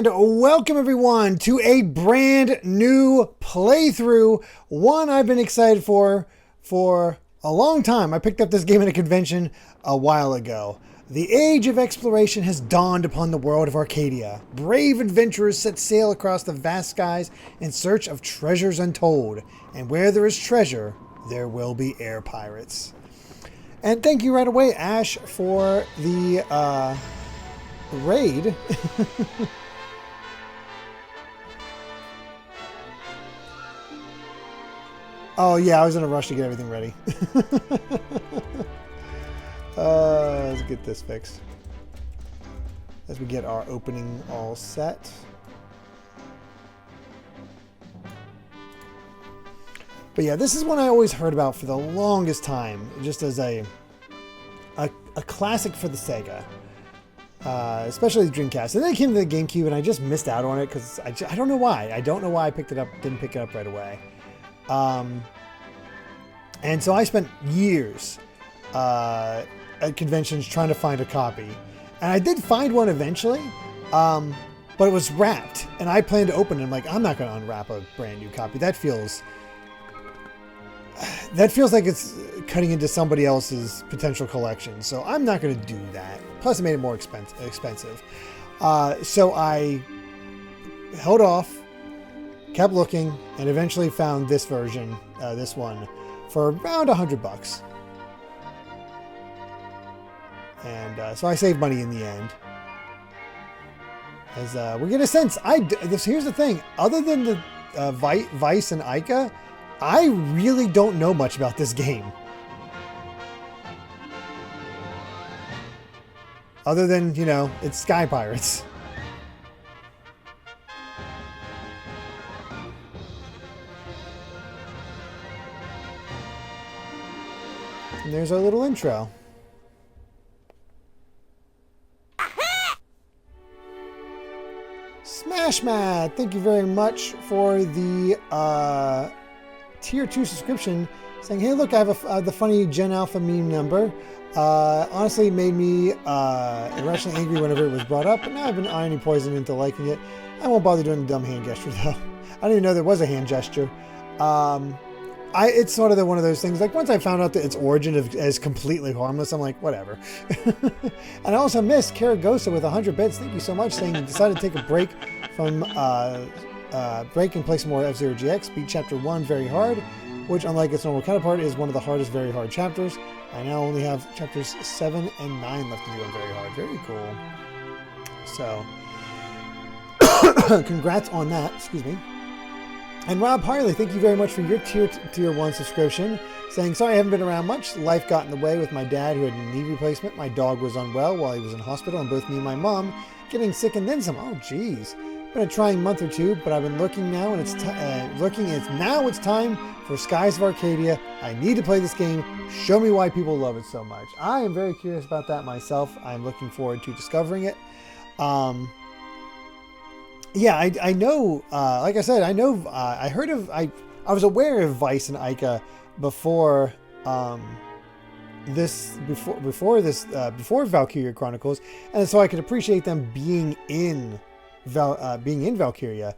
And welcome everyone to a brand new playthrough. One I've been excited for a long time. I picked up this game at a convention a while ago. The age of exploration has dawned upon the world of Arcadia. Brave adventurers set sail across the vast skies in search of treasures untold. And where there is treasure, there will be air pirates. And thank you right away, Ash, for the raid. Oh yeah, I was in a rush to get everything ready. Let's get this fixed as we get our opening all set. But yeah, this is one I always heard about for the longest time, just as a classic for the Sega. Especially the Dreamcast. And then it came to the GameCube and I just missed out on it because I don't know why. I don't know why I didn't pick it up right away. And so I spent years at conventions trying to find a copy. And I did find one eventually, but it was wrapped. And I planned to open it. I'm like, I'm not going to unwrap a brand new copy. That feels like it's cutting into somebody else's potential collection. So I'm not going to do that. Plus it made it more expensive. So I held off, kept looking, and eventually found this version, this one, for around $100. And so I saved money in the end. As we get a sense, here's the thing. Other than the Vyse and Aika, I really don't know much about this game. Other than, you know, it's Sky Pirates. And there's our little intro. Smash Matt, thank you very much for the Tier 2 subscription, saying, hey look, I have the funny Gen Alpha meme number. Honestly, it made me irrationally angry whenever it was brought up, but now I've been ironing poison into liking it. I won't bother doing the dumb hand gesture though. I didn't even know there was a hand gesture. It's sort of one of those things, like once I found out that its origin is completely harmless, I'm like, whatever. And I also missed Karagosa with 100 bits. Thank you so much, saying you decided to take a break from break and play some more F-Zero GX. Beat Chapter 1 very hard, which unlike its normal counterpart is one of the hardest very hard chapters. I now only have chapters 7 and 9 left to do on very hard. Very cool. So, congrats on that. Excuse me. And Rob Harley, thank you very much for your tier 1 subscription, saying, sorry I haven't been around much. Life got in the way with my dad who had a knee replacement. My dog was unwell while he was in hospital, and both me and my mom getting sick and then some. Oh, geez. Been a trying month or two, but I've been looking now, and it's time for Skies of Arcadia. I need to play this game. Show me why people love it so much. I am very curious about that myself. I'm looking forward to discovering it. Yeah, I know, like I said, I know, I heard of, I was aware of Vyse and Aika before Valkyria Chronicles, and so I could appreciate them being in Valkyria.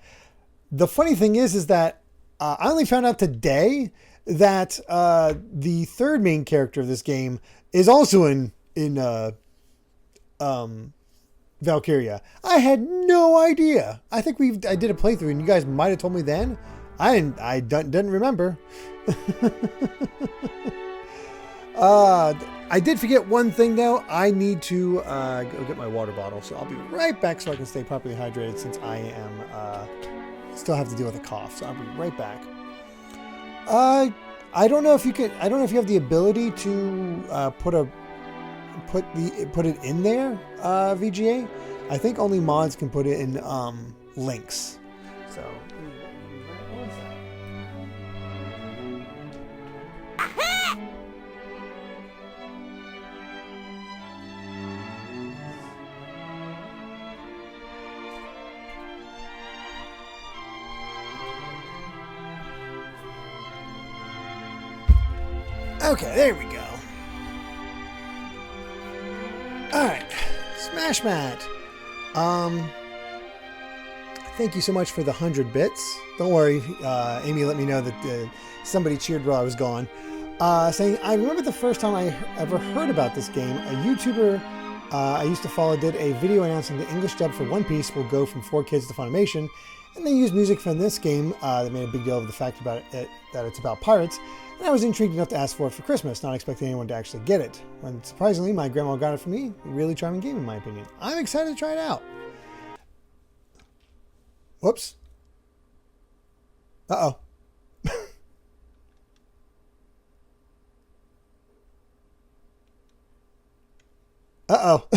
The funny thing is that I only found out today that the third main character of this game is also in Valkyria. I had no idea. I think I did a playthrough and you guys might have told me then. I didn't remember. I did forget one thing though. I need to go get my water bottle, so I'll be right back so I can stay properly hydrated, since I am still have to deal with a cough. So I'll be right back. I don't know if you have the ability to put it in there, VGA. I think only mods can put it in links. So okay, there we go. Alright, Smash Mat. thank you so much for the 100 bits. Don't worry, Amy let me know that somebody cheered while I was gone. Saying, I remember the first time I ever heard about this game. A YouTuber I used to follow did a video announcing the English dub for One Piece will go from 4Kids to Funimation, and they used music from this game. They made a big deal of the fact about it, that it's about pirates, and I was intrigued enough to ask for it for Christmas, not expecting anyone to actually get it. When surprisingly, my grandma got it for me. A really charming game in my opinion. I'm excited to try it out. Whoops. Uh-oh. Uh-oh.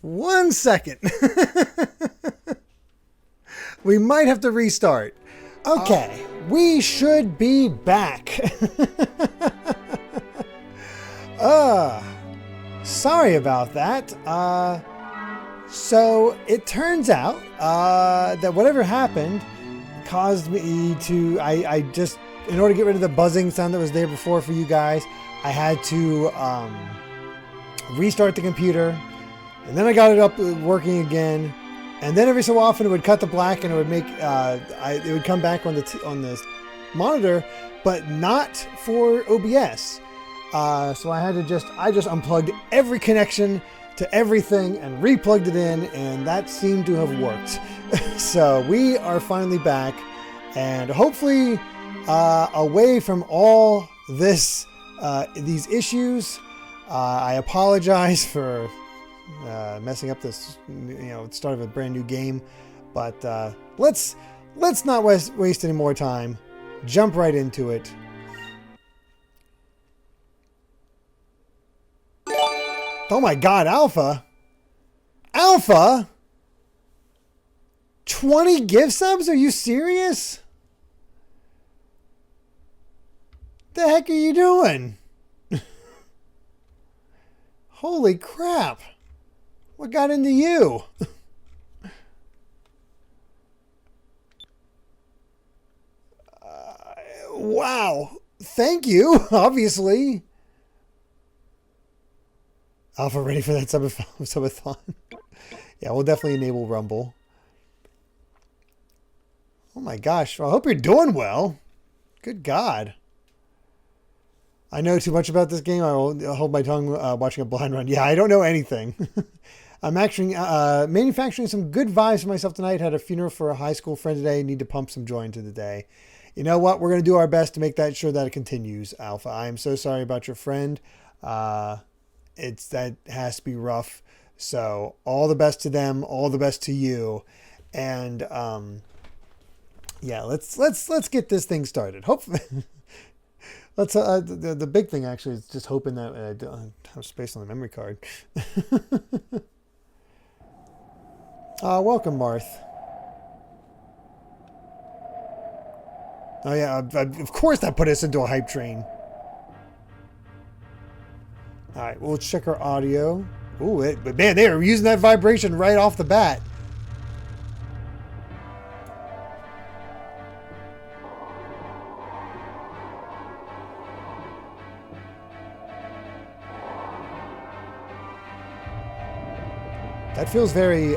One second. We might have to restart. Okay, we should be back. Sorry about that. So it turns out that whatever happened caused me to, I just, in order to get rid of the buzzing sound that was there before for you guys, I had to restart the computer, and then I got it up working again, and then every so often it would cut to black and it would make, it would come back on the monitor, but not for OBS. So I just unplugged every connection to everything and replugged it in, and that seemed to have worked. So we are finally back, and hopefully away from all this these issues. I apologize for messing up this, start of a brand new game, but let's not waste any more time. Jump right into it. Oh my God, Alpha? Alpha? 20 gift subs? Are you serious? The heck are you doing? Holy crap. What got into you? Wow. Thank you, obviously. Alpha ready for that subathon? Yeah, we'll definitely enable Rumble. Oh my gosh. Well, I hope you're doing well. Good God. I know too much about this game. I will hold my tongue watching a blind run. Yeah, I don't know anything. I'm actually manufacturing some good vibes for myself tonight. Had a funeral for a high school friend today. Need to pump some joy into the day. You know what? We're going to do our best to make that sure that it continues, Alpha. I am so sorry about your friend. That has to be rough. So all the best to them, all the best to you, and yeah, let's get this thing started. Hopefully, let's. The big thing actually is just hoping that I don't have space on the memory card. Welcome, Marth. Oh yeah, of course that put us into a hype train. All right, we'll check our audio. Ooh, but man, they are using that vibration right off the bat. That feels very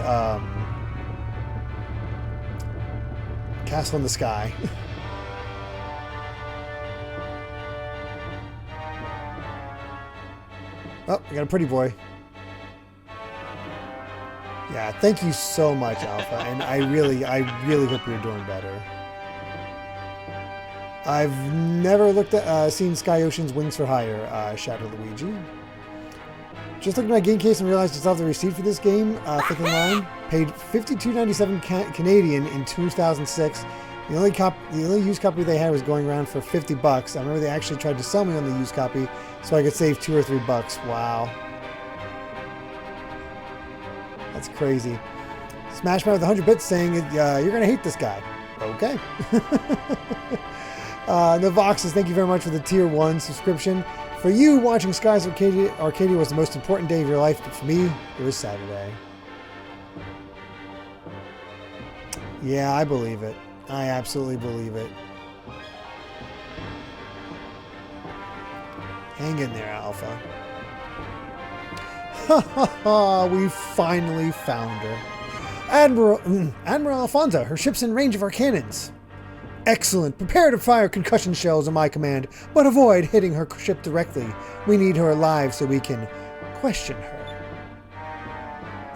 Castle in the Sky. Oh, we got a pretty boy. Yeah, thank you so much, Alpha, and I really hope you're doing better. I've never seen Sky Ocean's Wings for Hire, Shadow Luigi. Just looked at my game case and realized I still have the receipt for this game, fifth in line. Paid $52.97 Canadian in 2006. The only used copy they had was going around for $50. I remember they actually tried to sell me on the used copy so I could save $2 or $3. Wow. That's crazy. Smashman with 100 bits saying, you're going to hate this guy. Okay. Novox says, thank you very much for the tier 1 subscription. For you, watching Skies of Arcadia was the most important day of your life, but for me, it was Saturday. Yeah, I believe it. I absolutely believe it. Hang in there, Alpha. Ha ha ha, we finally found her. Admiral Alfonso, her ship's in range of our cannons. Excellent. Prepare to fire concussion shells on my command, but avoid hitting her ship directly. We need her alive so we can question her.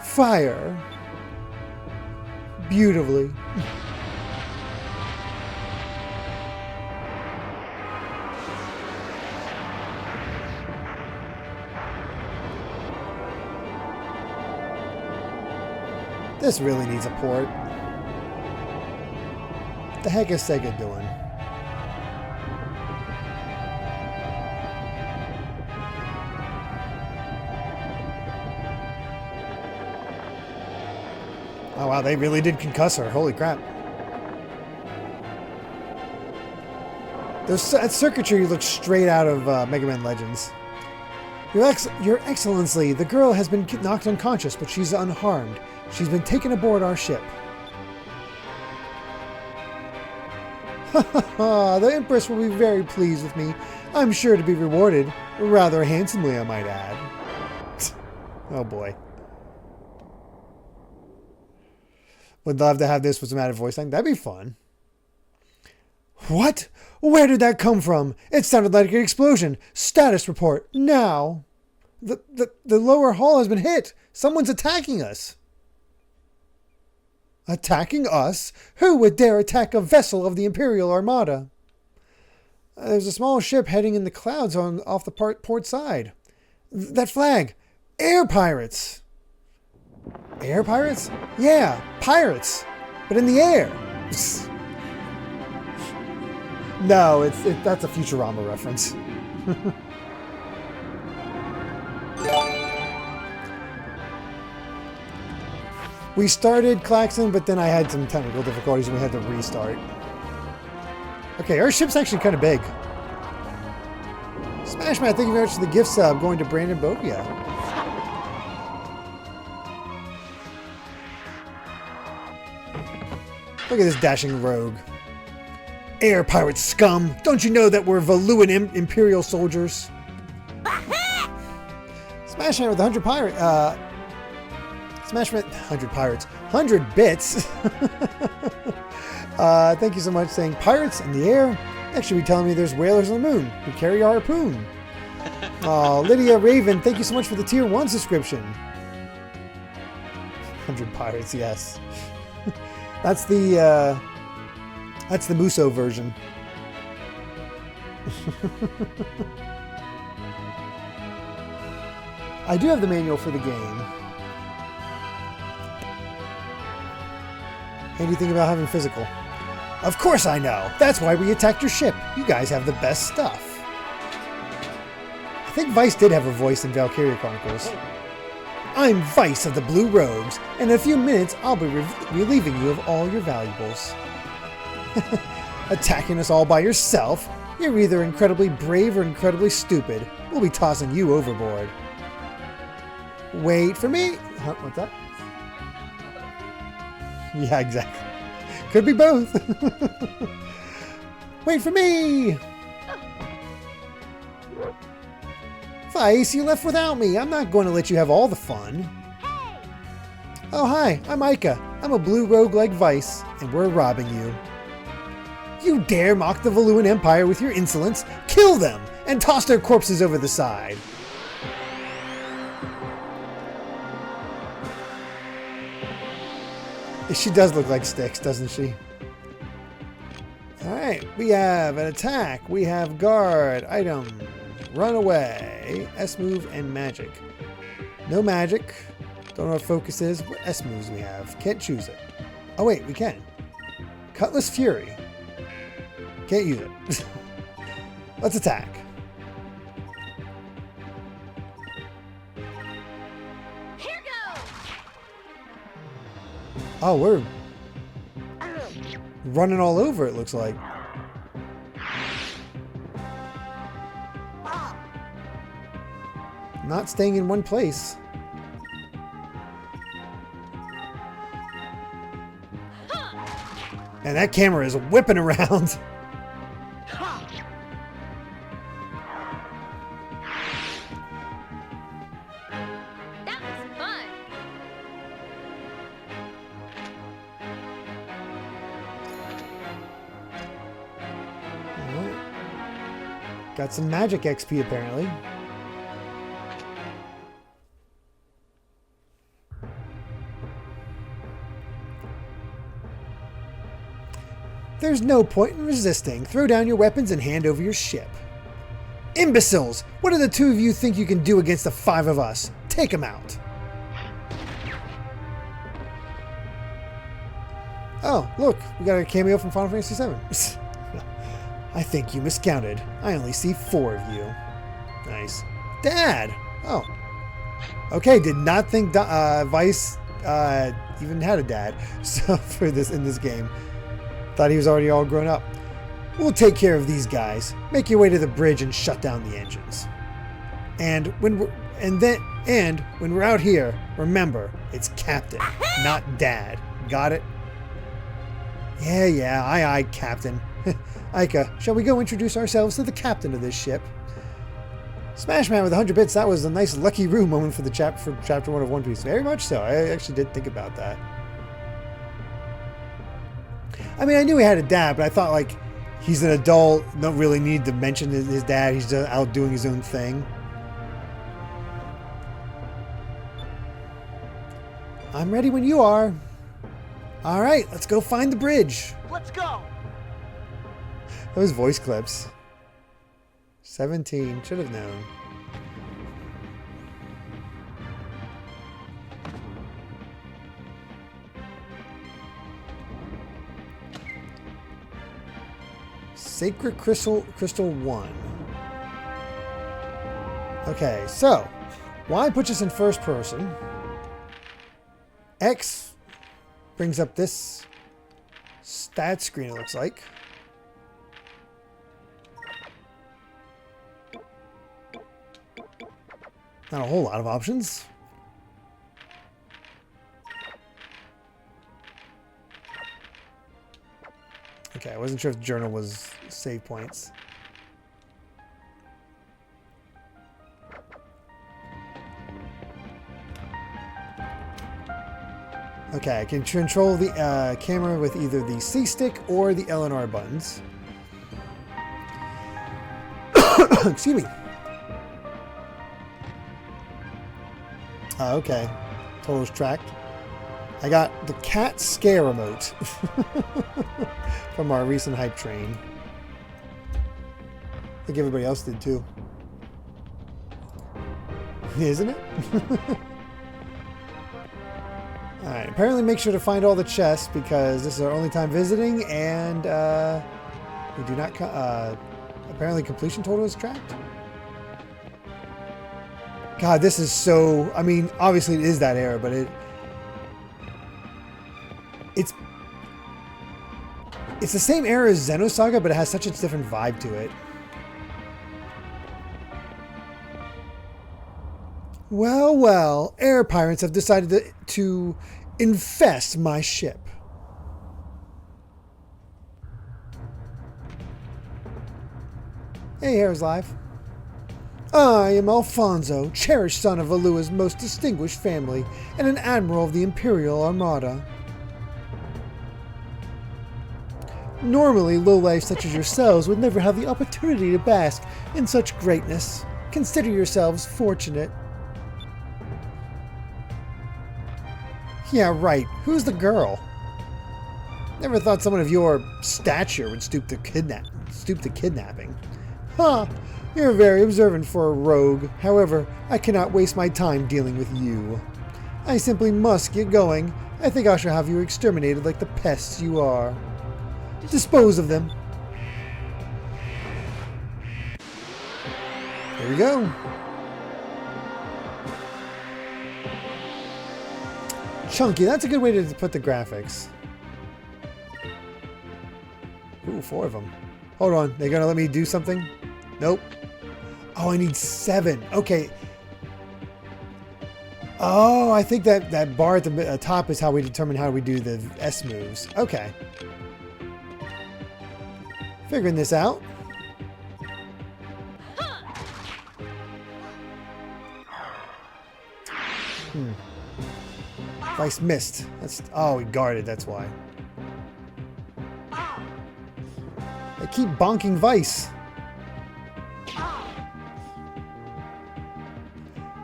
Fire. Beautifully. This really needs a port. What the heck is Sega doing? Oh wow, they really did concuss her. Holy crap. That circuitry looks straight out of Mega Man Legends. Your Excellency, the girl has been knocked unconscious, but she's unharmed. She's been taken aboard our ship. Ha ha ha, the Empress will be very pleased with me. I'm sure to be rewarded, rather handsomely, I might add. Oh boy. Would love to have this with some added voice line. That'd be fun. What? Where did that come from? It sounded like an explosion. Status report, now. The lower hull has been hit. Someone's attacking us. Attacking us? Who would dare attack a vessel of the Imperial Armada? There's a small ship heading in the clouds off the port side. That flag. Air pirates. Air pirates? Yeah, pirates. But in the air. No, that's a Futurama reference. We started Klaxon, but then I had some technical difficulties and we had to restart. Okay, our ship's actually kind of big. Smashman, thank you very much for the gift sub going to Brandon Bobia. Look at this dashing rogue. Air pirate scum! Don't you know that we're Valuan Imperial soldiers? Smashman with 100 pirate. Smashman 100 pirates. 100 bits. Thank you so much saying pirates in the air. Next should be telling me there's whalers on the moon who carry a harpoon. Oh, Lydia Raven, thank you so much for the tier 1 subscription. 100 pirates, yes. That's the Muso version. I do have the manual for the game. How do you think about having physical? Of course I know. That's why we attacked your ship. You guys have the best stuff. I think Vyse did have a voice in Valkyria Chronicles. I'm Vyse of the Blue Rogues, and in a few minutes I'll be relieving you of all your valuables. Attacking us all by yourself? You're either incredibly brave or incredibly stupid. We'll be tossing you overboard. Wait for me. Huh, what's that? Yeah, exactly. Could be both. Wait for me! Vyse, you left without me. I'm not going to let you have all the fun. Hey. Oh, hi. I'm Aika. I'm a blue rogue like Vyse, and we're robbing you. You dare mock the Valuan Empire with your insolence? Kill them and toss their corpses over the side. She does look like Styx, doesn't she? Alright, we have an attack, we have guard, item, run away, S move, and magic. No magic. Don't know what focus is. What S moves we have? Can't choose it. Oh wait, we can. Cutlass Fury. Can't use it. Let's attack. Here goes. Oh, we're running all over, it looks like. Not staying in one place. And that camera is whipping around. That was fun. Alright. Got some magic XP apparently. There's no point in resisting. Throw down your weapons and hand over your ship. Imbeciles! What do the two of you think you can do against the 5 of us? Take them out. Oh, look, we got a cameo from Final Fantasy VII. I think you miscounted. I only see 4 of you. Nice. Dad! Oh. Okay, did not think Vyse even had a dad so for this in this game. Thought he was already all grown up. We'll take care of these guys. Make your way to the bridge and shut down the engines. And when we're out here, remember, it's Captain, not Dad. Got it? Yeah, aye, Captain. Aika, shall we go introduce ourselves to the captain of this ship? Smash Man with 100 bits, that was a nice lucky room moment for chapter 1 of One Piece. Very much so. I actually did think about that. I mean, I knew he had a dad, but I thought, like, he's an adult, don't really need to mention his dad. He's just out doing his own thing. I'm ready when you are. All right, let's go find the bridge. Let's go. Those voice clips. 17, should have known. Sacred Crystal 1. Okay, so Y puts us in first person. X brings up this stat screen, it looks like. Not a whole lot of options. Okay, I wasn't sure if journal was save points. Okay, I can control the camera with either the C stick or the L and R buttons. Excuse me. Okay, total's tracked. I got the cat scare remote from our recent hype train. I think everybody else did too. Isn't it? Alright, apparently make sure to find all the chests because this is our only time visiting and we do not... apparently completion total is tracked. God, this is so... I mean, obviously it is that era, but it's the same era as Xenosaga, but it has such a different vibe to it. Well, air pirates have decided to infest my ship. Hey, Hair's Live. I am Alfonso, cherished son of Alua's most distinguished family, and an admiral of the Imperial Armada. Normally, lowlifes such as yourselves would never have the opportunity to bask in such greatness. Consider yourselves fortunate. Yeah, right. Who's the girl? Never thought someone of your stature would stoop to kidnapping. Huh. You're very observant for a rogue. However, I cannot waste my time dealing with you. I simply must get going. I think I shall have you exterminated like the pests you are. Dispose of them. Here we go. Chunky, that's a good way to put the graphics. Ooh, 4 of them. Hold on, they're gonna let me do something? Nope. Oh, I need 7. Okay. Oh, I think that bar at the top is how we determine how we do the S moves. Okay. Figuring this out. Vyse missed. That's, oh, he guarded, that's why. They keep bonking Vyse.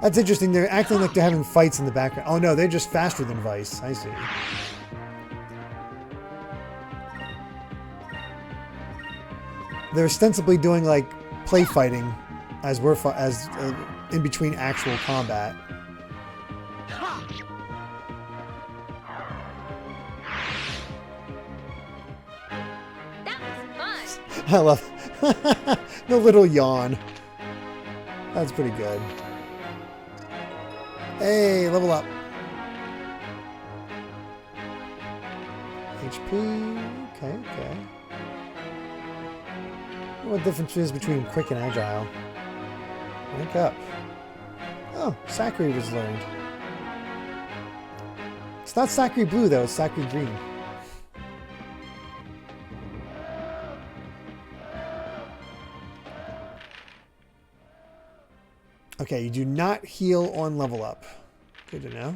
That's interesting. They're acting like they're having fights in the background. Oh no, they're just faster than Vyse. I see. They're ostensibly doing like play fighting as we're in between actual combat. That was fun. I love the little yawn. That's pretty good. Hey, level up. HP. Okay, okay. What difference is between quick and agile? Wake up. Oh, Sakura was learned. It's not Sakura blue though, it's Sakura green. Okay, you do not heal on level up. Good to know.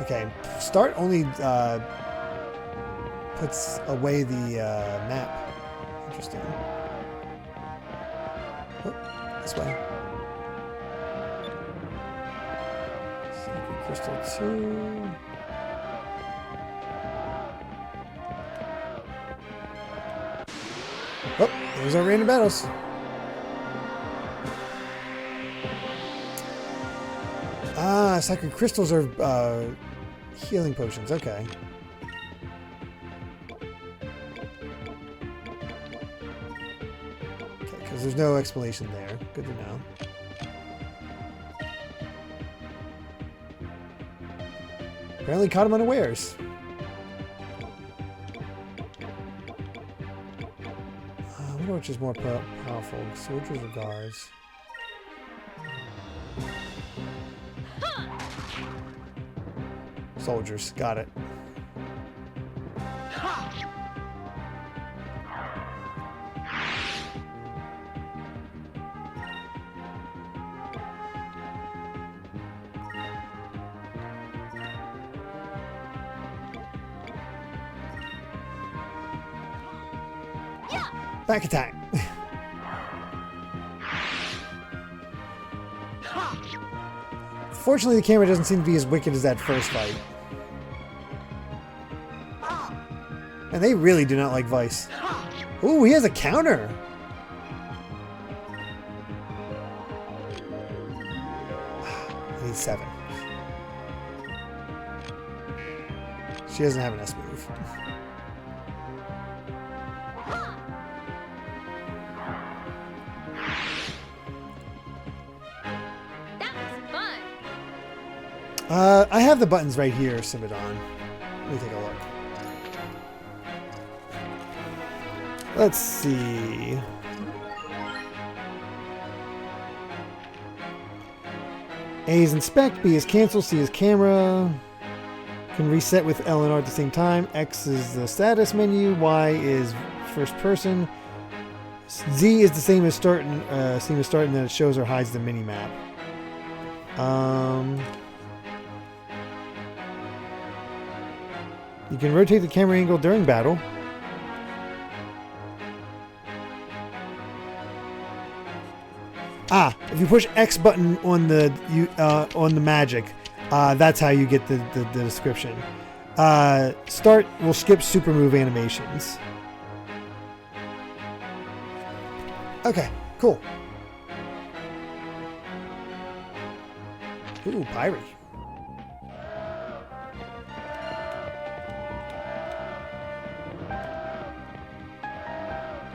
Okay, start only puts away the map. Interesting. Oh, this way. Sacred Crystal 2. Oh, there's our random battles. Ah, sacred crystals are healing potions. Okay. Okay, because there's no explanation there. Good to know. Apparently caught him unawares. I wonder which is more powerful, soldiers or guards. Soldiers, got it. Back attack. Fortunately, the camera doesn't seem to be as wicked as that first fight. And they really do not like Vyse. Ooh, he has a counter. I need 7. She doesn't have an S move. I have the buttons right here, Simidon. Let me take a look. Let's see. A is inspect, B is cancel, C is camera. Can reset with L and R at the same time. X is the status menu. Y is first person. Z is the same as start, and then it shows or hides the mini map. You can rotate the camera angle during battle. Ah, if you push X button on the magic, that's how you get the description. Start will skip super move animations. Okay, cool. Ooh, Pyrie.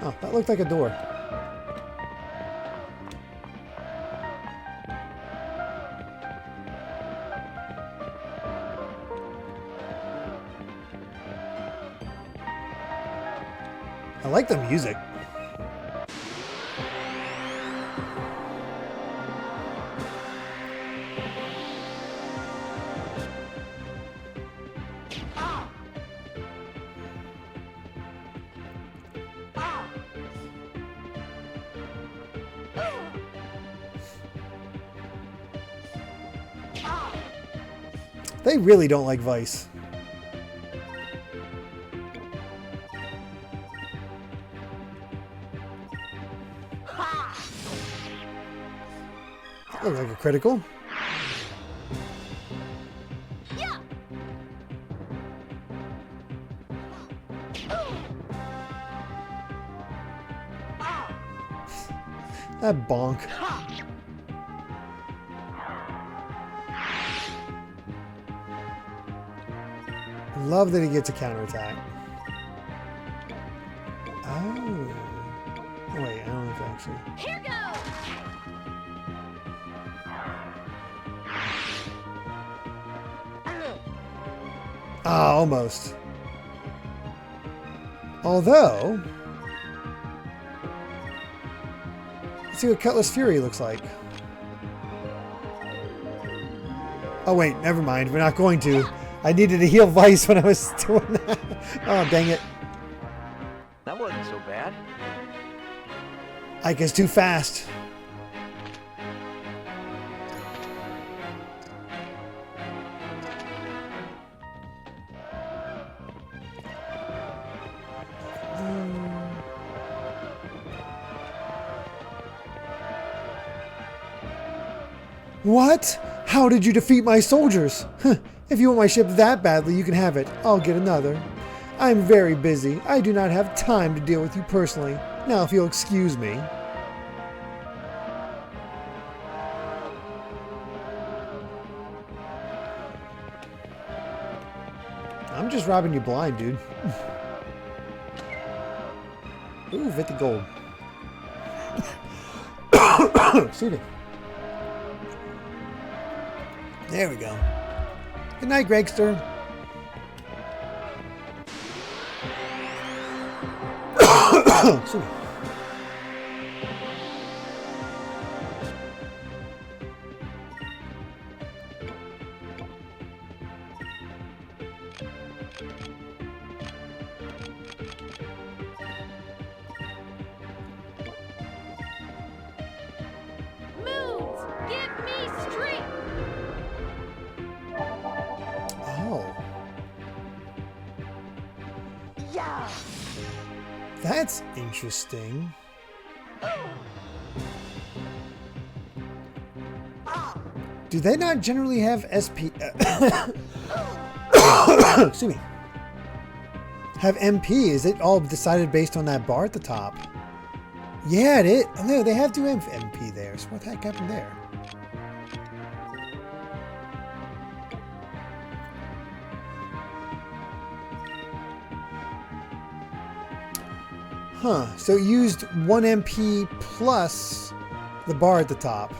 Oh, that looked like a door. I like the music. They really don't like Vyse. That looks like a critical. That bonk. Love that he gets a counterattack. Oh. Oh wait, I don't know if actually. Here goes. Ah, almost. Although, let's see what Cutlass Fury looks like. Oh wait, never mind. We're not going to. I needed to heal Vyse when I was doing that. Oh, dang it. That wasn't so bad. Aika's too fast. What? How did you defeat my soldiers? If you want my ship that badly, you can have it. I'll get another. I'm very busy. I do not have time to deal with you personally. Now, if you'll excuse me. I'm just robbing you blind, dude. Ooh, 50 gold. Excuse me. There we go. Good night, Gregster. Excuse me. Moons, give me strength. Oh. Yeah. That's interesting. Do they not generally have SP? Excuse me. Have MP? Is it all decided based on that bar at the top? Yeah, it is. Oh, no, they have 2 MP there. So what the heck happened there? Huh. So it used 1 MP plus the bar at the top.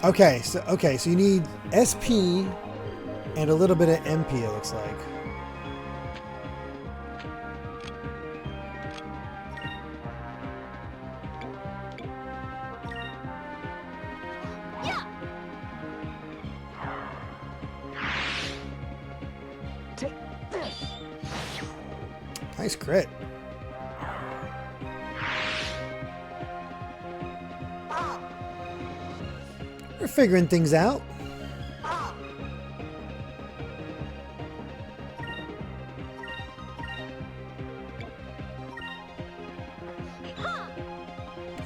Okay, so you need SP and a little bit of MP, it looks like. Nice crit. We're figuring things out.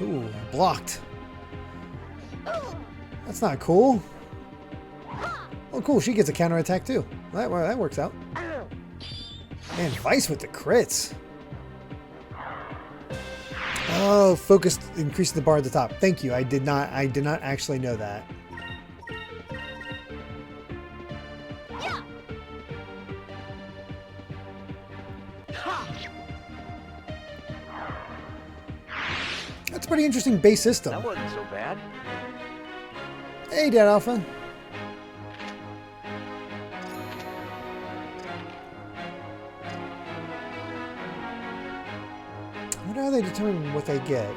Ooh, blocked. That's not cool. Oh, cool. She gets a counterattack too. That works out. Man, Vyse with the crits. Oh, focus increases the bar at the top. Thank you. I did not actually know that. That's a pretty interesting base system. That wasn't so bad. Hey, Dad Alpha. What are they determining what they get?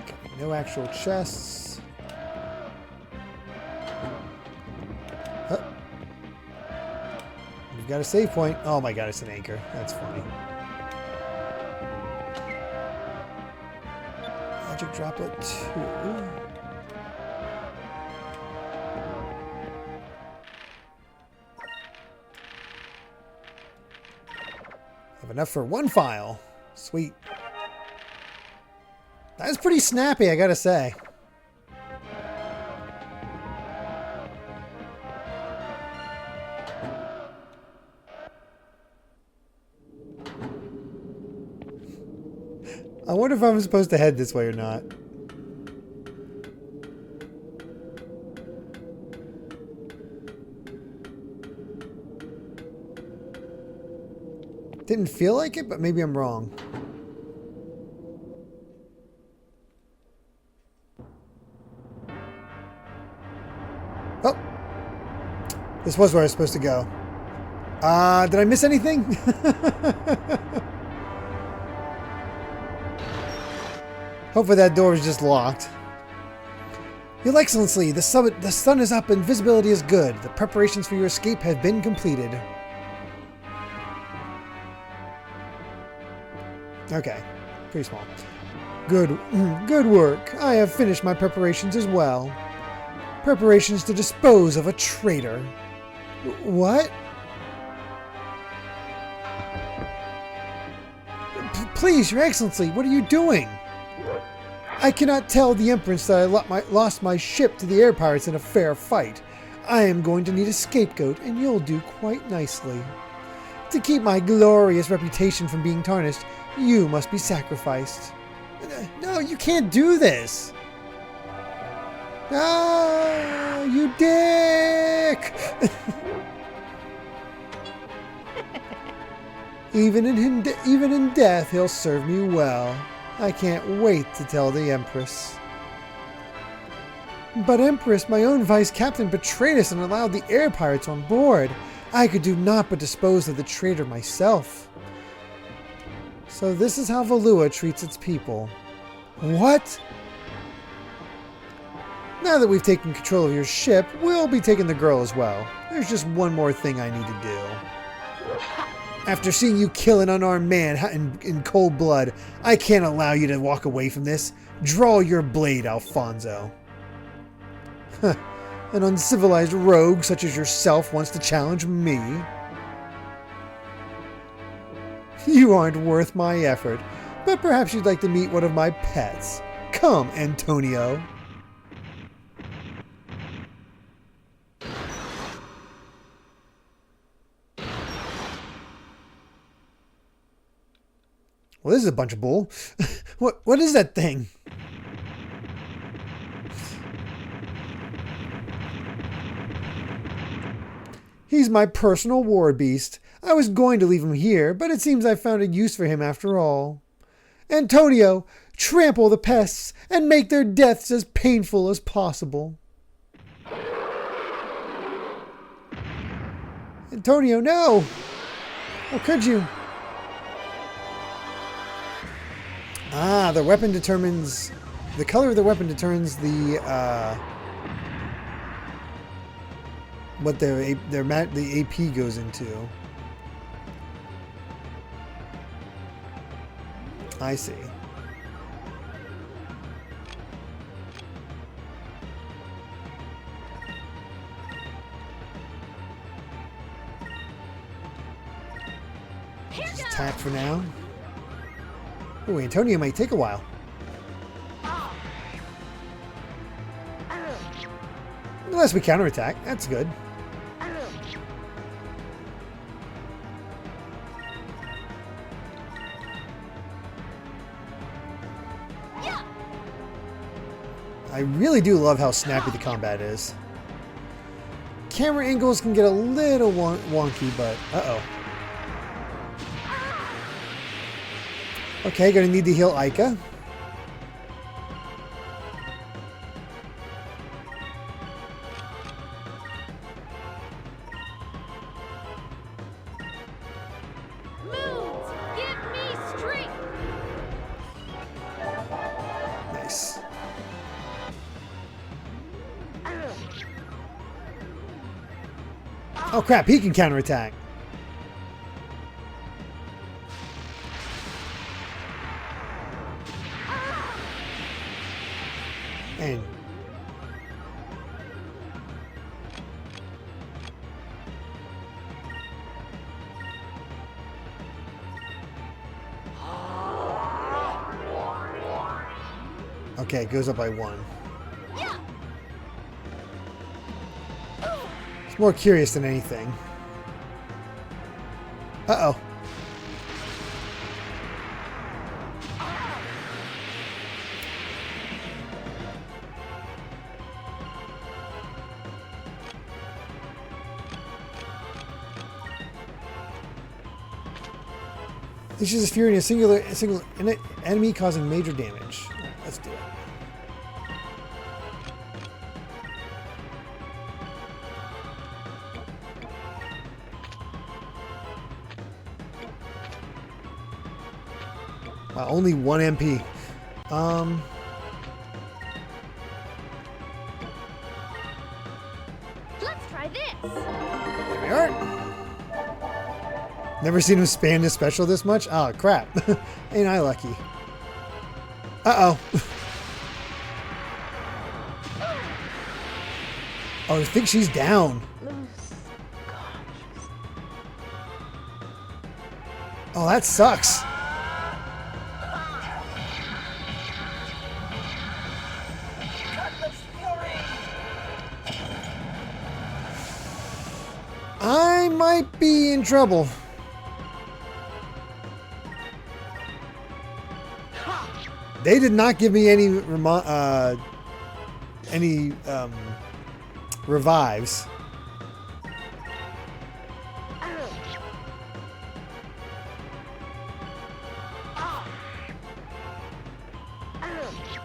Okay, no actual chests. We've got a save point. Oh my god, it's an anchor. That's funny. Magic droplet 2. Have enough for 1 file. Sweet. That's pretty snappy, I gotta say. I wonder if I'm supposed to head this way or not. Didn't feel like it, but maybe I'm wrong. Oh! This was where I was supposed to go. Did I miss anything? Hopefully that door is just locked. Your Excellency, the sun is up and visibility is good. The preparations for your escape have been completed. Okay, pretty small. Good work. I have finished my preparations as well. Preparations to dispose of a traitor. What? Please, Your Excellency, what are you doing? I cannot tell the Empress that I lost my ship to the air pirates in a fair fight. I am going to need a scapegoat, and you'll do quite nicely. To keep my glorious reputation from being tarnished, you must be sacrificed. No, you can't do this. Ah, you dick! Even in death, he'll serve me well. I can't wait to tell the Empress. But Empress, my own vice captain betrayed us and allowed the air pirates on board. I could do naught but dispose of the traitor myself. So this is how Valua treats its people. What? Now that we've taken control of your ship, we'll be taking the girl as well. There's just one more thing I need to do. After seeing you kill an unarmed man in cold blood, I can't allow you to walk away from this. Draw your blade, Alfonso. An uncivilized rogue such as yourself wants to challenge me. You aren't worth my effort, but perhaps you'd like to meet one of my pets. Come, Antonio. Well, this is a bunch of bull. What is that thing? He's my personal war beast. I was going to leave him here, but it seems I found a use for him after all. Antonio, trample the pests and make their deaths as painful as possible. Antonio, no! How could you? Ah, the weapon determines... The color of the weapon determines the, what the AP goes into. I see. Just attack for now. Ooh, Antonio might take a while. Unless we counterattack, that's good. I really do love how snappy the combat is. Camera angles can get a little wonky, but uh-oh. Okay, gonna need to heal Aika. Moons, give me strength. Nice. Oh crap, he can counterattack. And okay, it goes up by 1. It's more curious than anything. Uh-oh. This is fury in a single enemy causing major damage. Let's do it. Wow, only 1 MP. Let's try this. There we are. Never seen him spam this special this much? Oh, crap. Ain't I lucky. Uh-oh. Oh, I think she's down. Oh, that sucks. I might be in trouble. They did not give me any revives.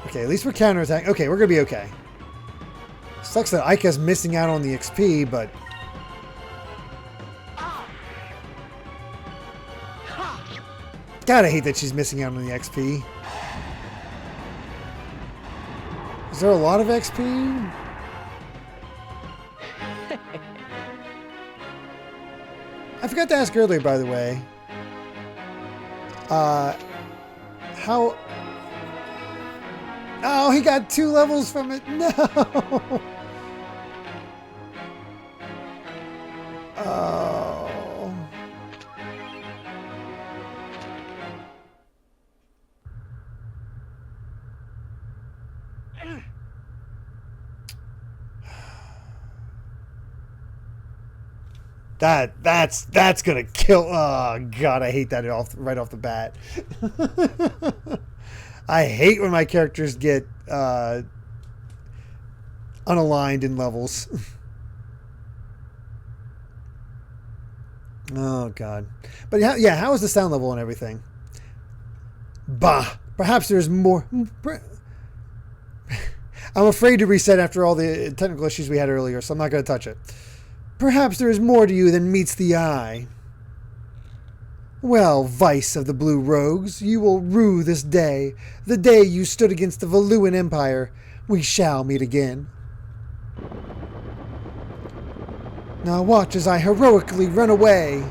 Okay, at least we're counterattacking. Okay, we're gonna be okay. Sucks that Aika's missing out on the XP, but God, I hate that she's missing out on the XP. Is there a lot of XP? I forgot to ask earlier, by the way. How... Oh, he got 2 levels from it. No! Oh... That's gonna kill. Oh God, I hate that right off the bat. I hate when my characters get unaligned in levels. Oh God, but yeah, how is the sound level and everything? Bah, perhaps there's more. I'm afraid to reset after all the technical issues we had earlier, so I'm not going to touch it. Perhaps there is more to you than meets the eye. Well, Vyse of the Blue Rogues, you will rue this day, the day you stood against the Valuan Empire. We shall meet again. Now watch as I heroically run away.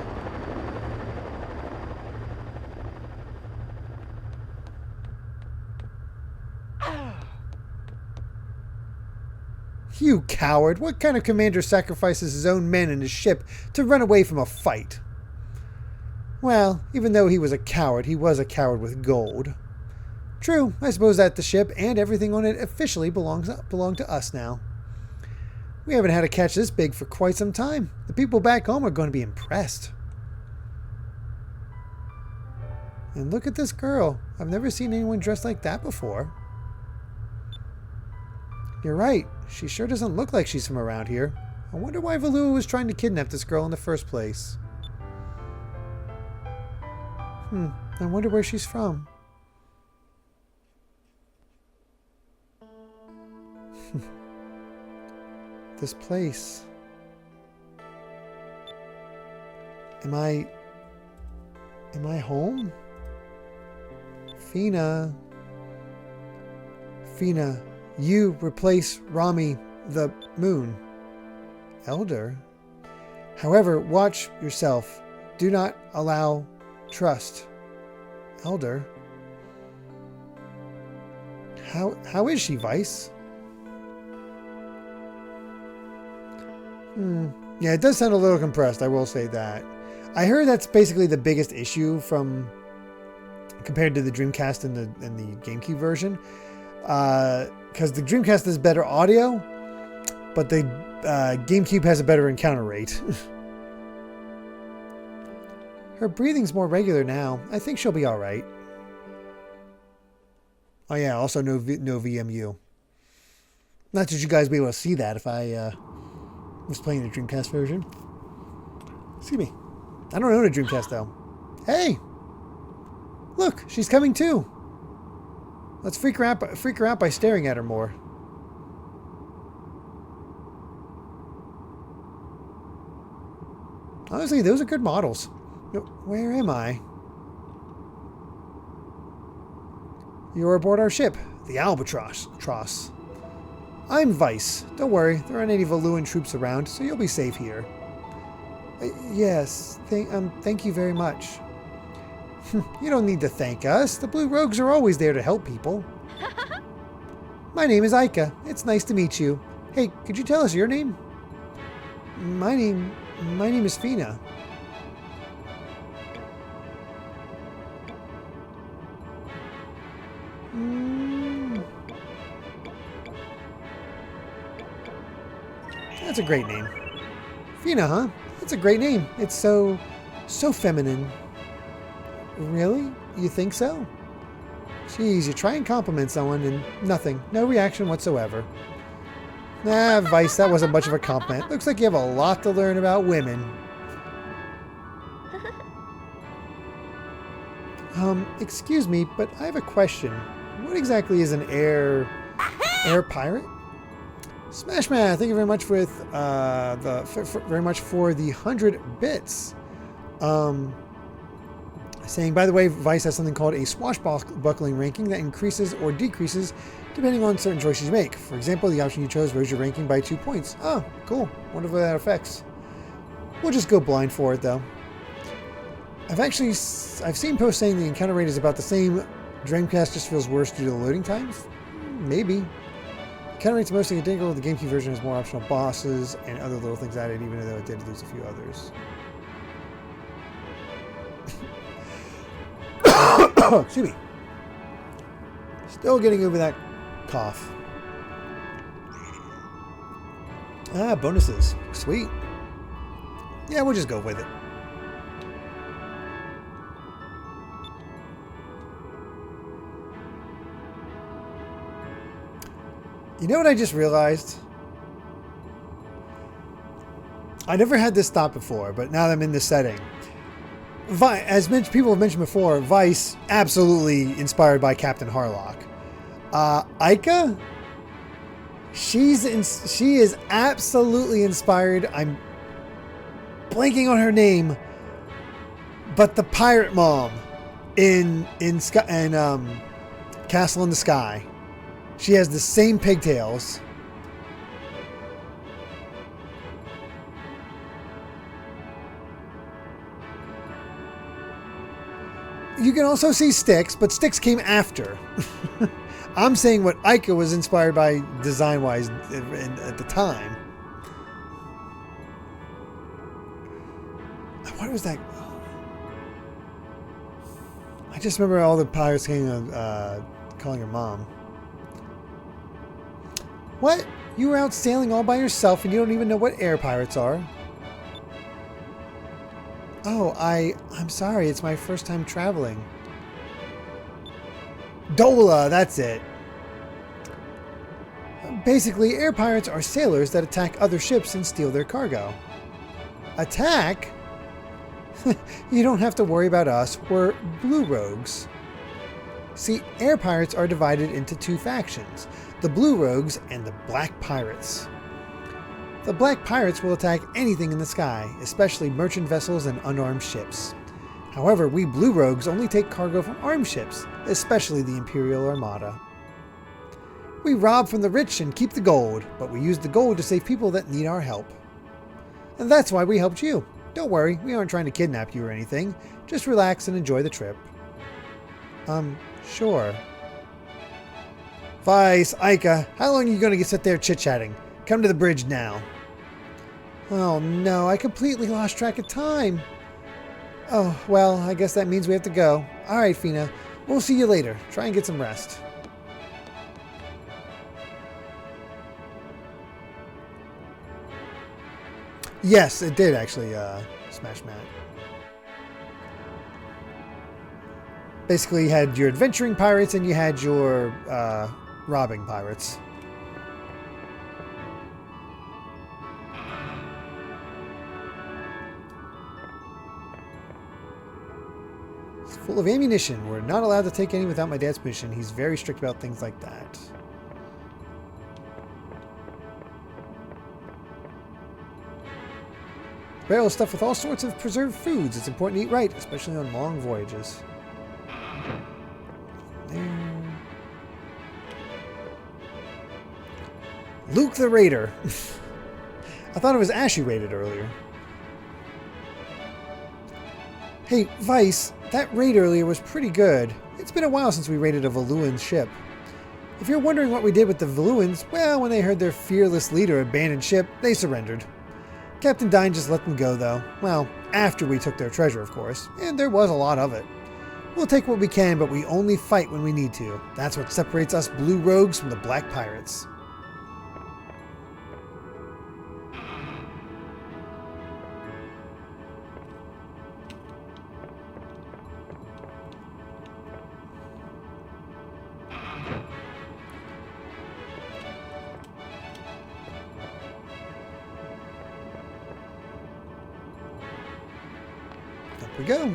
You coward! What kind of commander sacrifices his own men and his ship to run away from a fight? Well, even though he was a coward with gold. True, I suppose that the ship and everything on it officially belong to us now. We haven't had a catch this big for quite some time. The people back home are going to be impressed. And look at this girl. I've never seen anyone dressed like that before. You're right. She sure doesn't look like she's from around here. I wonder why Valua was trying to kidnap this girl in the first place. I wonder where she's from. This place. Am I home? Fina, you replace Rami the Moon. Elder? However, watch yourself. Do not allow trust. Elder? How is she, Vyse? Yeah, it does sound a little compressed, I will say that. I heard that's basically the biggest issue from compared to the Dreamcast and the GameCube version. Because the Dreamcast has better audio, but the GameCube has a better encounter rate. Her breathing's more regular now. I think she'll be alright. Oh yeah, also no VMU. Not that you guys be able to see that if I was playing the Dreamcast version. Excuse me. I don't own a Dreamcast though. Hey! Look, she's coming too. Let's freak her out by staring at her more. Honestly, those are good models. Where am I? You're aboard our ship, the Albatross. I'm Vyse. Don't worry, there aren't any Valuan troops around, so you'll be safe here. Yes, thank you very much. You don't need to thank us. The Blue Rogues are always there to help people. My name is Aika. It's nice to meet you. Hey, could you tell us your name? My name is Fina. That's a great name. Fina, huh? That's a great name. It's so feminine. Really? You think so? Jeez, you try and compliment someone and nothing. No reaction whatsoever. Nah, Vyse, that wasn't much of a compliment. Looks like you have a lot to learn about women. Excuse me, but I have a question. What exactly is an air pirate? Smashman, thank you very much for the 100 bits. Saying, by the way, Vyse has something called a swashbuckling ranking that increases or decreases depending on certain choices you make. For example, the option you chose rose your ranking by 2 points. Oh, cool. Wonder what that affects. We'll just go blind for it, though. I've seen posts saying the encounter rate is about the same. Dreamcast just feels worse due to the loading times? Maybe. Encounter rate's mostly identical. The GameCube version has more optional bosses and other little things added, even though it did lose a few others. Excuse me. Still getting over that cough. Ah, bonuses. Sweet. Yeah, we'll just go with it. You know what I just realized? I never had this thought before, but now that I'm in this setting. As people have mentioned before, Vyse, absolutely inspired by Captain Harlock. Aika, she is absolutely inspired. I'm blanking on her name, but the pirate mom in Castle in the Sky. She has the same pigtails. You can also see Styx, but Styx came after. I'm saying what Aika was inspired by design-wise at the time. What was that? I just remember all the pirates calling her mom. What? You were out sailing all by yourself and you don't even know what air pirates are? Oh, I'm sorry. It's my first time traveling. Dola, that's it. Basically, air pirates are sailors that attack other ships and steal their cargo. Attack? You don't have to worry about us. We're Blue Rogues. See, air pirates are divided into two factions, the Blue Rogues and the Black Pirates. The Black Pirates will attack anything in the sky, especially merchant vessels and unarmed ships. However, we Blue Rogues only take cargo from armed ships, especially the Imperial Armada. We rob from the rich and keep the gold, but we use the gold to save people that need our help. And that's why we helped you. Don't worry, we aren't trying to kidnap you or anything. Just relax and enjoy the trip. Sure. Vyse, Aika, how long are you going to sit there chit-chatting? Come to the bridge now. Oh no, I completely lost track of time. Oh, well, I guess that means we have to go. Alright, Fina. We'll see you later. Try and get some rest. Yes, it did actually smash Matt. Basically, you had your adventuring pirates and you had your robbing pirates. It's full of ammunition. We're not allowed to take any without my dad's permission. He's very strict about things like that. Barrel is stuffed with all sorts of preserved foods. It's important to eat right, especially on long voyages. There. Luke the Raider. I thought it was Ashy raided earlier. Hey, Vyse, that raid earlier was pretty good. It's been a while since we raided a Valuan ship. If you're wondering what we did with the Valuans, well, when they heard their fearless leader abandoned ship, they surrendered. Captain Dine just let them go, though. Well, after we took their treasure, of course, and there was a lot of it. We'll take what we can, but we only fight when we need to. That's what separates us blue rogues from the black pirates. Up we go.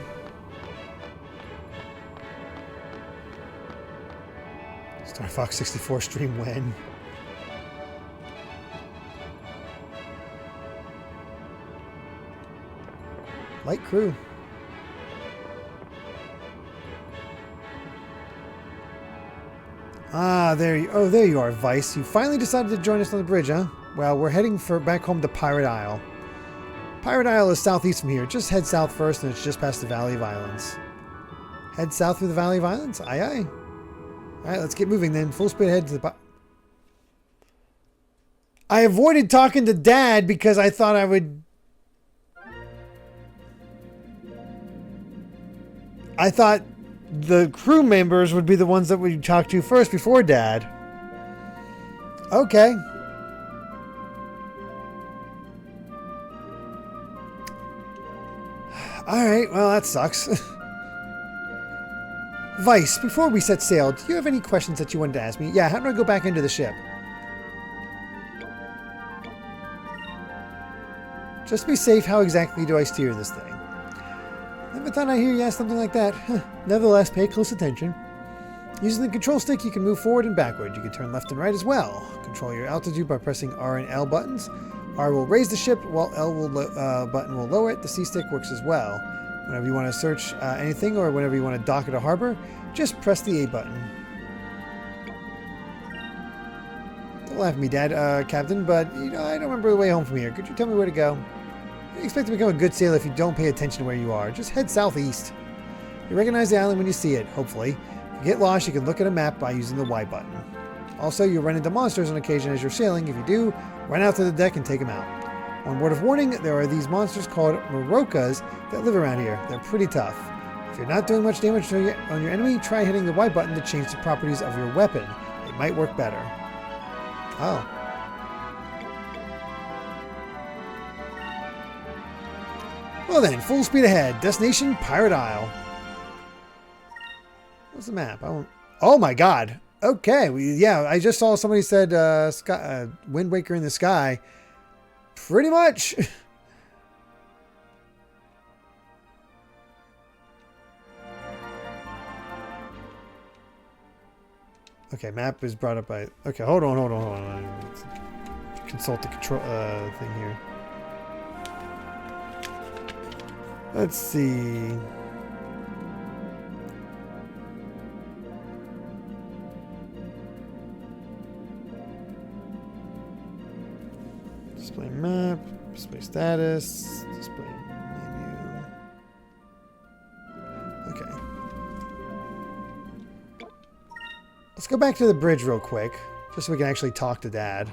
Star Fox 64 stream when? Light crew. Ah, there you are, Vyse. You finally decided to join us on the bridge, huh? Well, we're heading back home to Pirate Isle. Pirate Isle is southeast from here. Just head south first and it's just past the Valley of Islands. Head south through the Valley of Islands? Aye, aye. Alright, let's get moving then. Full speed ahead to the... I avoided talking to Dad because I thought I would... I thought the crew members would be the ones that we'd talk to first before Dad. Okay. Alright, well that sucks. Vyse, before we set sail, do you have any questions that you wanted to ask me? Yeah, how do I go back into the ship? Just to be safe, how exactly do I steer this thing? Never thought I'd hear you ask something like that. Nevertheless, pay close attention. Using the control stick, you can move forward and backward. You can turn left and right as well. Control your altitude by pressing R and L buttons. R will raise the ship, while L button will lower it. The C stick works as well. Whenever you want to search anything or whenever you want to dock at a harbor, just press the A button. Don't laugh at me, Dad, Captain, but you know I don't remember the way home from here. Could you tell me where to go? You expect to become a good sailor if you don't pay attention to where you are. Just head southeast. You recognize the island when you see it, hopefully. If you get lost, you can look at a map by using the Y button. Also, you'll run into monsters on occasion as you're sailing. If you do, run out to the deck and take them out. One word of warning, there are these monsters called Marocas that live around here. They're pretty tough. If you're not doing much damage on your enemy, try hitting the Y button to change the properties of your weapon. It might work better. Oh. Well then, full speed ahead. Destination, Pirate Isle. What's the map? Oh my god. Okay, yeah, I just saw somebody said Wind Waker in the sky. Pretty much. Okay, map is brought up by... Okay, hold on. Let's consult the control thing here. Let's see... Display map, display status, display menu. Okay. Let's go back to the bridge real quick, just so we can actually talk to Dad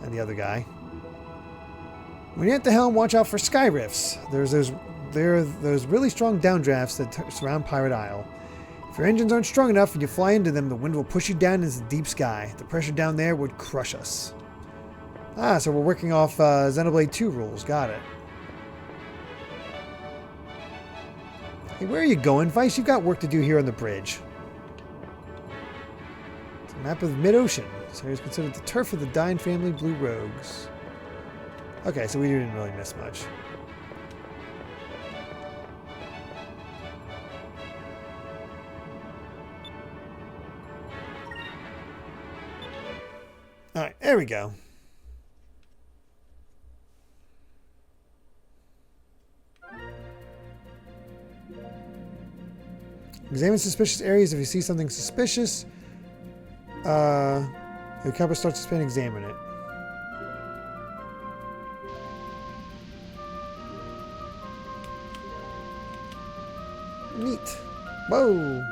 and the other guy. When you're at the helm, watch out for sky rifts. There are those really strong downdrafts that surround Pirate Isle. If your engines aren't strong enough and you fly into them, the wind will push you down into the deep sky. The pressure down there would crush us. Ah, so we're working off Xenoblade 2 rules. Got it. Hey, where are you going, Vyse? You've got work to do here on the bridge. It's a map of mid-ocean. This area is considered the turf of the Dine family Blue Rogues. Okay, so we didn't really miss much. Alright, there we go. Examine suspicious areas. If you see something suspicious, the compass starts to spin, examine it. Neat. Whoa.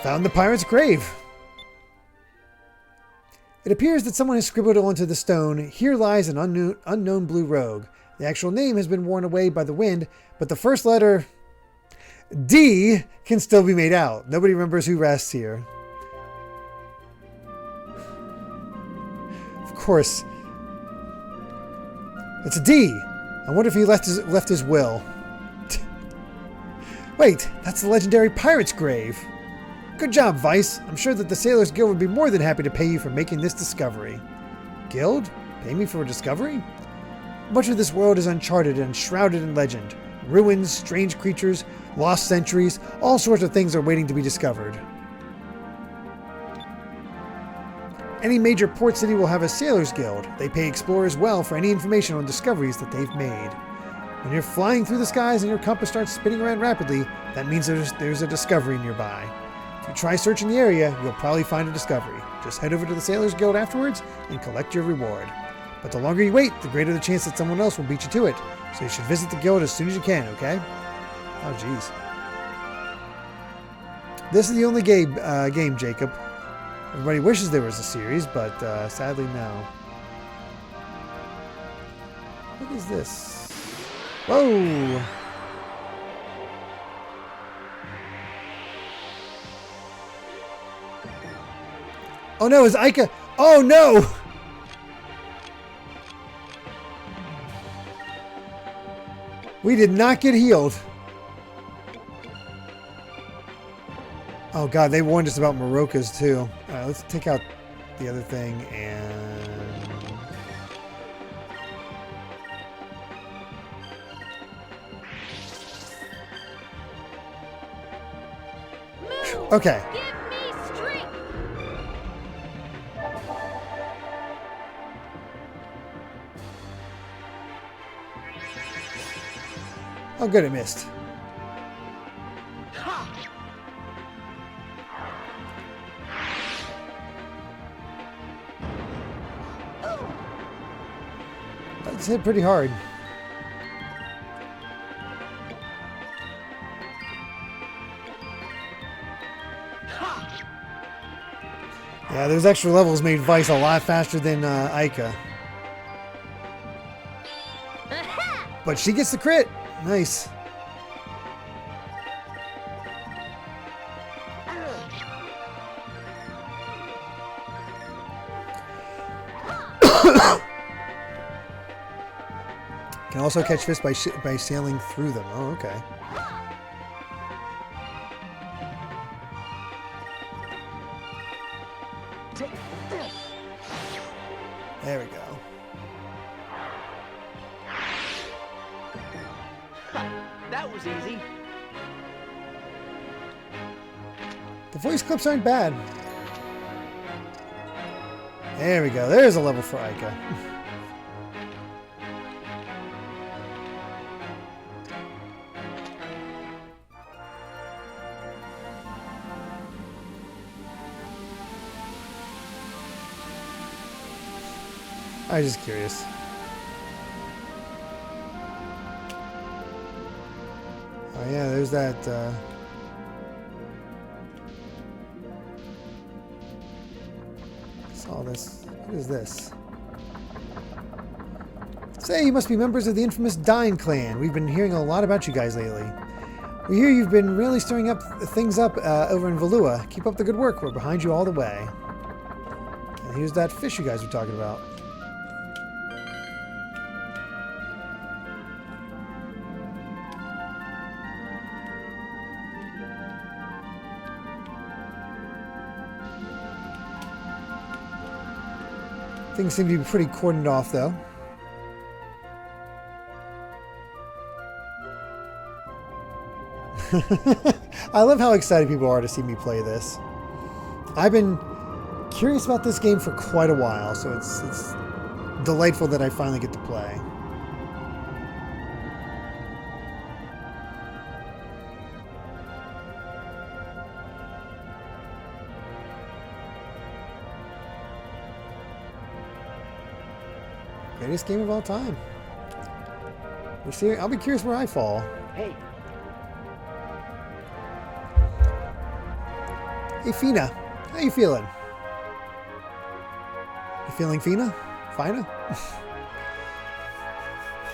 Found the pirate's grave. It appears that someone has scribbled onto the stone, "Here lies an unknown blue rogue." The actual name has been worn away by the wind, but the first letter, D, can still be made out. Nobody remembers who rests here. Of course. It's a D. I wonder if he left his will. Wait, that's the legendary pirate's grave. Good job, Vyse. I'm sure that the Sailors Guild would be more than happy to pay you for making this discovery. Guild? Pay me for a discovery? Much of this world is uncharted and shrouded in legend. Ruins, strange creatures, lost centuries, all sorts of things are waiting to be discovered. Any major port city will have a Sailors Guild. They pay explorers well for any information on discoveries that they've made. When you're flying through the skies and your compass starts spinning around rapidly, that means there's a discovery nearby. If you try searching the area, you'll probably find a discovery. Just head over to the Sailors Guild afterwards and collect your reward. But the longer you wait, the greater the chance that someone else will beat you to it. So you should visit the guild as soon as you can, okay? Oh, jeez. This is the only game, Jacob. Everybody wishes there was a series, but sadly, no. What is this? Whoa! Oh no, it's Aika! Oh no! We did not get healed. Oh god, they warned us about Marocas too. Alright, let's take out the other thing and... Okay. Give me strength. Oh good, it missed. That's hit pretty hard. Yeah, those extra levels made Vyse a lot faster than Aika. But she gets the crit. Nice. Can also catch fish by sailing through them. Oh, okay. There we go. That was easy. The voice clips aren't bad. There we go. There's a level for Aika. I was just curious. Oh yeah, there's that saw this. What is this? Say, you must be members of the infamous Dine clan. We've been hearing a lot about you guys lately. We hear you've been really stirring up things up over in Valua. Keep up the good work. We're behind you all the way. And here's that fish you guys were talking about. Things seem to be pretty cordoned off, though. I love how excited people are to see me play this. I've been curious about this game for quite a while, so it's delightful that I finally get to play. Greatest game of all time. I'll be curious where I fall. Hey, Hey, Fina. How you feeling? You feeling Fina? Fina?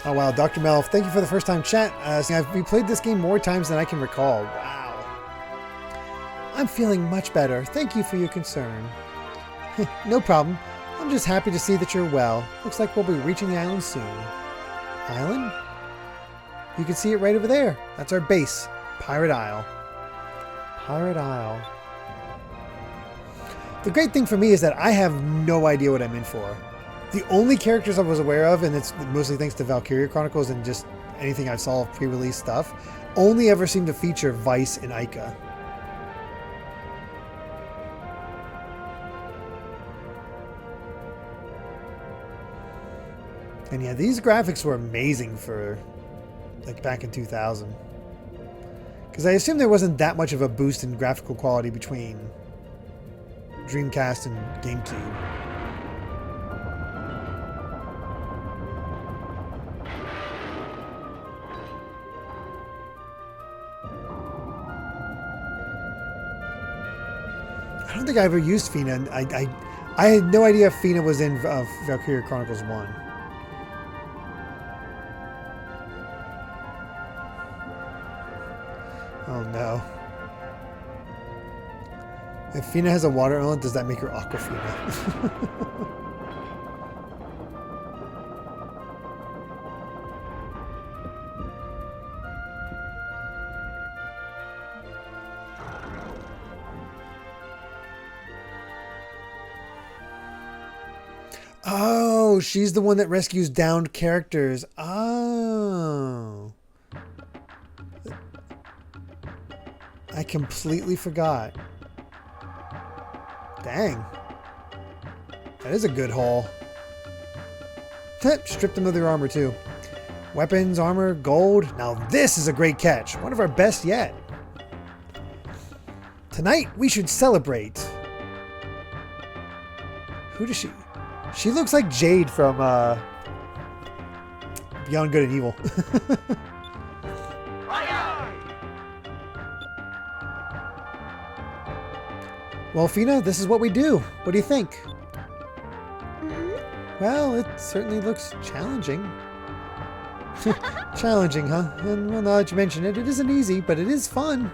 Oh, wow. Dr. Mel, thank you for the first time chat. We played this game more times than I can recall. Wow. I'm feeling much better. Thank you for your concern. No problem. I'm just happy to see that you're well. Looks like we'll be reaching the island soon. Island? You can see it right over there. That's our base. Pirate Isle. Pirate Isle. The great thing for me is that I have no idea what I'm in for. The only characters I was aware of, and it's mostly thanks to Valkyria Chronicles and just anything I saw of pre-release stuff, only ever seem to feature Vyse and Aika. And yeah, these graphics were amazing for like back in 2000. Because I assume there wasn't that much of a boost in graphical quality between Dreamcast and GameCube. I don't think I ever used Fina. I had no idea Fina was in Valkyria Chronicles 1. Oh no. If Fina has a water element, does that make her Aquafina? Oh, she's the one that rescues downed characters. Oh. I completely forgot. Dang. That is a good haul. Stripped them of their armor too. Weapons, armor, gold. Now this is a great catch. One of our best yet. Tonight we should celebrate. Who does she... She looks like Jade from Beyond Good and Evil. Well, Fina, this is what we do. What do you think? Well, it certainly looks challenging. Challenging, huh? And well, now that you mention it, it isn't easy, but it is fun.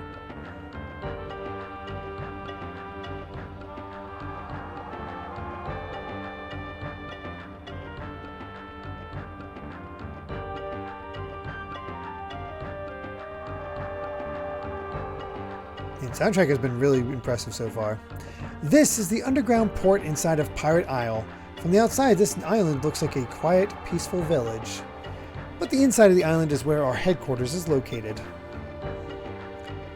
The soundtrack has been really impressive so far. This is the underground port inside of Pirate Isle. From the outside, this island looks like a quiet, peaceful village. But the inside of the island is where our headquarters is located.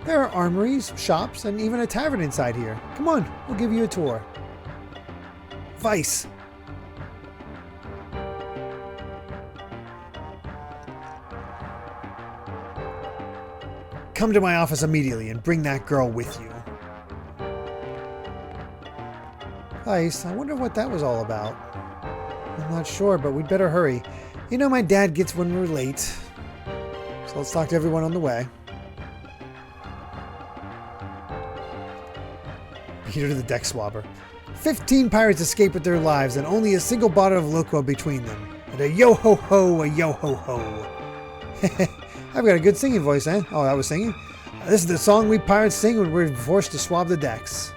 There are armories, shops, and even a tavern inside here. Come on, we'll give you a tour. Vyse. Come to my office immediately and bring that girl with you. Vyse, I wonder what that was all about. I'm not sure, but we'd better hurry. You know my dad gets when we're late. So let's talk to everyone on the way. Peter the Deck Swabber. 15 pirates escaped with their lives and only a single bottle of Loco between them. And a yo-ho-ho, a yo-ho-ho. I've got a good singing voice, eh? Oh, I was singing? This is the song we pirates sing when we're forced to swab the decks.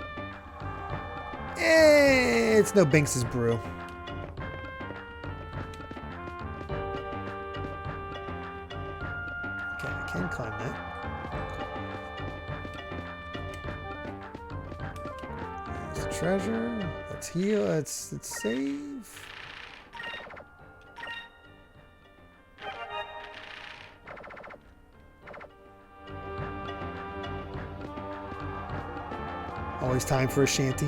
It's no Binks's brew. Okay, I can climb that. There's the treasure. Let's heal. Let's save. Always time for a shanty.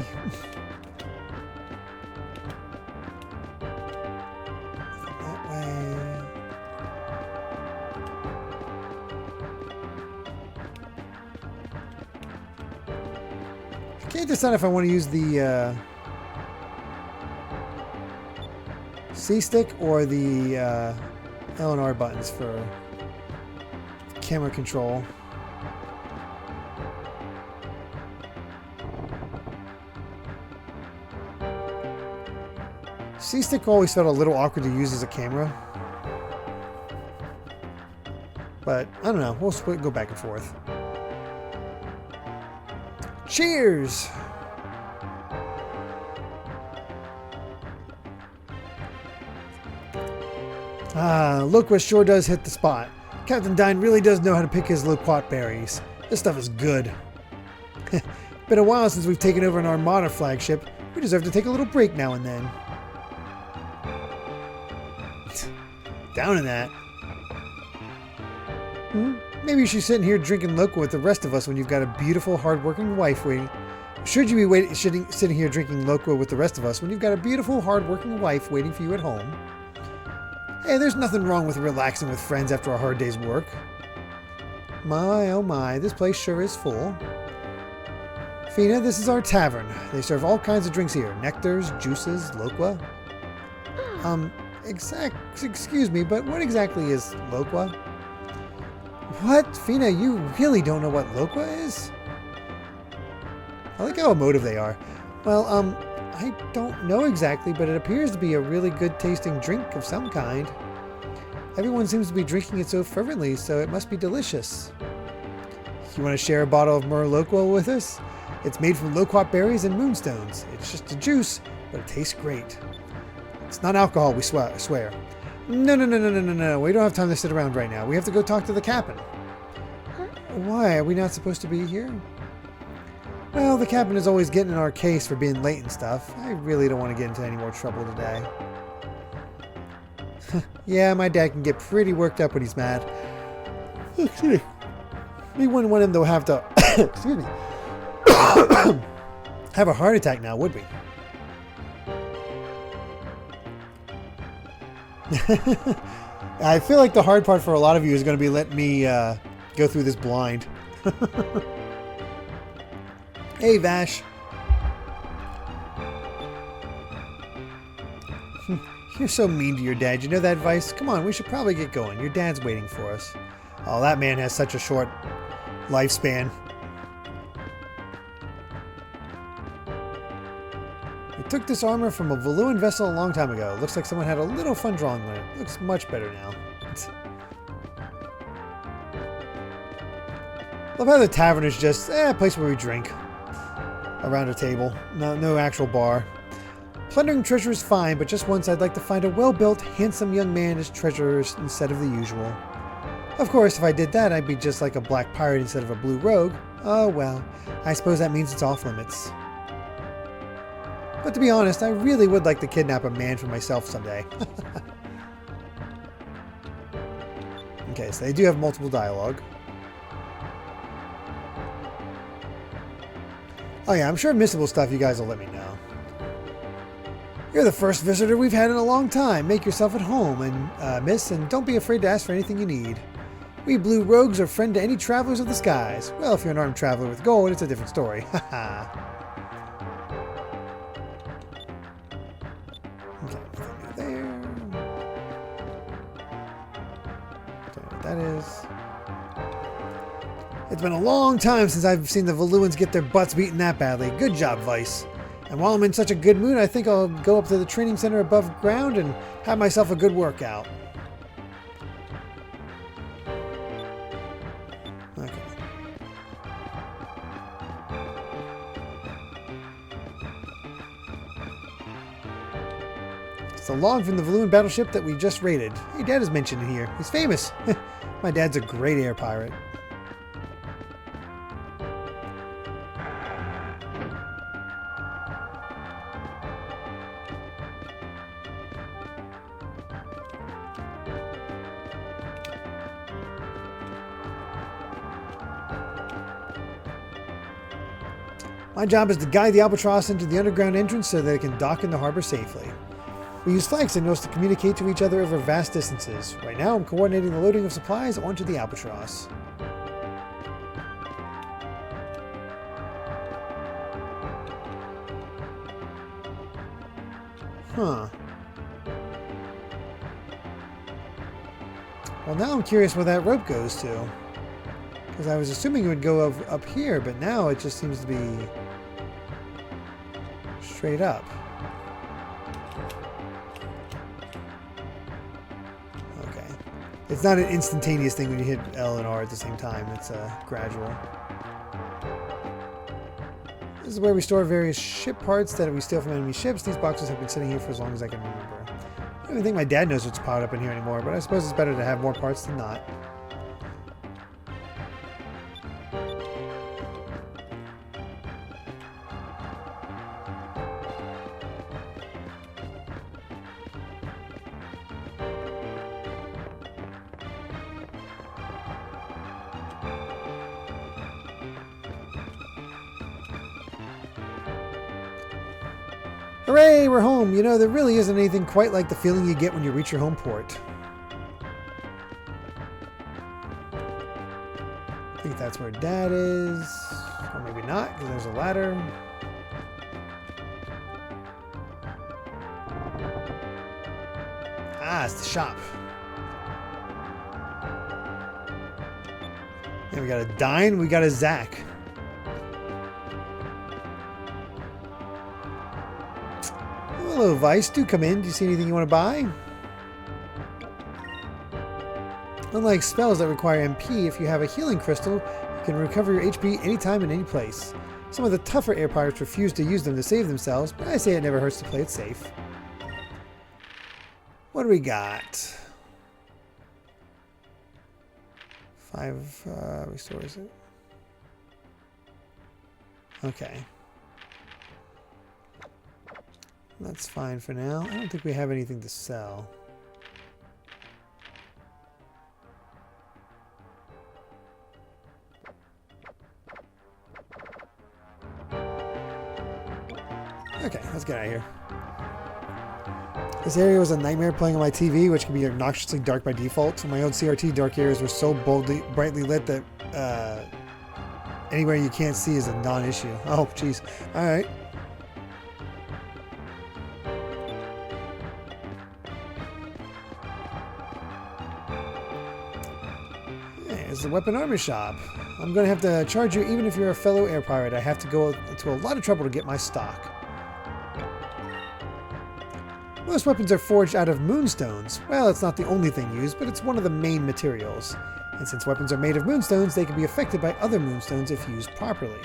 That way. I can't decide if I want to use the C stick or the L and R buttons for camera control. C-stick always felt a little awkward to use as a camera. But, I don't know. We'll go back and forth. Cheers! Loquat sure does hit the spot. Captain Dine really does know how to pick his loquat berries. This stuff is good. Been a while since we've taken over an Armada flagship. We deserve to take a little break now and then. Down in that. Maybe you should sit here drinking Loco with the rest of us when you've got a beautiful, hard-working wife waiting. Should you be sitting here drinking Loco with the rest of us when you've got a beautiful, hard-working wife waiting for you at home? Hey, there's nothing wrong with relaxing with friends after a hard day's work. My, oh my, this place sure is full. Fina, this is our tavern. They serve all kinds of drinks here. Nectars, juices, Loqua. Excuse me, but what exactly is Loqua? What? Fina, you really don't know what Loqua is? I like how emotive they are. Well, I don't know exactly, but it appears to be a really good tasting drink of some kind. Everyone seems to be drinking it so fervently, so it must be delicious. You want to share a bottle of Mur Loqua with us? It's made from loquat berries and moonstones. It's just a juice, but it tastes great. It's not alcohol, we swear. No. We don't have time to sit around right now. We have to go talk to the captain. Why? Are we not supposed to be here? Well, the captain is always getting in our case for being late and stuff. I really don't want to get into any more trouble today. Yeah, my dad can get pretty worked up when he's mad. Excuse me. We wouldn't want him to have to... excuse me. have a heart attack now, would we? I feel like the hard part for a lot of you is going to be letting me go through this blind. Hey, Vash. You're so mean to your dad. You know that, Vyse? Come on, we should probably get going. Your dad's waiting for us. Oh, that man has such a short lifespan. We took this armor from a Valuan vessel a long time ago. Looks like someone had a little fun drawing on it. Looks much better now. Love how the tavern is just a place where we drink. Around a table. No actual bar. Plundering treasure is fine, but just once I'd like to find a well-built, handsome young man as treasurers instead of the usual. Of course, if I did that, I'd be just like a black pirate instead of a blue rogue. Oh well, I suppose that means it's off limits. But to be honest, I really would like to kidnap a man for myself someday. Okay, so they do have multiple dialogue. Oh yeah, I'm sure missable stuff you guys will let me know. You're the first visitor we've had in a long time. Make yourself at home, and miss, and don't be afraid to ask for anything you need. We blue rogues are friend to any travelers of the skies. Well, if you're an armed traveler with gold, it's a different story. Haha. Okay, nothing there. Don't know what that is. It's been a long time since I've seen the Valuans get their butts beaten that badly. Good job, Vyse. And while I'm in such a good mood, I think I'll go up to the training center above ground and have myself a good workout. Okay. It's a log from the Valuan battleship that we just raided. Hey, Dad is mentioned here. He's famous. My dad's a great air pirate. My job is to guide the Albatross into the underground entrance so that it can dock in the harbor safely. We use flag signals to communicate to each other over vast distances. Right now, I'm coordinating the loading of supplies onto the Albatross. Huh. Well, now I'm curious where that rope goes to. Because I was assuming it would go up here, but now it just seems to be straight up. Okay. It's not an instantaneous thing when you hit L and R at the same time. It's gradual. This is where we store various ship parts that we steal from enemy ships. These boxes have been sitting here for as long as I can remember. I don't even think my dad knows what's piled up in here anymore, but I suppose it's better to have more parts than not. Hooray, we're home! You know, there really isn't anything quite like the feeling you get when you reach your home port. I think that's where Dad is. Or maybe not, because there's a ladder. Ah, it's the shop. And we got a Dine, we got a Zack. Hello, Vyse. Do come in. Do you see anything you want to buy? Unlike spells that require MP, if you have a healing crystal, you can recover your HP anytime and any place. Some of the tougher air pirates refuse to use them to save themselves, but I say it never hurts to play it safe. What do we got? 5 restores it. Okay. That's fine for now. I don't think we have anything to sell. Okay, let's get out of here. This area was a nightmare playing on my TV, which can be obnoxiously dark by default. On my own CRT, dark areas were so brightly lit that anywhere you can't see is a non-issue. Oh, jeez. All right. It's the weapon armor shop. I'm going to have to charge you even if you're a fellow air pirate. I have to go to a lot of trouble to get my stock. Most weapons are forged out of moonstones. Well, it's not the only thing used, but it's one of the main materials. And since weapons are made of moonstones, they can be affected by other moonstones if used properly.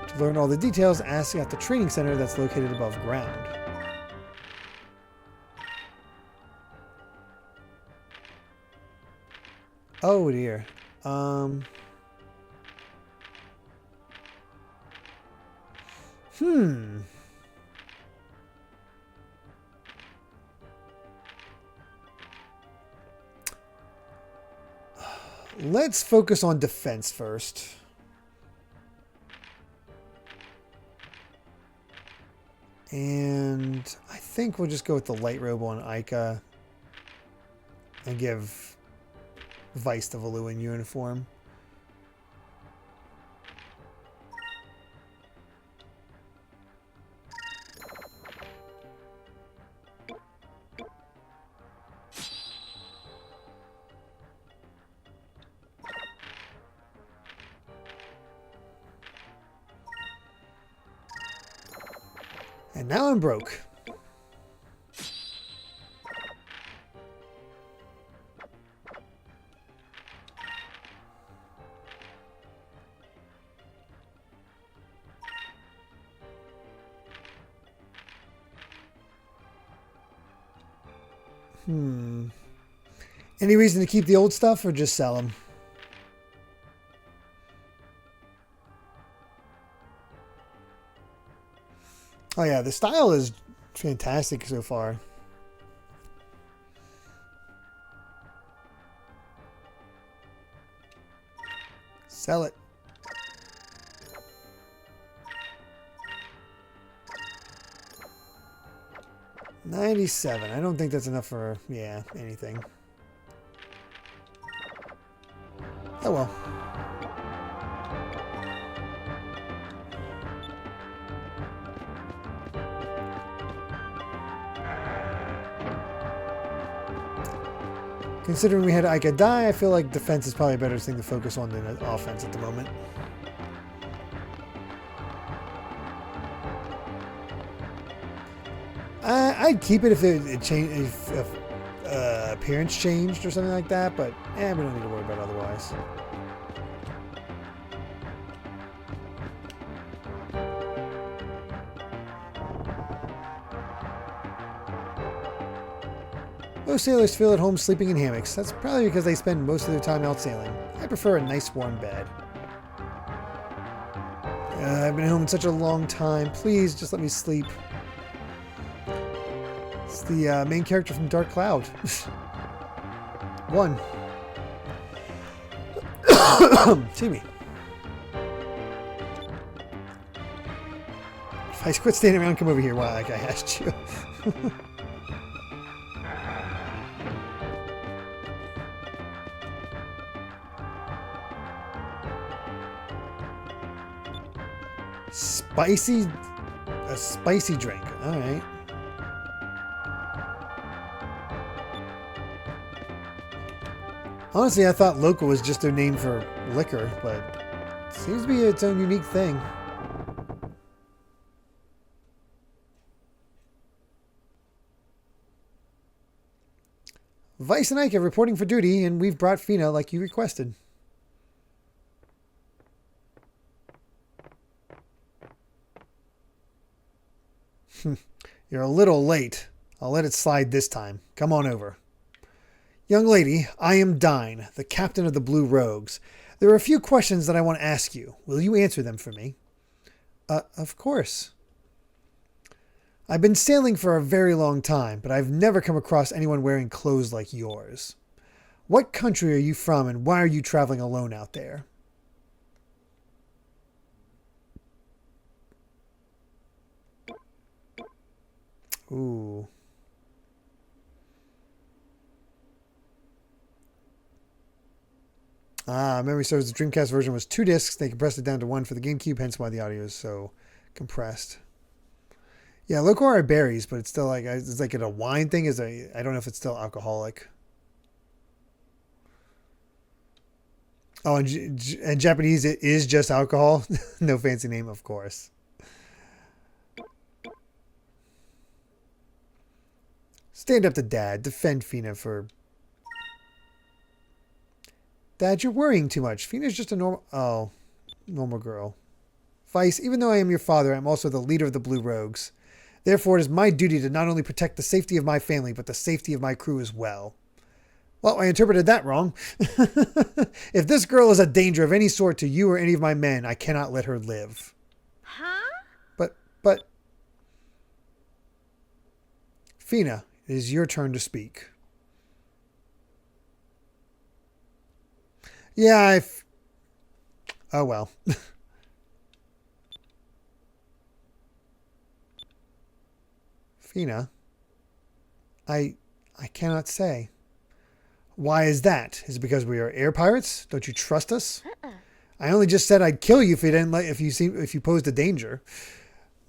To learn all the details, ask at the training center that's located above ground. Oh dear. Let's focus on defense first. And I think we'll just go with the light robe on Aika and give Vyse the Valuan uniform. And now I'm broke. Any reason to keep the old stuff or just sell them? Oh yeah, the style is fantastic so far. Sell it. $97. I don't think that's enough for, yeah, anything. Oh well. Considering we had Aika die, I feel like defense is probably a better thing to focus on than offense at the moment. I'd keep it if it changed, if appearance changed or something like that, but we don't need to worry about it otherwise. Most sailors feel at home sleeping in hammocks. That's probably because they spend most of their time out sailing. I prefer a nice warm bed. I've been home in such a long time. Please just let me sleep. It's the main character from Dark Cloud. One. See me. If I quit standing around, come over here while like I asked you. A spicy drink. All right. Honestly, I thought local was just their name for liquor, but it seems to be its own unique thing. Vyse and Aika reporting for duty, and we've brought Fina like you requested. You're a little late. I'll let it slide this time. Come on over. Young lady, I am Dine, the captain of the Blue Rogues. There are a few questions that I want to ask you. Will you answer them for me? Of course. I've been sailing for a very long time, but I've never come across anyone wearing clothes like yours. What country are you from, and why are you traveling alone out there? Ooh. Memory serves the Dreamcast version was 2 discs. They compressed it down to 1 for the GameCube, hence why the audio is so compressed. Yeah, local are berries, but it's still like it's like a wine thing. I don't know if it's still alcoholic. Oh, and Japanese it is just alcohol. No fancy name, of course. Stand up to Dad. Defend Fina for... Dad, you're worrying too much. Fina's just a normal girl. Vyse, even though I am your father, I'm also the leader of the Blue Rogues. Therefore, it is my duty to not only protect the safety of my family, but the safety of my crew as well. Well, I interpreted that wrong. If this girl is a danger of any sort to you or any of my men, I cannot let her live. Huh? But... Fina, it is your turn to speak. Yeah, oh well. Fina, I cannot say. Why is that? Is it because we are air pirates? Don't you trust us? I only just said I'd kill you if you posed a danger.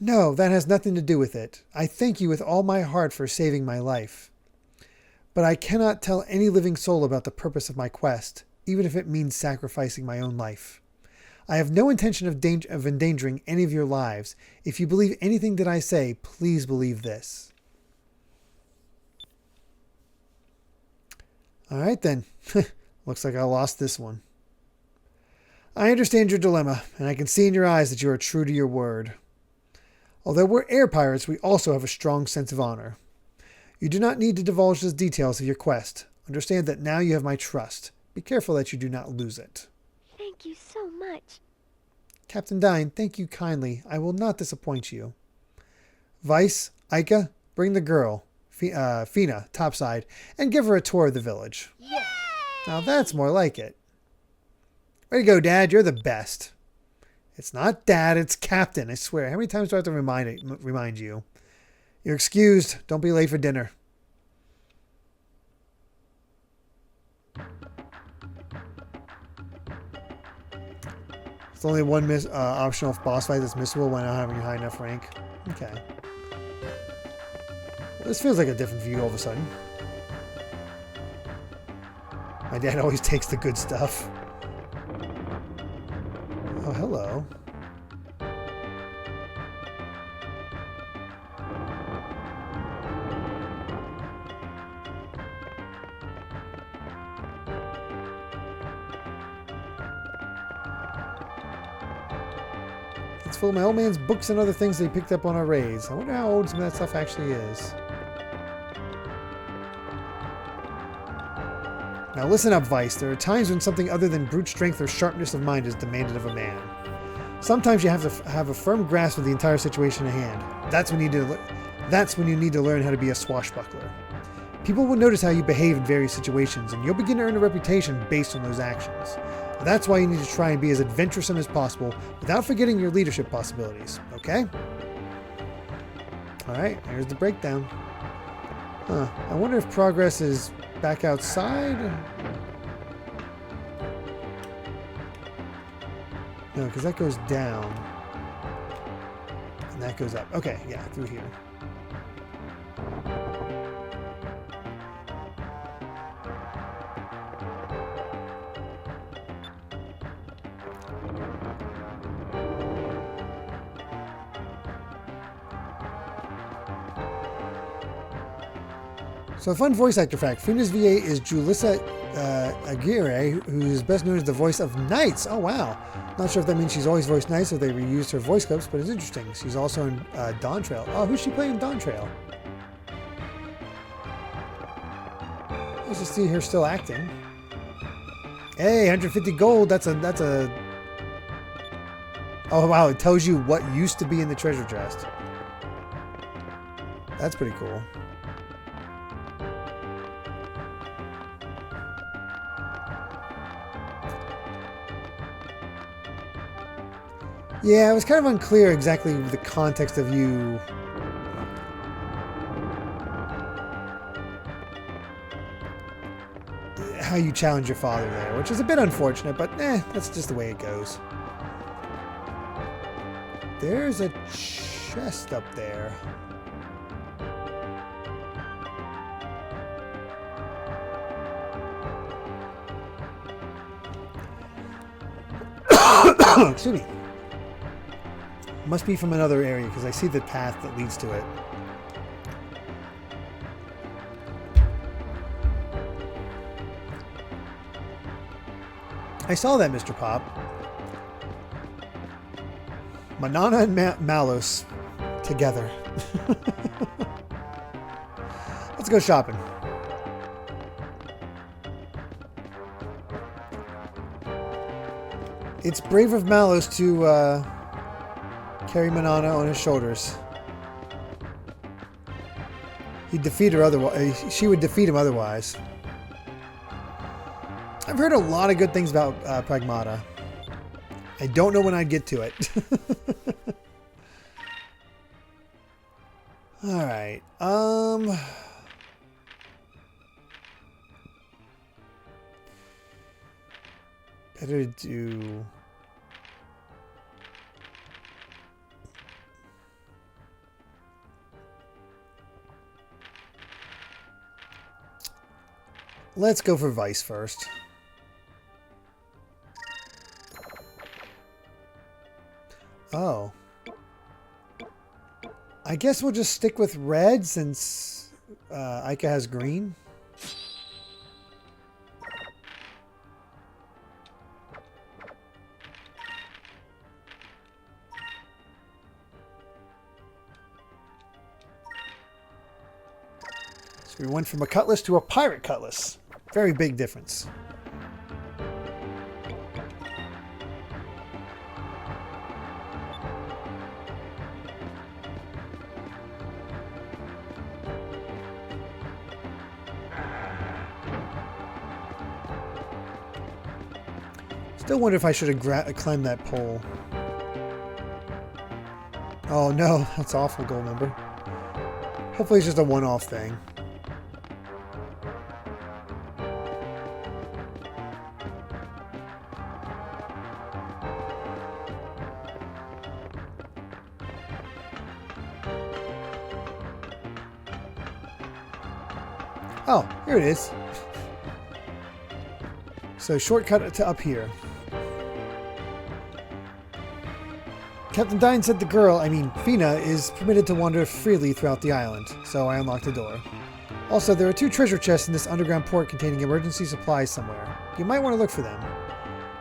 No, that has nothing to do with it. I thank you with all my heart for saving my life. But I cannot tell any living soul about the purpose of my quest, even if it means sacrificing my own life. I have no intention of endangering any of your lives. If you believe anything that I say, please believe this. All right, then. Looks like I lost this one. I understand your dilemma, and I can see in your eyes that you are true to your word. Although we're air pirates, we also have a strong sense of honor. You do not need to divulge the details of your quest. Understand that now you have my trust. Be careful that you do not lose it. Thank you so much. Captain Dine, thank you kindly. I will not disappoint you. Vyse, Aika, bring the girl, Fina, topside, and give her a tour of the village. Yay! Now that's more like it. Way to go, Dad. You're the best. It's not Dad, it's Captain, I swear. How many times do I have to remind you? You're excused. Don't be late for dinner. It's only one optional boss fight that's missable when not having a high enough rank. Okay. Well, this feels like a different view all of a sudden. My dad always takes the good stuff. Oh, hello. It's full of my old man's books and other things that he picked up on our raids. I wonder how old some of that stuff actually is. Now listen up, Vyse. There are times when something other than brute strength or sharpness of mind is demanded of a man. Sometimes you have to have a firm grasp of the entire situation at hand. That's when you need to learn how to be a swashbuckler. People will notice how you behave in various situations, and you'll begin to earn a reputation based on those actions. That's why you need to try and be as adventuresome as possible without forgetting your leadership possibilities, okay? Alright, here's the breakdown. I wonder if progress is back outside? No, because that goes down. And that goes up. Okay, yeah, through here. So a fun voice actor fact. Fina's VA is Julissa Aguirre, who is best known as the voice of Knights. Oh, wow. Not sure if that means she's always voiced Knights or they reused her voice clips, but it's interesting. She's also in Dawn Trail. Oh, who's she playing in Dawn Trail? Let's just see her still acting. Hey, 150 gold. That's a... Oh, wow. It tells you what used to be in the treasure chest. That's pretty cool. Yeah, it was kind of unclear exactly the context of you. How you challenge your father there, which is a bit unfortunate, but that's just the way it goes. There's a chest up there. Excuse me. Must be from another area because I see the path that leads to it. I saw that, Mr. Pop. Manana and Malos together. Let's go shopping. It's brave of Malos to carry Manana on his shoulders. He'd defeat her otherwise. She would defeat him otherwise. I've heard a lot of good things about Pragmata. I don't know when I'd get to it. Alright. Better do... Let's go for Vyse first. Oh. I guess we'll just stick with red since Aika has green. So we went from a cutlass to a pirate cutlass. Very big difference. Still wonder if I should have climbed that pole. Oh no, that's awful, gold member. Hopefully it's just a one-off thing. Oh, here it is. So shortcut to up here. Captain Dine said the girl, Fina, is permitted to wander freely throughout the island, so I unlocked the door. Also, there are 2 treasure chests in this underground port containing emergency supplies somewhere. You might want to look for them.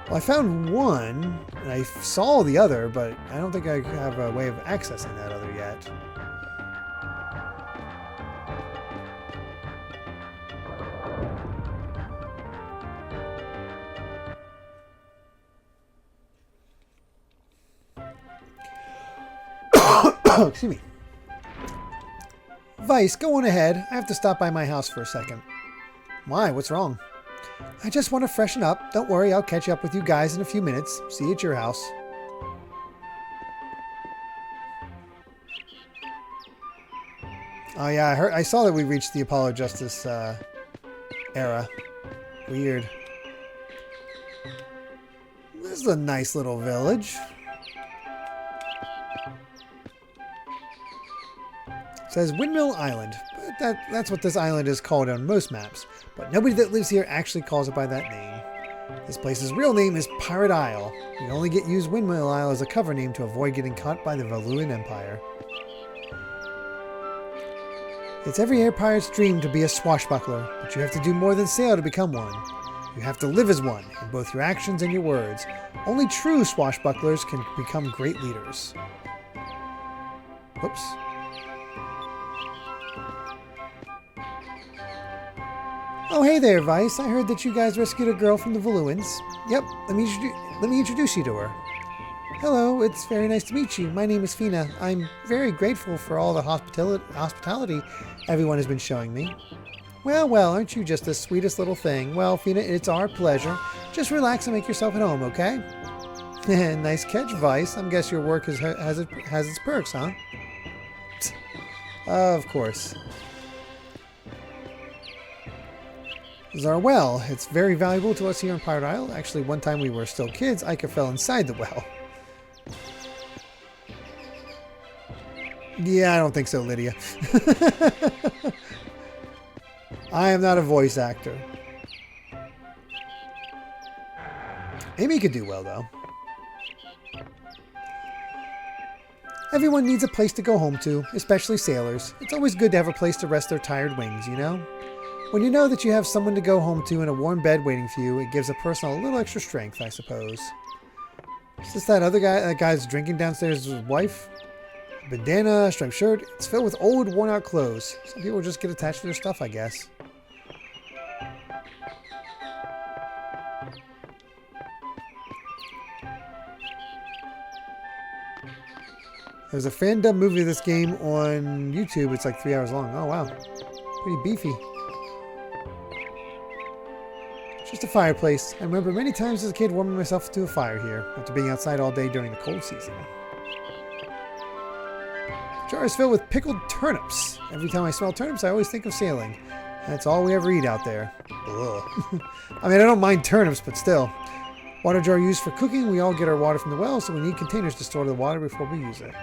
Well, I found one, and I saw the other, but I don't think I have a way of accessing that other yet. Excuse me. Vyse, go on ahead. I have to stop by my house for a second. Why? What's wrong? I just want to freshen up. Don't worry, I'll catch up with you guys in a few minutes. See you at your house. Oh yeah, I saw that we reached the Apollo Justice era. Weird. This is a nice little village. It says Windmill Island, but that's what this island is called on most maps. But nobody that lives here actually calls it by that name. This place's real name is Pirate Isle. We only use Windmill Isle as a cover name to avoid getting caught by the Valuan Empire. It's every air pirate's dream to be a swashbuckler, but you have to do more than sail to become one. You have to live as one, in both your actions and your words. Only true swashbucklers can become great leaders. Whoops. Oh, hey there, Vyse. I heard that you guys rescued a girl from the Valuans. Yep, let me introduce you to her. Hello, it's very nice to meet you. My name is Fina. I'm very grateful for all the hospitality everyone has been showing me. Well, aren't you just the sweetest little thing? Well, Fina, it's our pleasure. Just relax and make yourself at home, okay? Nice catch, Vyse. I guess your work has its perks, huh? Of course. This is our well. It's very valuable to us here on Pirate Isle. Actually, one time we were still kids, Aika fell inside the well. Yeah, I don't think so, Lydia. I am not a voice actor. Amy could do well, though. Everyone needs a place to go home to, especially sailors. It's always good to have a place to rest their tired wings, you know? When you know that you have someone to go home to and a warm bed waiting for you, it gives a person a little extra strength, I suppose. Is this that other guy? That guy's drinking downstairs with his wife? Bandana, striped shirt. It's filled with old, worn-out clothes. Some people just get attached to their stuff, I guess. There's a fan-dub movie of this game on YouTube. It's like 3 hours long. Oh, wow. Pretty beefy. Just a fireplace. I remember many times as a kid warming myself to a fire here, after being outside all day during the cold season. The jar is filled with pickled turnips. Every time I smell turnips, I always think of sailing. That's all we ever eat out there. Ugh. I mean, I don't mind turnips, but still. Water jar used for cooking. We all get our water from the well, so we need containers to store the water before we use it.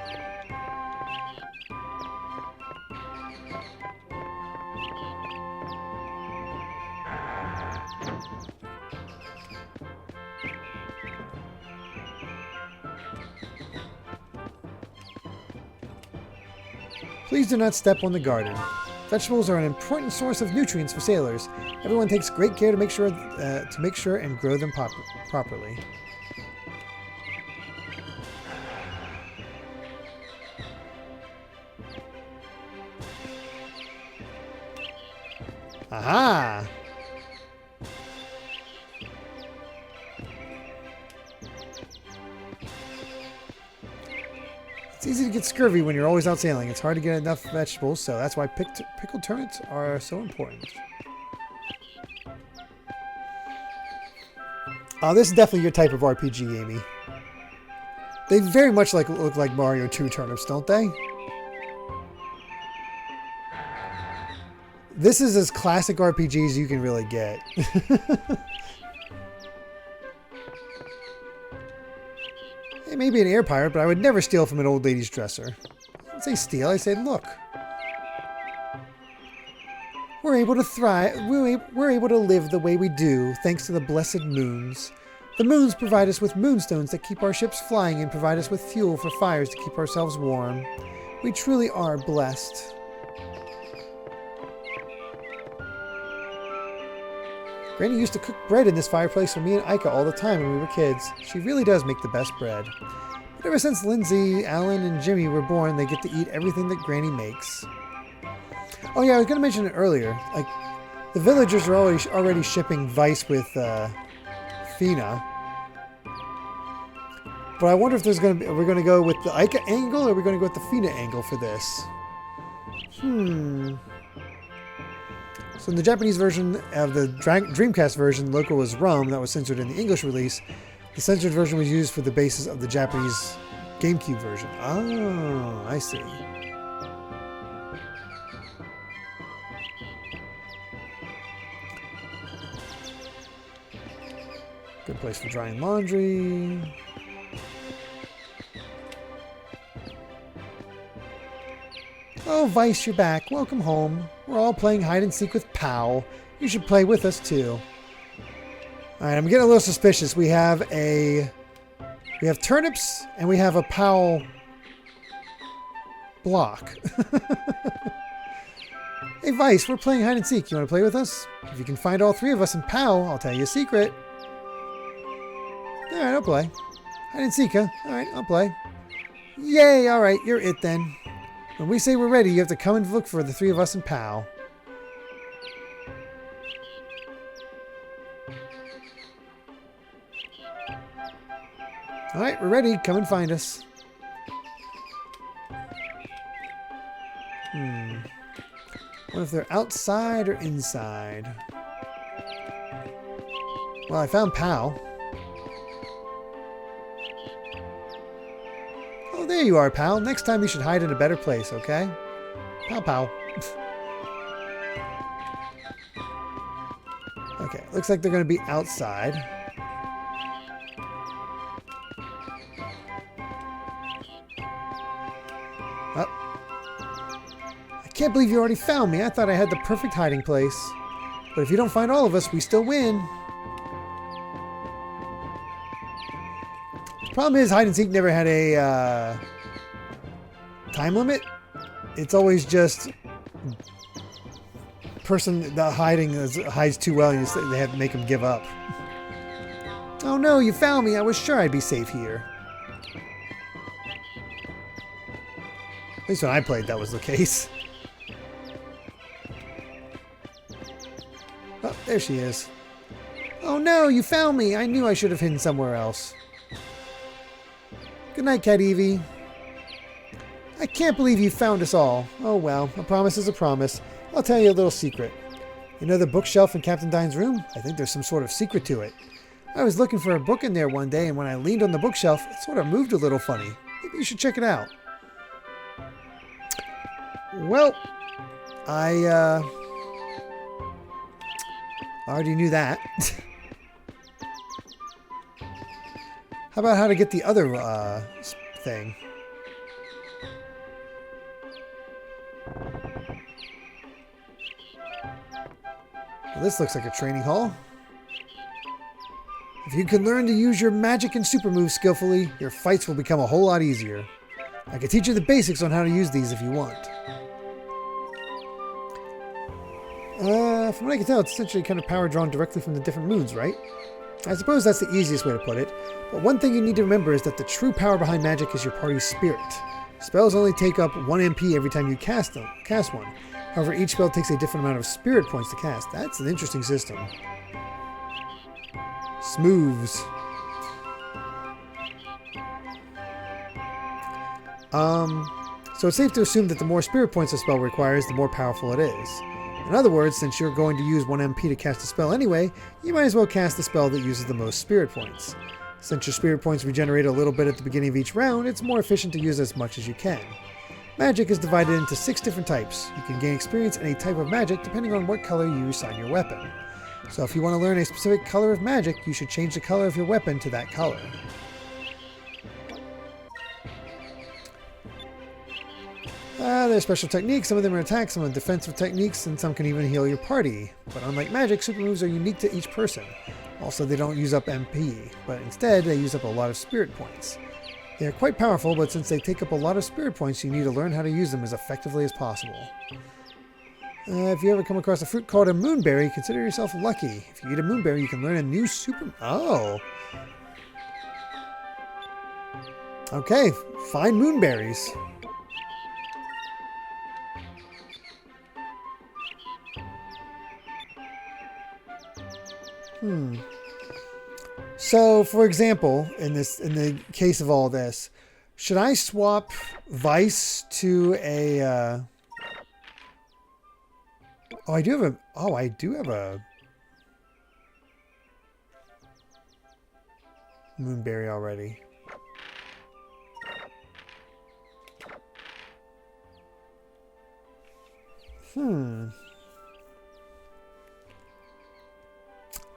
Please do not step on the garden. Vegetables are an important source of nutrients for sailors. Everyone takes great care to make sure and grow them properly. Aha! It's easy to get scurvy when you're always out sailing. It's hard to get enough vegetables, so that's why pickled turnips are so important. Oh, this is definitely your type of RPG, Amy. They very much look like Mario 2 turnips, don't they? This is as classic RPG as you can really get. It may be an air pirate, but I would never steal from an old lady's dresser. I didn't say steal, I said look. We're able to thrive. We're able to live the way we do, thanks to the blessed moons. The moons provide us with moonstones that keep our ships flying and provide us with fuel for fires to keep ourselves warm. We truly are blessed. Granny used to cook bread in this fireplace for me and Aika all the time when we were kids. She really does make the best bread. But ever since Lindsay, Alan, and Jimmy were born, they get to eat everything that Granny makes. Oh yeah, I was going to mention it earlier. Like, the villagers are already shipping Vyse with Fina. But I wonder if we're going to go with the Aika angle or are we going to go with the Fina angle for this? So in the Japanese version of the Dreamcast version, local was rum that was censored in the English release. The censored version was used for the basis of the Japanese GameCube version. Oh, I see. Good place for drying laundry. Oh, Vyse, you're back. Welcome home. We're all playing hide and seek with Pow. You should play with us too. Alright, I'm getting a little suspicious. We have turnips and we have a Pow block. Hey Vyse, we're playing hide and seek. You want to play with us? If you can find all three of us in Pow, I'll tell you a secret. Alright, I'll play. Hide and seek, huh? Alright, I'll play. Yay, alright, you're it then. When we say we're ready, you have to come and look for the three of us in Pow. Alright, we're ready. Come and find us. What if they're outside or inside? Well, I found Pow. Oh, there you are, pal. Next time you should hide in a better place, okay? Pow, pow. Okay, looks like they're going to be outside. Oh. I can't believe you already found me. I thought I had the perfect hiding place. But if you don't find all of us, we still win. Problem is, hide and seek never had a time limit. It's always just person that hides too well, and they have to make them give up. Oh no, you found me! I was sure I'd be safe here. At least when I played, that was the case. Oh, there she is. Oh no, you found me! I knew I should have hidden somewhere else. Good night, Cat Evie. I can't believe you found us all. Oh well, a promise is a promise. I'll tell you a little secret. You know the bookshelf in Captain Dine's room? I think there's some sort of secret to it. I was looking for a book in there one day, and when I leaned on the bookshelf, it sort of moved a little funny. Maybe you should check it out. Well, I already knew that. How about how to get the other thing? Well, this looks like a training hall. If you can learn to use your magic and super moves skillfully, your fights will become a whole lot easier. I can teach you the basics on how to use these if you want. From what I can tell, it's essentially kind of power drawn directly from the different moons, right? I suppose that's the easiest way to put it, but one thing you need to remember is that the true power behind magic is your party's spirit. Spells only take up 1 MP every time you cast one. However, each spell takes a different amount of spirit points to cast. That's an interesting system. Smooths. So it's safe to assume that the more spirit points a spell requires, the more powerful it is. In other words, since you're going to use 1 MP to cast a spell anyway, you might as well cast the spell that uses the most spirit points. Since your spirit points regenerate a little bit at the beginning of each round, it's more efficient to use as much as you can. Magic is divided into 6 different types. You can gain experience in a type of magic depending on what color you assign your weapon. So if you want to learn a specific color of magic, you should change the color of your weapon to that color. There's special techniques, some of them are attacks, some are defensive techniques, and some can even heal your party. But unlike magic, super moves are unique to each person. Also, they don't use up MP, but instead they use up a lot of spirit points. They are quite powerful, but since they take up a lot of spirit points, you need to learn how to use them as effectively as possible. If you ever come across a fruit called a moonberry, consider yourself lucky. If you eat a moonberry, you can learn a new super... Oh! Okay, find moonberries. So, for example, in the case of all this, should I swap Vyse to a? I do have a moonberry already.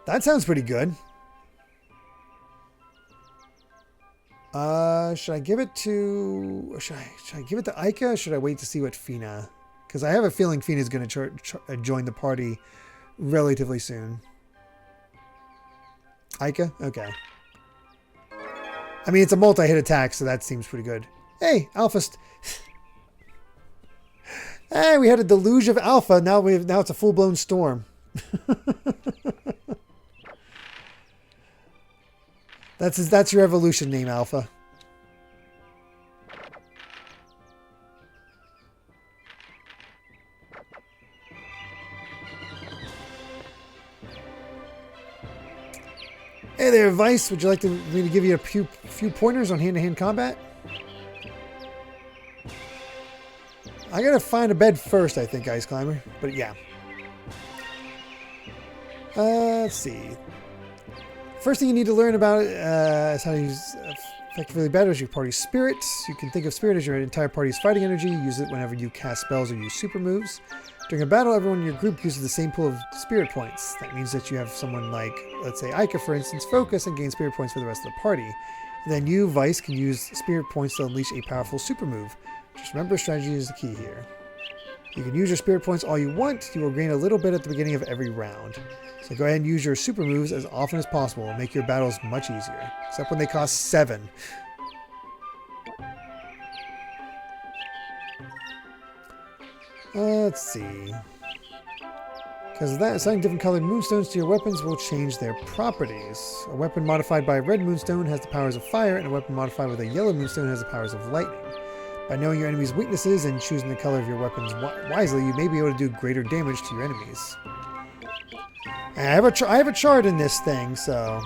That sounds pretty good. Should I give it to... Should I give it to Aika, or should I wait to see what Fina... Because I have a feeling Fina's going to join the party relatively soon. Aika? Okay. I mean, it's a multi-hit attack, so that seems pretty good. Hey, Alpha... Hey, we had a deluge of Alpha. Now it's a full-blown storm. That's your evolution name, Alpha. Hey there, Vyse. Would you like me to give you a few pointers on hand-to-hand combat? I gotta find a bed first, I think, Ice Climber. But yeah. Let's see. First thing you need to learn about is how to use effectively better is your party's spirit. You can think of spirit as your entire party's fighting energy. Use it whenever you cast spells or use super moves. During a battle, everyone in your group uses the same pool of spirit points. That means that you have someone like, let's say Aika, for instance, focus and gain spirit points for the rest of the party. And then you, Vyse, can use spirit points to unleash a powerful super move. Just remember, strategy is the key here. You can use your spirit points all you want. You will gain a little bit at the beginning of every round. So go ahead and use your super moves as often as possible and make your battles much easier. Except when they cost 7. Let's see. Because of that, assigning different colored moonstones to your weapons will change their properties. A weapon modified by a red moonstone has the powers of fire, and a weapon modified with a yellow moonstone has the powers of lightning. By knowing your enemy's weaknesses and choosing the color of your weapons wisely, you may be able to do greater damage to your enemies. And I have a chart in this thing, so...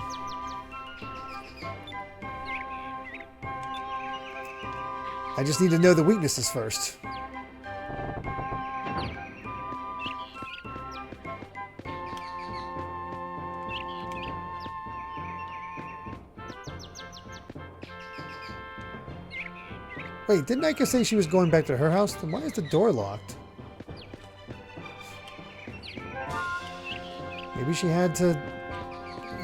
I just need to know the weaknesses first. Wait, didn't Aika say she was going back to her house? Then why is the door locked? Maybe she had to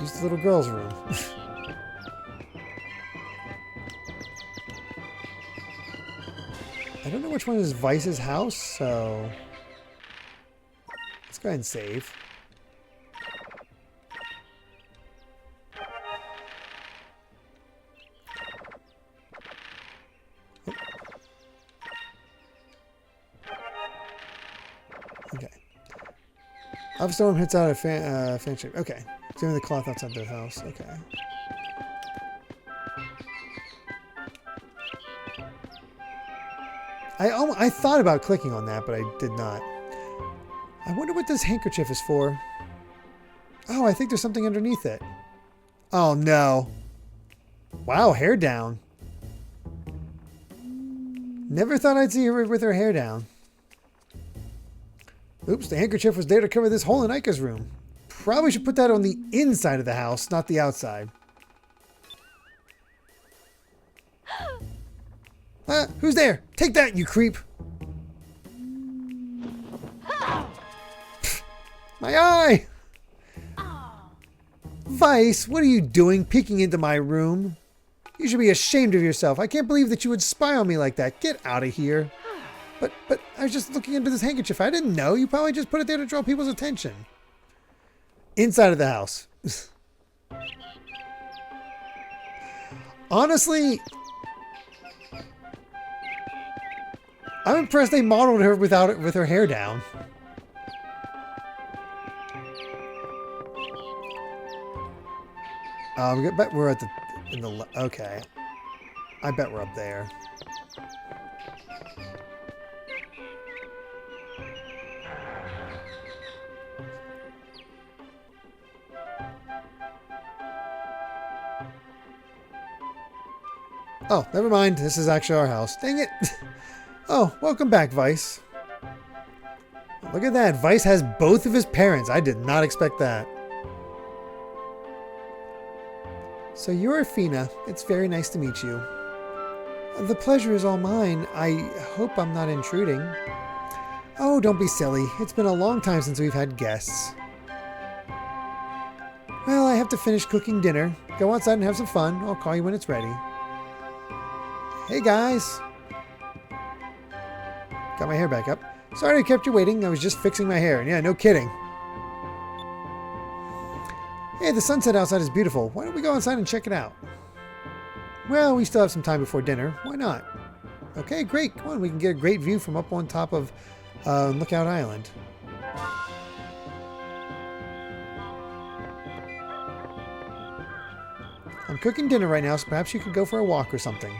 use the little girl's room. I don't know which one is Vyse's house, so... Let's go ahead and save. Up storm hits out a fan shape. Okay. Doing the cloth outside the house. Okay. I thought about clicking on that, but I did not. I wonder what this handkerchief is for. Oh, I think there's something underneath it. Oh, no. Wow, hair down. Never thought I'd see her with her hair down. Oops, the handkerchief was there to cover this hole in Aika's room. Probably should put that on the inside of the house, not the outside. Who's there? Take that, you creep. My eye! Vyse, what are you doing peeking into my room? You should be ashamed of yourself. I can't believe that you would spy on me like that. Get out of here. But I was just looking into this handkerchief. I didn't know. You probably just put it there to draw people's attention. Inside of the house. Honestly, I'm impressed they modeled her with her hair down. I bet we're at okay. I bet we're up there. Oh, never mind. This is actually our house. Dang it. Oh, welcome back, Vyse. Look at that. Vyse has both of his parents. I did not expect that. So you're Afina. It's very nice to meet you. The pleasure is all mine. I hope I'm not intruding. Oh, don't be silly. It's been a long time since we've had guests. Well, I have to finish cooking dinner. Go outside and have some fun. I'll call you when it's ready. Hey, guys. Got my hair back up. Sorry I kept you waiting. I was just fixing my hair. Yeah, no kidding. Hey, the sunset outside is beautiful. Why don't we go outside and check it out? Well, we still have some time before dinner. Why not? Okay, great. Come on, we can get a great view from up on top of Lookout Island. I'm cooking dinner right now, so perhaps you could go for a walk or something.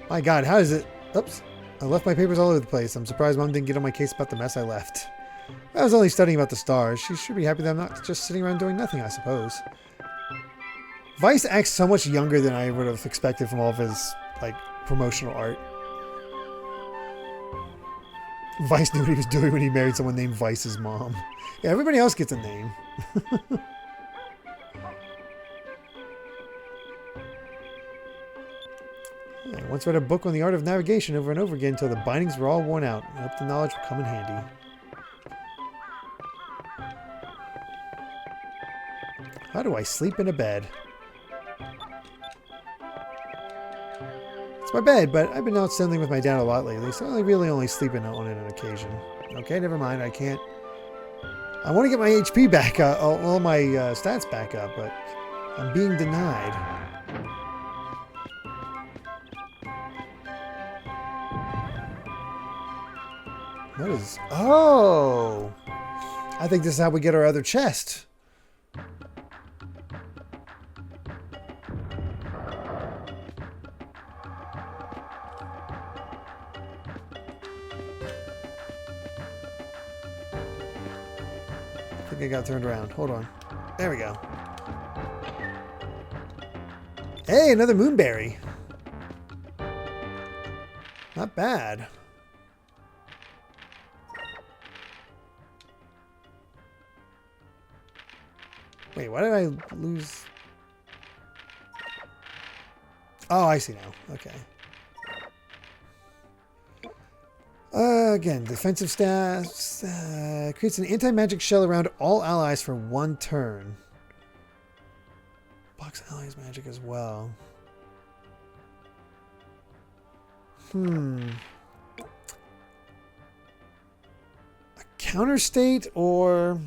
My God, how is it? Oops. I left my papers all over the place. I'm surprised Mom didn't get on my case about the mess I left. I was only studying about the stars. She should be happy that I'm not just sitting around doing nothing, I suppose. Vyse acts so much younger than I would have expected from all of his, like, promotional art. Vyse knew what he was doing when he married someone named Vyse's mom. Yeah, everybody else gets a name. I once read a book on the art of navigation over and over again until the bindings were all worn out. I hope the knowledge will come in handy. How do I sleep in a bed? It's my bed, but I've been out sailing with my dad a lot lately, so I really only sleep on it on an occasion. Okay, never mind. I can't. I want to get my HP back up, all my stats back up, but I'm being denied. What is... Oh! I think this is how we get our other chest. I think I got turned around. Hold on. There we go. Hey, another moonberry. Not bad. Wait, why did I lose? Oh, I see now. Okay. Again, defensive stats. Creates an anti-magic shell around all allies for 1 turn. Blocks allies' magic as well. A Counter state or...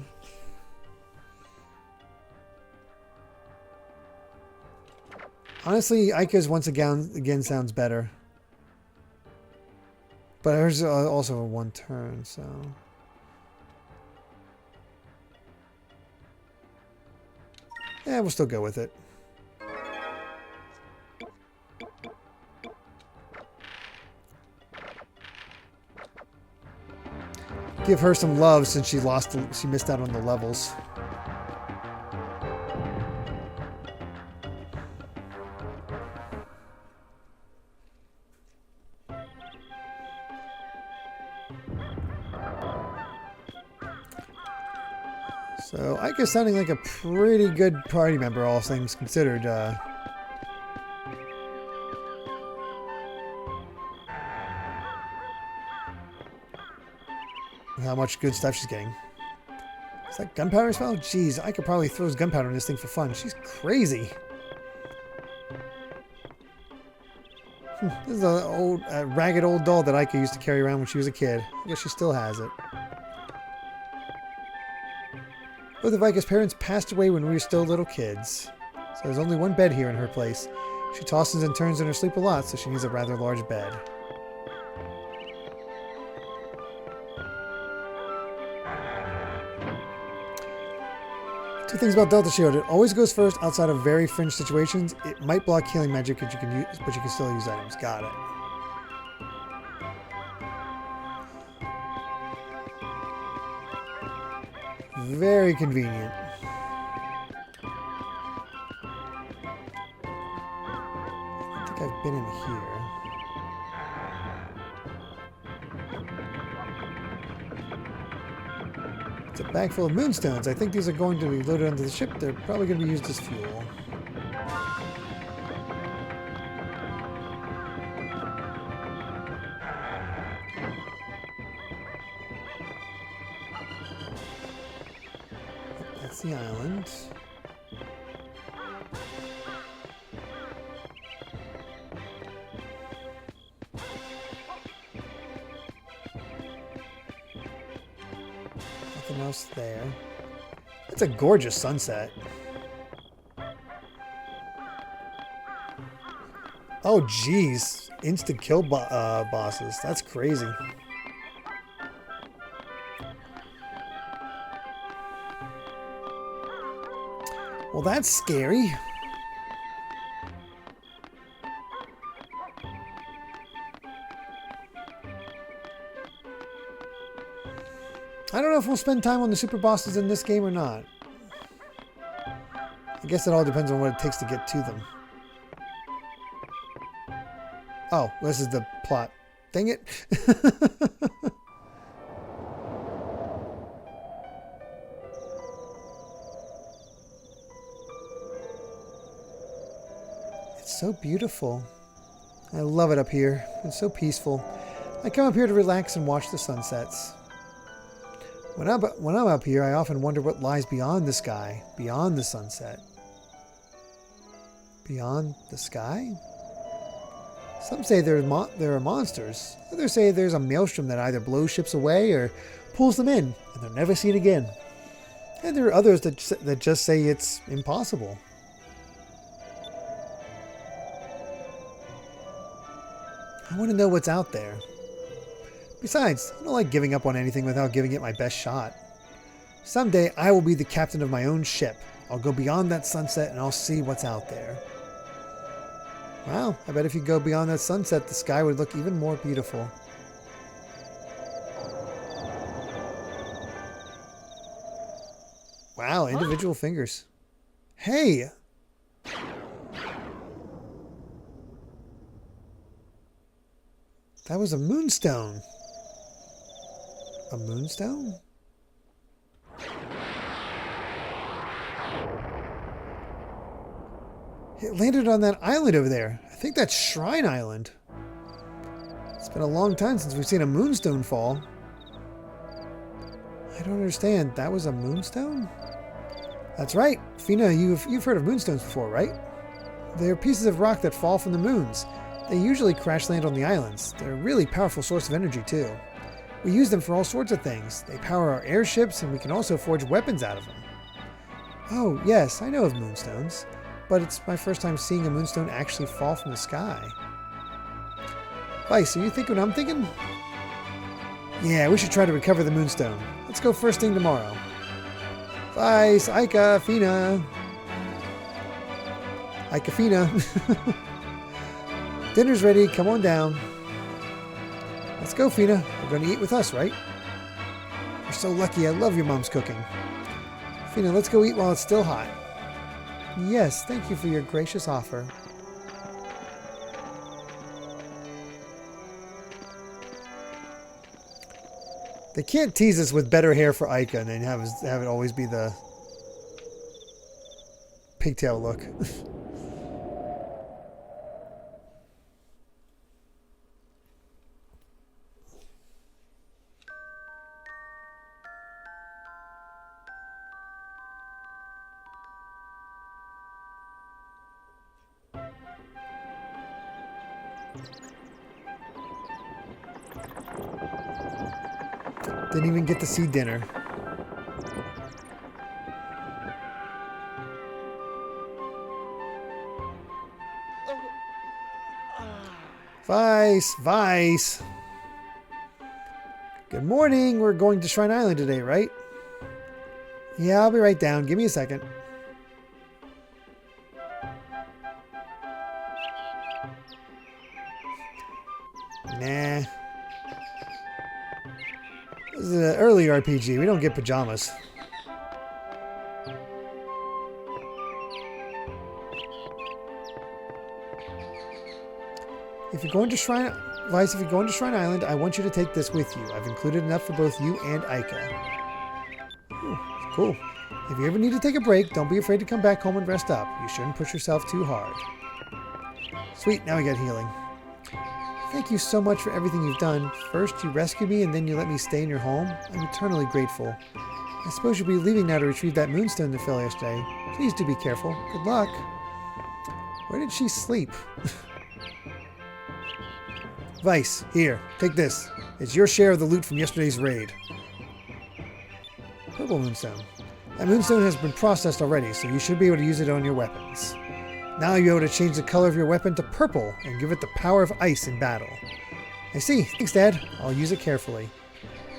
Honestly, Aika's once again sounds better. But hers also a one turn, so... Yeah, we'll still go with it. Give her some love since she missed out on the levels. So Aika's sounding like a pretty good party member, all things considered. How much good stuff she's getting. Is that gunpowder as well? Jeez, Aika probably throws gunpowder in this thing for fun. She's crazy. This is an old, ragged old doll that Aika used to carry around when she was a kid. I guess she still has it. Both of Aika's parents passed away when we were still little kids. So there's only one bed here in her place. She tosses and turns in her sleep a lot, so she needs a rather large bed. Two things about Delta Shield. It always goes first outside of very fringe situations. It might block healing magic that you can use, but you can still use items. Got it. Very convenient. I think I've been in here. It's a bag full of moonstones. I think these are going to be loaded onto the ship. They're probably going to be used as fuel. That's the island. Nothing else there. It's a gorgeous sunset. Oh, geez. Instant kill bosses. That's crazy. Well, that's scary. I don't know if we'll spend time on the super bosses in this game or not. I guess it all depends on what it takes to get to them. Oh, this is the plot. Dang it. It's so beautiful. I love it up here. It's so peaceful. I come up here to relax and watch the sunsets. When I'm up here, I often wonder what lies beyond the sky, beyond the sunset. Beyond the sky? Some say there are monsters. Others say there's a maelstrom that either blows ships away or pulls them in, and they're never seen again. And there are others that just say it's impossible. I want to know what's out there. Besides, I don't like giving up on anything without giving it my best shot. Someday, I will be the captain of my own ship. I'll go beyond that sunset and I'll see what's out there. Wow, I bet if you go beyond that sunset, the sky would look even more beautiful. Wow, individual fingers. Hey! That was a moonstone. A moonstone? It landed on that island over there. I think that's Shrine Island. It's been a long time since we've seen a moonstone fall. I don't understand. That was a moonstone? That's right. Fina, you've heard of moonstones before, right? They're pieces of rock that fall from the moons. They usually crash land on the islands. They're a really powerful source of energy, too. We use them for all sorts of things. They power our airships, and we can also forge weapons out of them. Oh, yes, I know of moonstones, but it's my first time seeing a moonstone actually fall from the sky. Vyse, are you thinking what I'm thinking? Yeah, we should try to recover the moonstone. Let's go first thing tomorrow. Vyse, Aika, Fina. Aika, Fina. Dinner's ready. Come on down. Let's go, Fina. You're going to eat with us, right? You're so lucky. I love your mom's cooking. Fina, let's go eat while it's still hot. Yes, thank you for your gracious offer. They can't tease us with better hair for Aika and then have it always be the pigtail look. Didn't even get to see dinner. Vyse, Vyse. Good morning. We're going to Shrine Island today, right? Yeah, I'll be right down. Give me a second. Nah. This is an early RPG. We don't get pajamas. If you're going to Shrine... Vyse, if you're going to Shrine Island, I want you to take this with you. I've included enough for both you and Aika. Ooh, cool. If you ever need to take a break, don't be afraid to come back home and rest up. You shouldn't push yourself too hard. Sweet, now we got healing. Thank you so much for everything you've done. First, you rescued me, and then you let me stay in your home. I'm eternally grateful. I suppose you'll be leaving now to retrieve that moonstone that fell yesterday. Please do be careful. Good luck. Where did she sleep? Vyse, here, take this. It's your share of the loot from yesterday's raid. Purple moonstone. That moonstone has been processed already, so you should be able to use it on your weapons. Now you'll be able to change the color of your weapon to purple and give it the power of ice in battle. I see. Thanks, Dad. I'll use it carefully.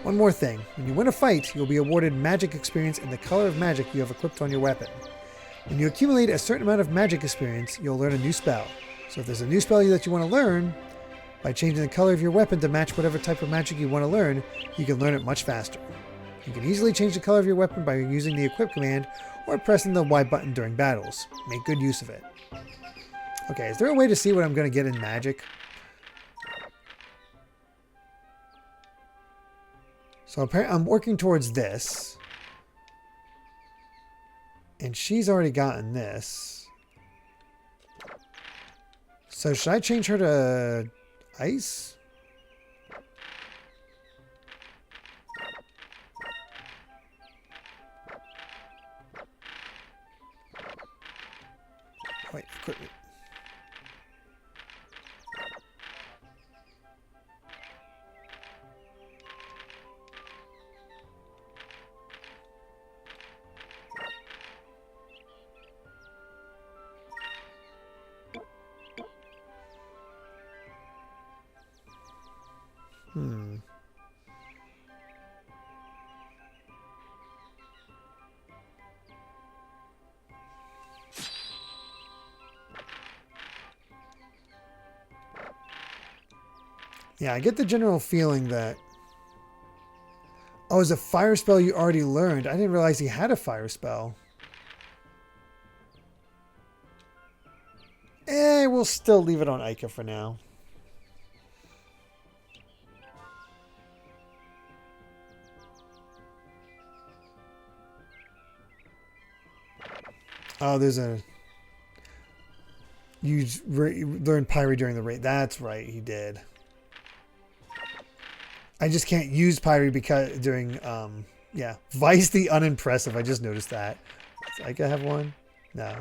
One more thing. When you win a fight, you'll be awarded magic experience in the color of magic you have equipped on your weapon. When you accumulate a certain amount of magic experience, you'll learn a new spell. So if there's a new spell that you want to learn, by changing the color of your weapon to match whatever type of magic you want to learn, you can learn it much faster. You can easily change the color of your weapon by using the equip command or pressing the Y button during battles. Make good use of it. Okay, is there a way to see what I'm going to get in magic? So apparently I'm working towards this. And she's already gotten this. So should I change her to ice? Wait, equipment. Yeah, I get the general feeling that... Oh, it's a fire spell you already learned. I didn't realize he had a fire spell. We'll still leave it on Aika for now. Oh, there's a... You learned Pyre during the raid. That's right, he did. I just can't use Pyre because during, yeah. Vyse the Unimpressive. I just noticed that. Does Aika have one? No.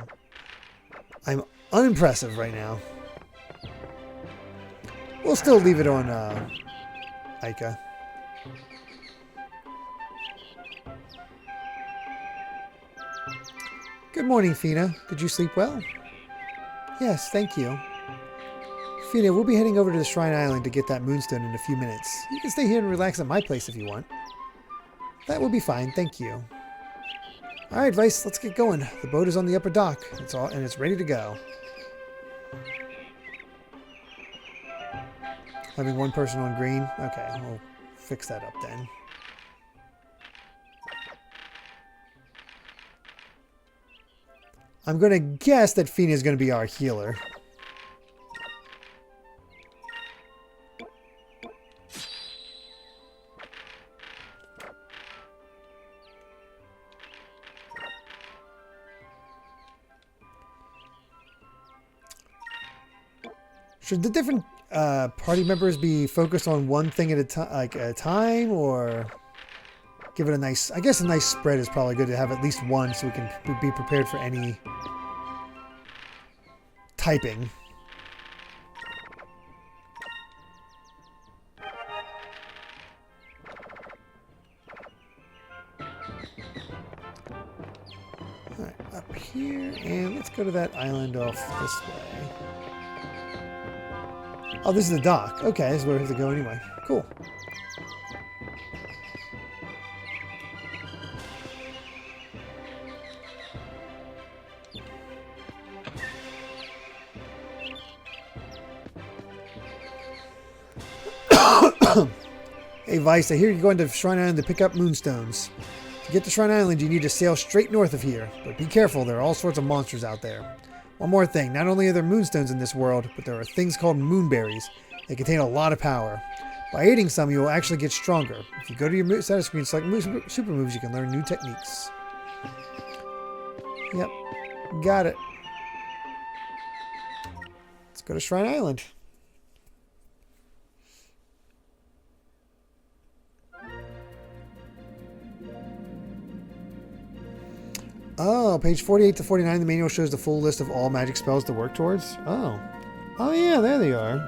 I'm unimpressive right now. We'll still leave it on Aika. Good morning, Fina. Did you sleep well? Yes, thank you. Fina, we'll be heading over to the Shrine Island to get that moonstone in a few minutes. You can stay here and relax at my place if you want. That will be fine, thank you. Alright, Vyse, let's get going. The boat is on the upper dock. It's ready to go. Having one person on green? Okay, we'll fix that up then. I'm going to guess that Fina is going to be our healer. Should the different party members be focused on one thing at a time, or give it a nice... I guess a nice spread is probably good to have at least one so we can be prepared for any typing. Alright, up here, and let's go to that island off this way. Oh, this is the dock. Okay, this is where we have to go anyway. Cool. Hey, Vyse, I hear you're going to Shrine Island to pick up moonstones. To get to Shrine Island, you need to sail straight north of here. But be careful, there are all sorts of monsters out there. One more thing, not only are there moonstones in this world, but there are things called moonberries. They contain a lot of power. By eating some, you will actually get stronger. If you go to your status screen, select super moves, you can learn new techniques. Yep, got it. Let's go to Shrine Island. Oh, page 48 to 49, the manual shows the full list of all magic spells to work towards. Oh. Oh yeah, there they are.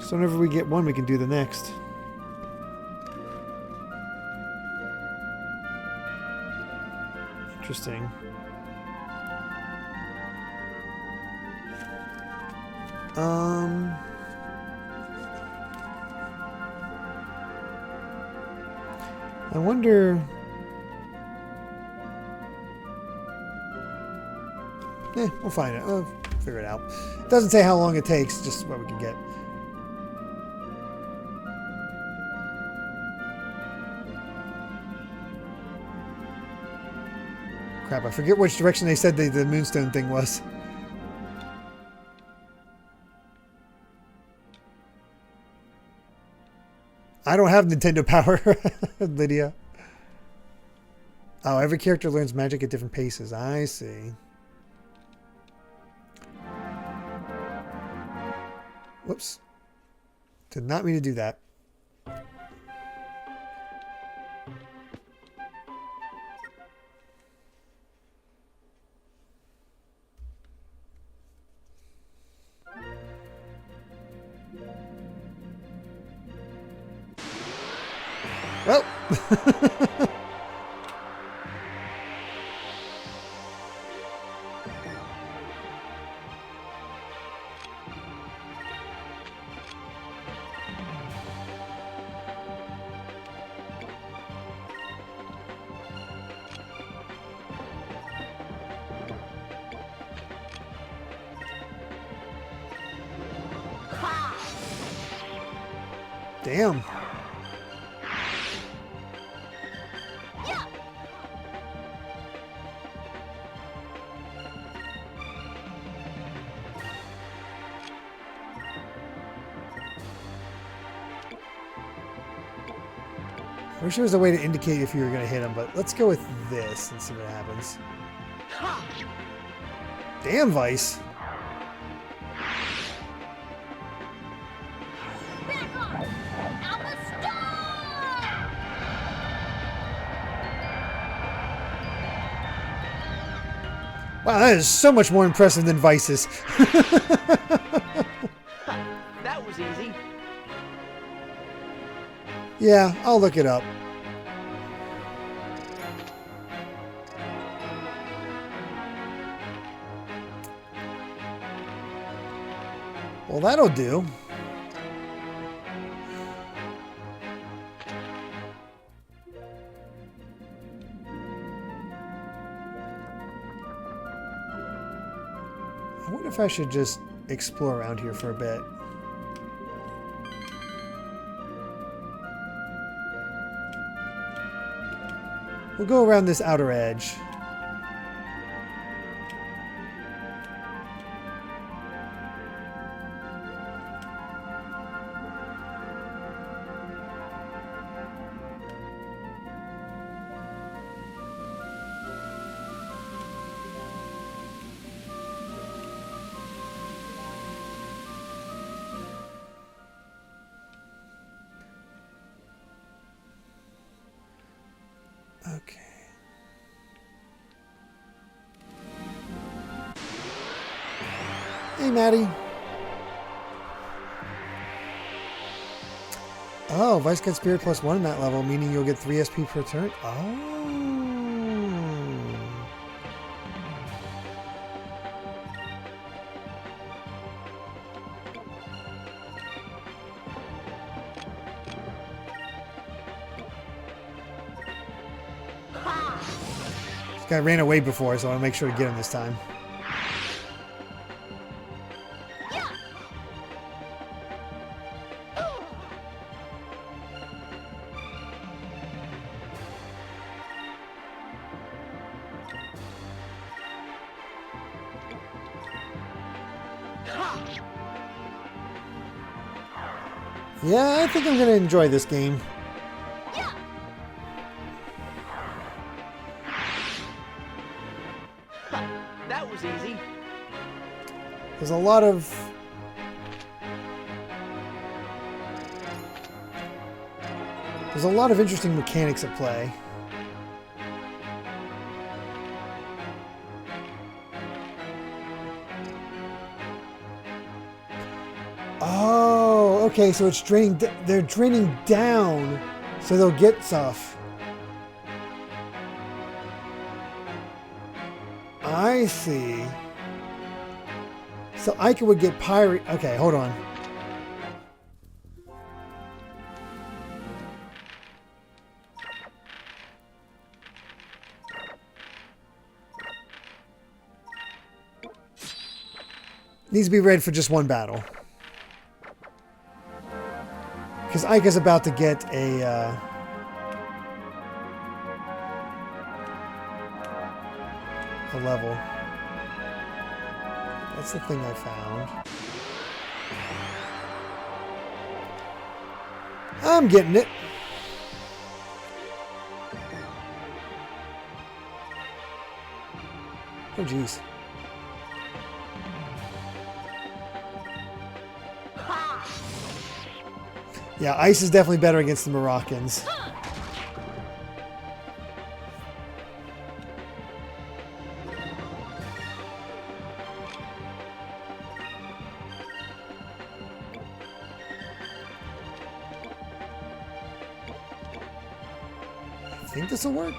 So whenever we get one, we can do the next. Interesting. I wonder... we'll find it. We'll figure it out. It doesn't say how long it takes, just what we can get. Crap, I forget which direction they said the moonstone thing was. I don't have Nintendo Power, Lydia. Oh, every character learns magic at different paces. I see. Whoops. Did not mean to do that. Well. Damn. I wish there was a way to indicate if you were going to hit him, but let's go with this and see what happens. Damn, Vyse. Wow, that is so much more impressive than Vyse's. That was easy. Yeah, I'll look it up. Well, that'll do. I wonder if I should just explore around here for a bit. We'll go around this outer edge. Okay. Hey, Maddie. Oh, Vyse got Spirit +1 in that level, meaning you'll get 3 SP per turn. Oh. This guy ran away before, so I want to make sure to get him this time. Yeah, I think I'm going to enjoy this game. That was easy. There's a lot of... interesting mechanics at play. Oh, okay, so it's draining... They're draining down, so they'll get stuff. I see. So Aika would get pirate... Okay, hold on. Needs to be ready for just one battle. Because Aika's about to get a level. That's the thing I found. I'm getting it. Oh, jeez. Yeah, ice is definitely better against the Moroccans. I think this will work.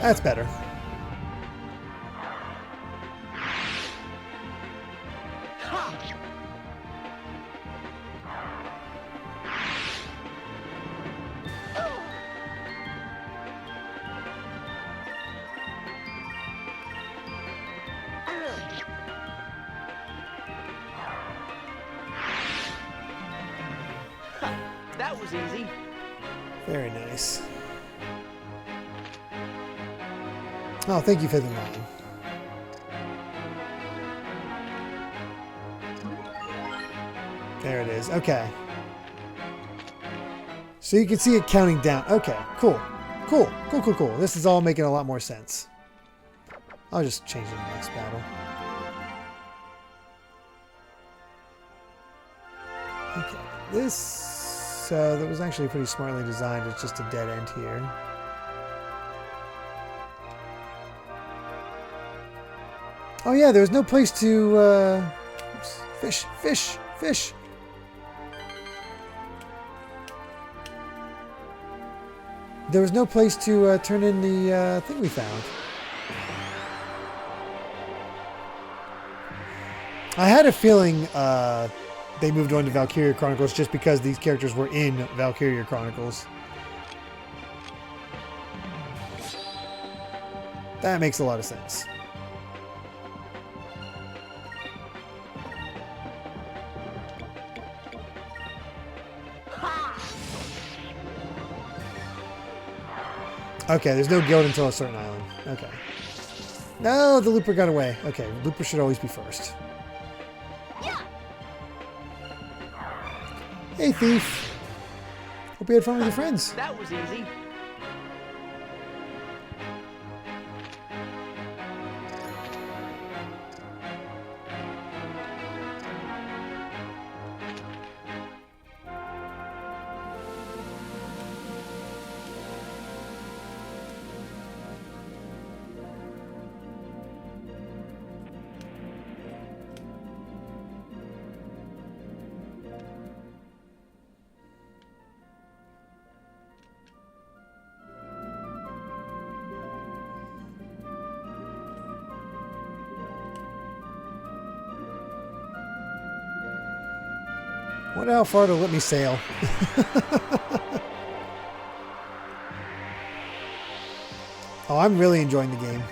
That's better. That was easy. Very nice. Oh, thank you for the 9. There it is. Okay. So you can see it counting down. Okay, cool. Cool. Cool, cool, cool. This is all making a lot more sense. I'll just change it in the next battle. Okay. This... that was actually pretty smartly designed. It's just a dead end here. Oh yeah, there was no place to fish. There was no place to turn in the thing we found. I had a feeling they moved on to Valkyria Chronicles just because these characters were in Valkyria Chronicles. That makes a lot of sense. Okay, there's no guild until a certain island. Okay. No, the Looper got away. Okay, Looper should always be first. Hey, thief. Hope you had fun with your friends. That was easy. Wonder how far to let me sail. Oh, I'm really enjoying the game.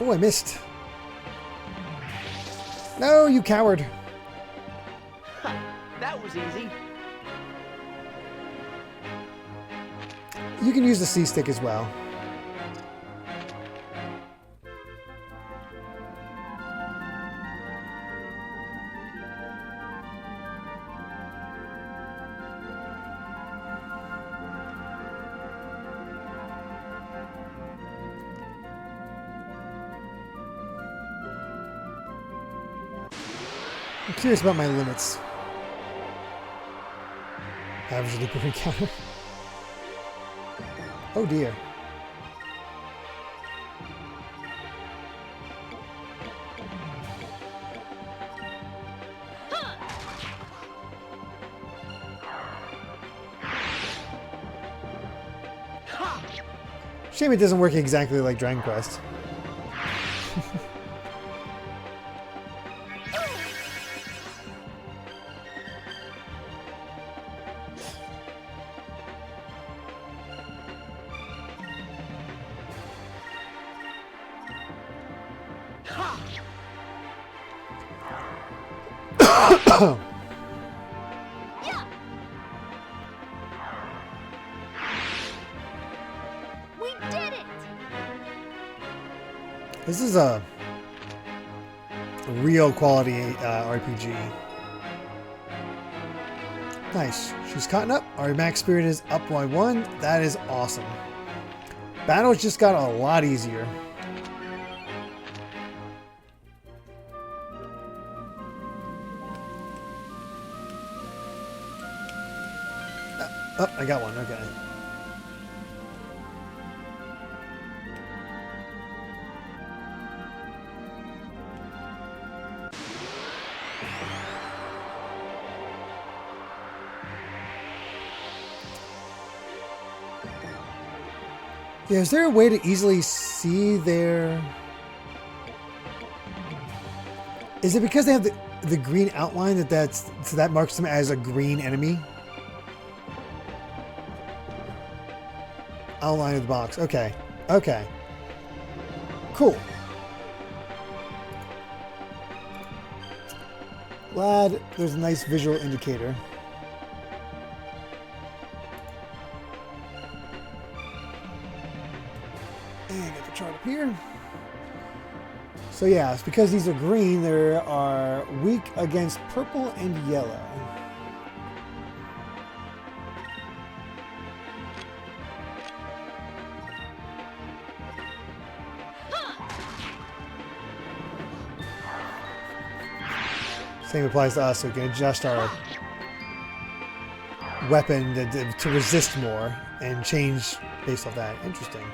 Oh, I missed. No, you coward. That was easy. You can use the C-stick as well. I'm curious about my limits. Average Looper encounter. Oh dear. Shame it doesn't work exactly like Dragon Quest. We did it! This is a real quality RPG. Nice. She's caught up. Our max spirit is up by 1. That is awesome. Battles just got a lot easier. Oh, I got one. Okay. Yeah, is there a way to easily see their... Is it because they have the green outline so that marks them as a green enemy? Outline of the box. Okay. Okay. Cool. Glad there's a nice visual indicator. And get the chart up here. So yeah, it's because these are green, they are weak against purple and yellow. Same applies to us, so we can adjust our weapon to resist more and change based off that. Interesting.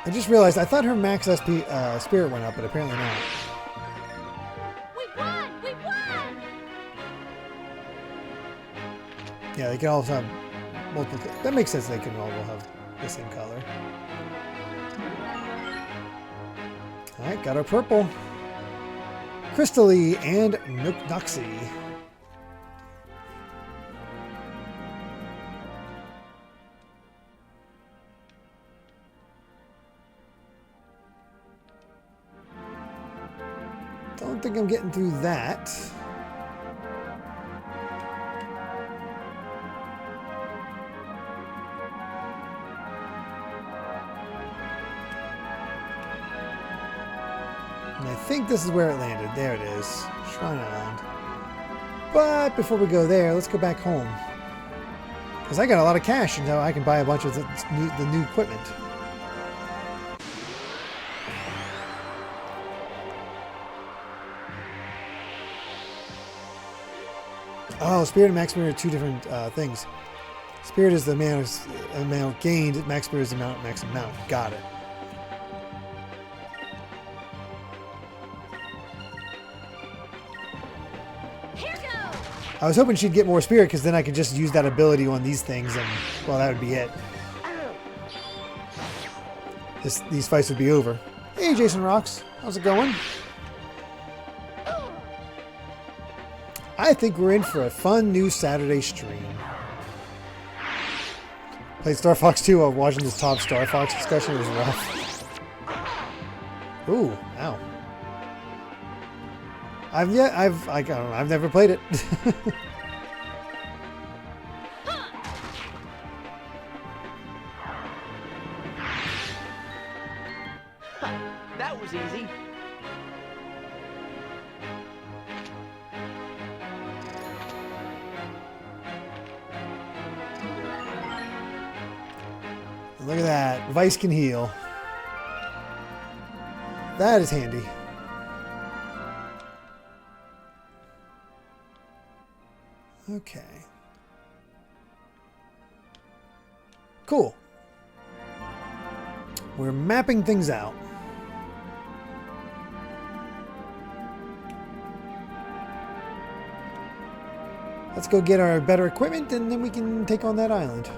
I just realized I thought her max SP spirit went up, but apparently not. We won! We won! Yeah, they can also have multiple. That makes sense. They can all have the same color. All right, got our purple. Crystally and Noxie. Don't think I'm getting through that. And I think this is where it landed. There it is. Shrine Island. But before we go there, let's go back home. Because I got a lot of cash, and now I can buy a bunch of the new equipment. Oh, Spirit and Max Spirit are two different things. Spirit is the amount gained. Max Spirit is the max amount. Got it. Here goes! I was hoping she'd get more Spirit because then I could just use that ability on these things and, well, that would be it. These fights would be over. Hey, Jason Rocks. How's it going? I think we're in for a fun new Saturday stream. Played Star Fox 2 while watching this top Star Fox discussion. It was rough. Ooh, ow. I've never played it. That was easy. Look at that. Vyse can heal. That is handy. Okay. Cool. We're mapping things out. Let's go get our better equipment and then we can take on that island.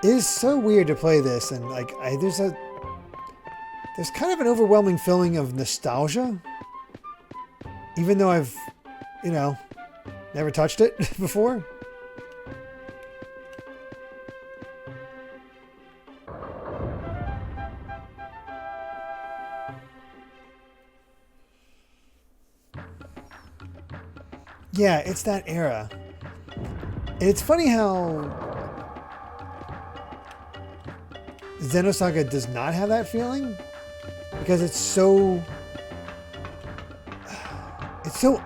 It is so weird to play this, and like there's kind of an overwhelming feeling of nostalgia, even though I've, never touched it before. Yeah, it's that era. It's funny how Xenosaga does not have that feeling because it's so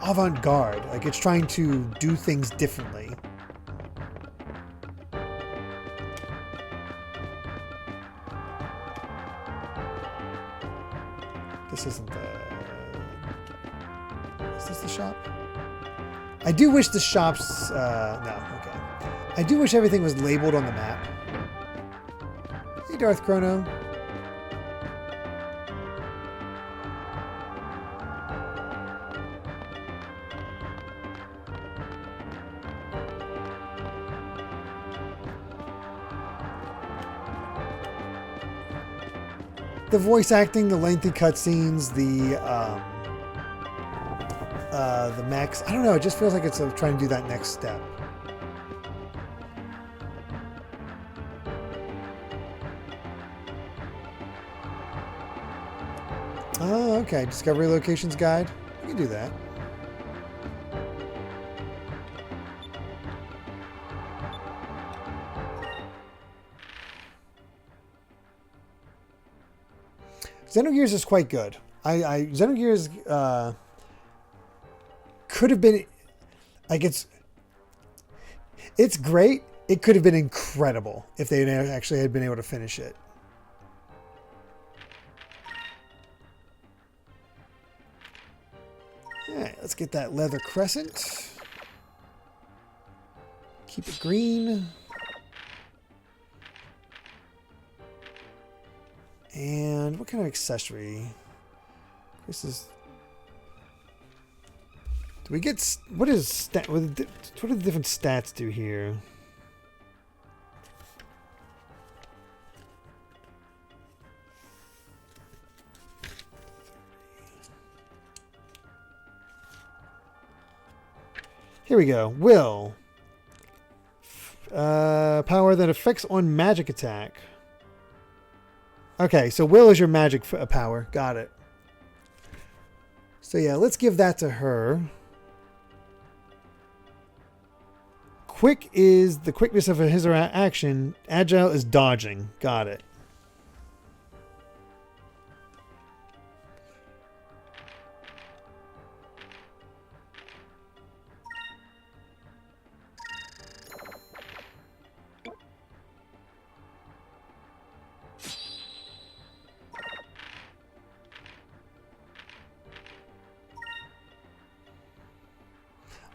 avant-garde. Like it's trying to do things differently. This isn't the... Is this the shop? I do wish the shops... no, okay. I do wish everything was labeled on the map. Hey, Darth Chrono. The voice acting, the lengthy cutscenes, the max. I don't know. It just feels like it's trying to do that next step. Oh, okay. Discovery Locations Guide. We can do that. Xenogears is quite good. Xenogears could have been like it's great, it could have been incredible if they actually had been able to finish it. Alright, let's get that leather crescent. Keep it green. And what kind of accessory? This is... Do we get... What do the different stats do here? Here we go. Will. Power that affects on magic attack. Okay, so will is your magic power. Got it. So yeah, let's give that to her. Quick is the quickness of his or her action. Agile is dodging. Got it.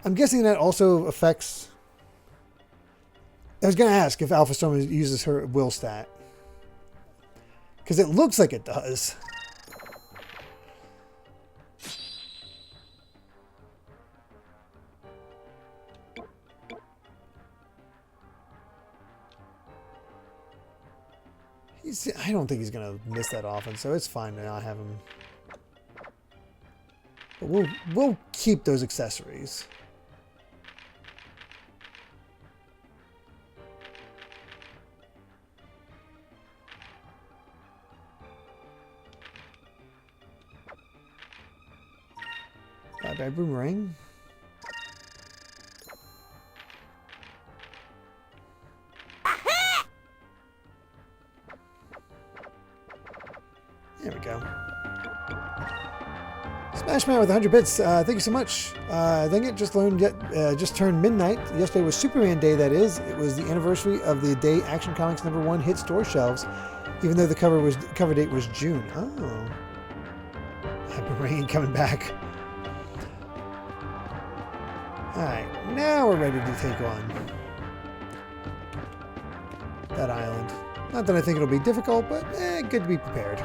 I'm guessing that also affects... I was going to ask if Alpha Storm uses her will stat. Because it looks like it does. I don't think he's going to miss that often, so it's fine to not have him. But we'll keep those accessories. Bye-bye boomerang. There we go. Smash Man with 100 bits. Thank you so much. I think it just just turned midnight. Yesterday was Superman Day, that is. It was the anniversary of the day Action Comics #1 hit store shelves, even though the cover date was June. Oh. Boomerang coming back. Alright, now we're ready to take on that island. Not that I think it'll be difficult, but good to be prepared.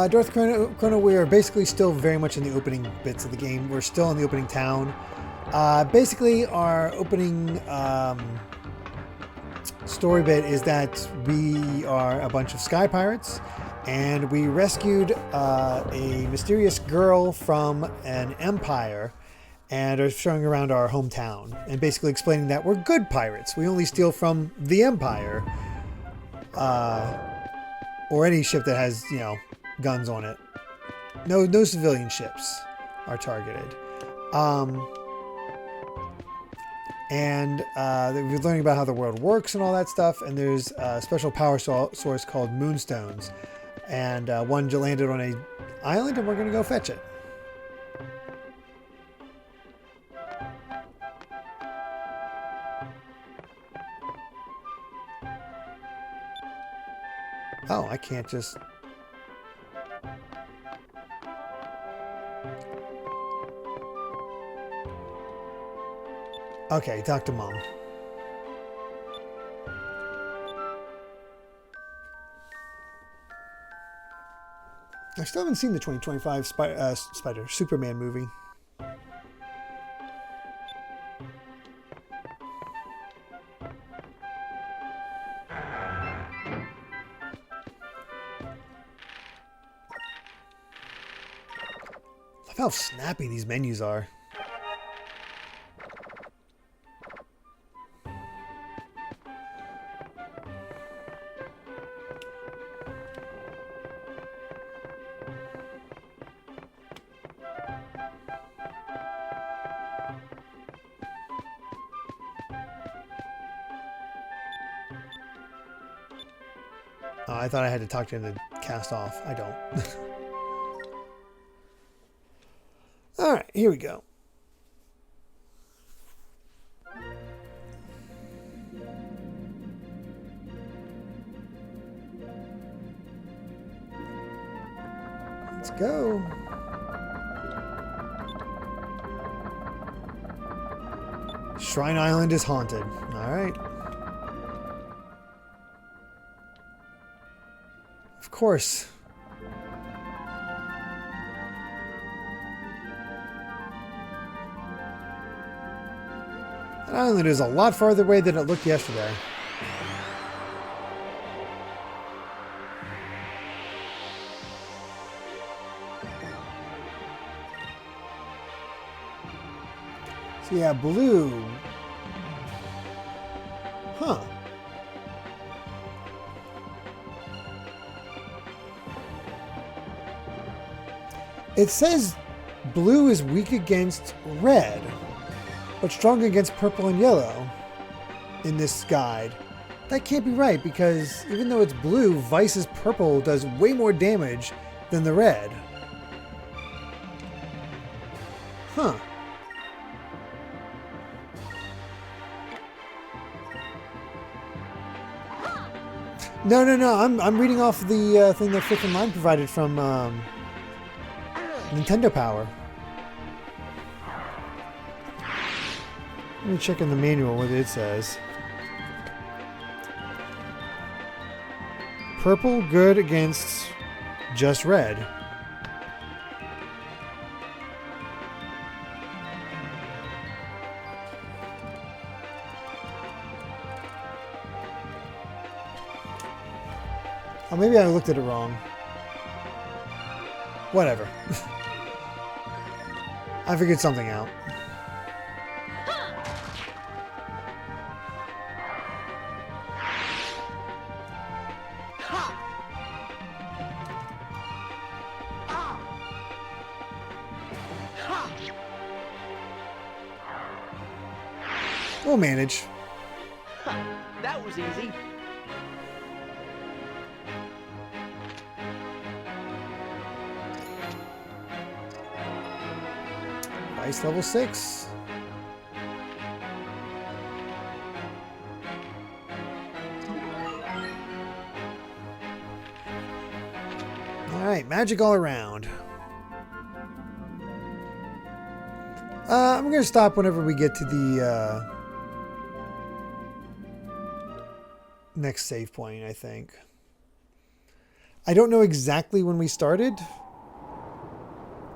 Darth Chrono, we are basically still very much in the opening bits of the game. We're still in the opening town. Basically, our opening story bit is that we are a bunch of sky pirates, and we rescued a mysterious girl from an empire, and are showing around our hometown, and basically explaining that we're good pirates. We only steal from the empire, or any ship that has, you know, guns on it. No civilian ships are targeted. And we're learning about how the world works and all that stuff. And there's a special power source called Moonstones. And one landed on an island, and we're going to go fetch it. Oh, I can't just... Okay, talk to Mom. I still haven't seen the 2025 Superman movie. Love how snappy these menus are. I thought I had to talk to him to cast off. I don't. Alright, here we go. Let's go. Shrine Island is haunted. Alright. Of course. That island is a lot farther away than it looked yesterday. So yeah, blue. Huh. It says blue is weak against red, but strong against purple and yellow in this guide. That can't be right because even though it's blue, Vyse's purple does way more damage than the red. Huh. No. I'm reading off the thing that Fifth in Line provided from Nintendo Power. Let me check in the manual what it says. Purple good against just red. Oh, maybe I looked at it wrong. Whatever. I figured something out. We'll manage. That was easy. Ice level 6. Alright, magic all around. I'm going to stop whenever we get to the next save point, I think. I don't know exactly when we started.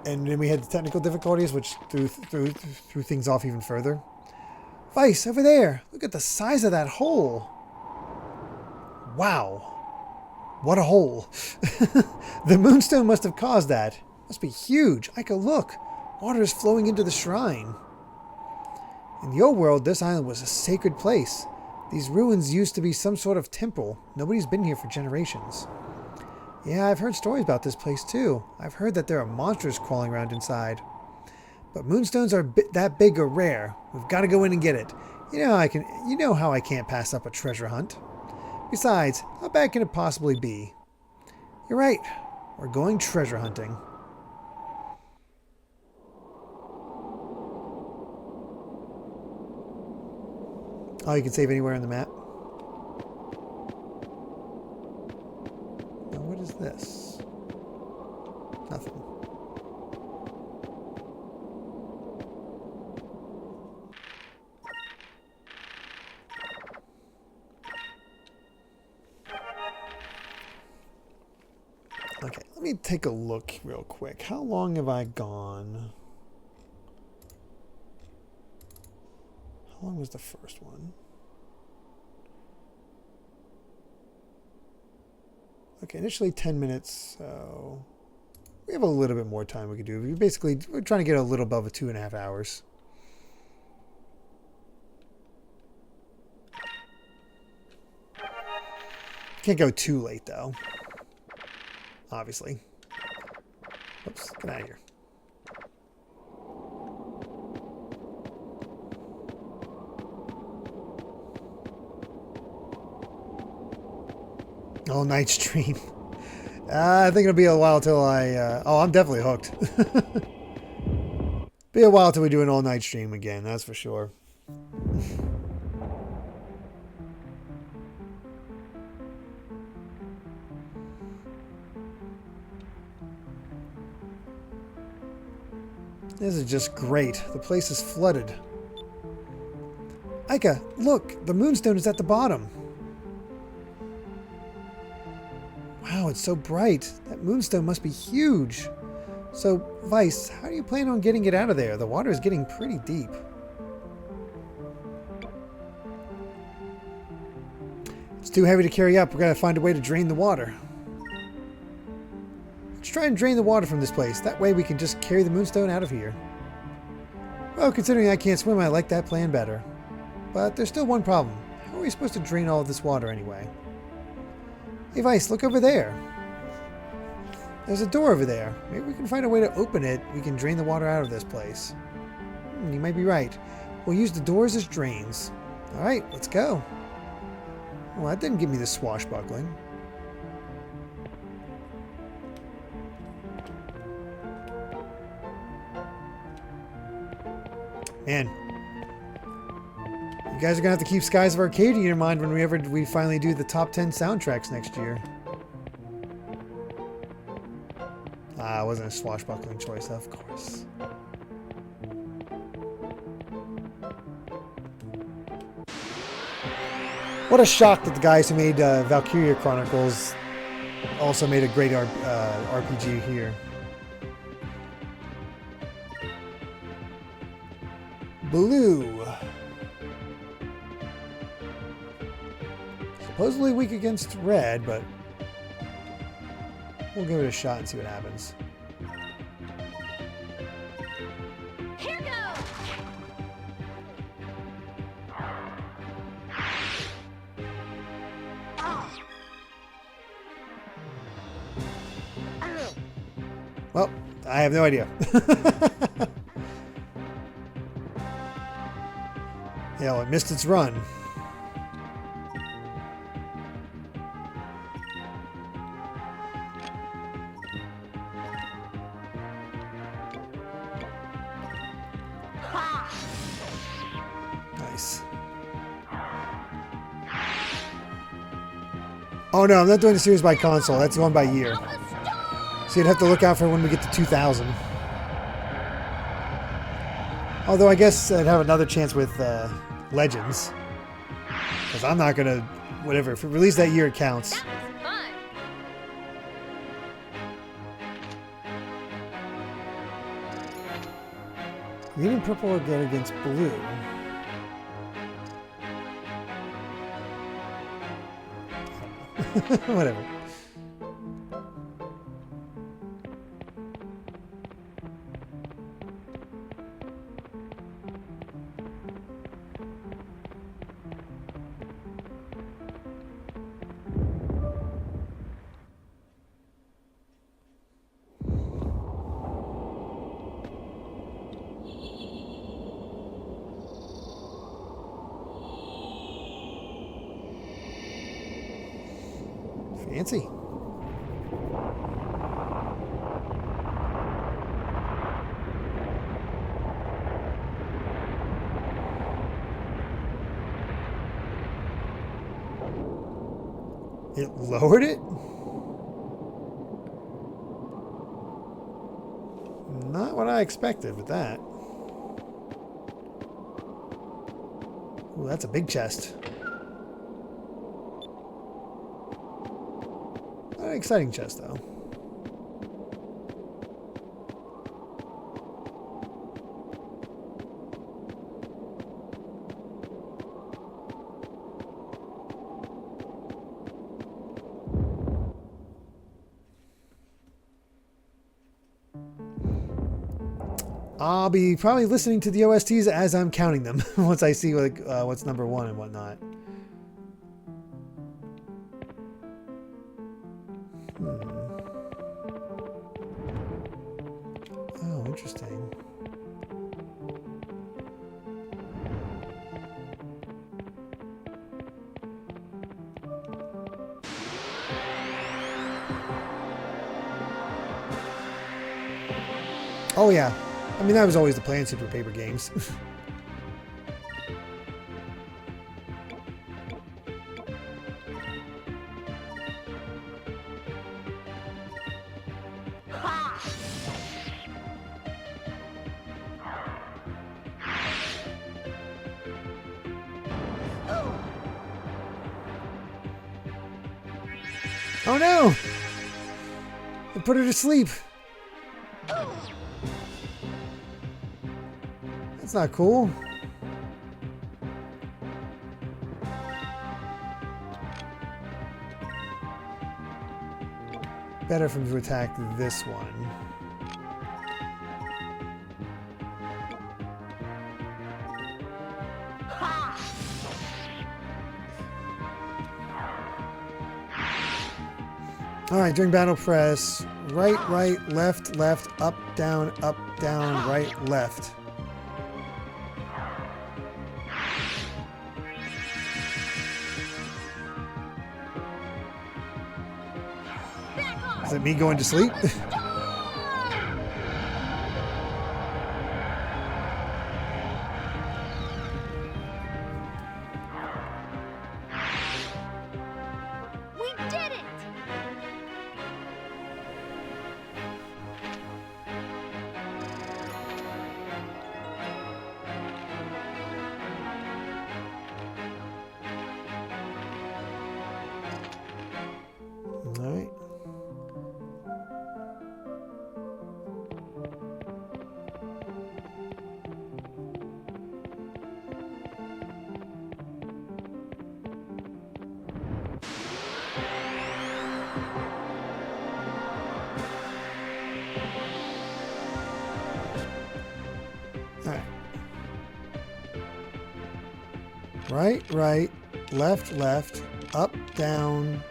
And then we had the technical difficulties, which threw things off even further. Vyse, over there. Look at the size of that hole. Wow. What a hole. The moonstone must have caused that. Must be huge. Aika, look. Water is flowing into the shrine. In the old world, this island was a sacred place. These ruins used to be some sort of temple. Nobody's been here for generations. Yeah, I've heard stories about this place too. I've heard that there are monsters crawling around inside. But moonstones are that big or rare. We've got to go in and get it. You know how I can't pass up a treasure hunt. Besides, how bad can it possibly be? You're right. We're going treasure hunting. Oh, you can save anywhere on the map? Now, what is this? Nothing. Okay, let me take a look real quick. How long have I gone? How long was the first one? Okay, initially 10 minutes, so we have a little bit more time we could do. We're trying to get a little above 2.5 hours. Can't go too late though. Obviously. Oops, get out of here. All night stream. I think it'll be a while till I... oh, I'm definitely hooked. Be a while till we do an all night stream again, that's for sure. This is just great. The place is flooded. Aika, look! The moonstone is at the bottom. Wow, it's so bright. That moonstone must be huge. So, Vyse, how do you plan on getting it out of there? The water is getting pretty deep. It's too heavy to carry up. We're going to find a way to drain the water. Let's try and drain the water from this place. That way we can just carry the moonstone out of here. Well, considering I can't swim, I like that plan better. But there's still one problem. How are we supposed to drain all of this water anyway? Hey, Vyse, look over there. There's a door over there. Maybe we can find a way to open it. We can drain the water out of this place. You might be right. We'll use the doors as drains. All right, let's go. Well, that didn't give me the swashbuckling. Man, you guys are going to have to keep Skies of Arcadia in mind whenever we finally do the top 10 soundtracks next year. Ah, it wasn't a swashbuckling choice, of course. What a shock that the guys who made Valkyria Chronicles also made a great RPG here. Blue. Supposedly weak against red, but we'll give it a shot and see what happens. Here goes! Well, I have no idea. Yeah, well, it missed its run. Nice. Oh no, I'm not doing the series by console. That's one by year. So you'd have to look out for when we get to 2000. Although I guess I'd have another chance with Legends. Because I'm not going to... Whatever. If it released that year, it counts. That was fun! Green and purple are good against blue. Whatever. Fancy. It lowered it? Not what I expected with that. Ooh, that's a big chest. Not an exciting chest, though. I'll be probably listening to the OSTs as I'm counting them once I see like what's number one and whatnot. Oh, interesting. Oh yeah. I mean, that was always the plan, Super Paper Games. Oh no! I put her to sleep. That's not cool. Better for him to attack this one. All right, during battle press, right, right, left, left, up, down, right, left. Is it me going to sleep? We did it! All right. Right, right, left, left, up, down,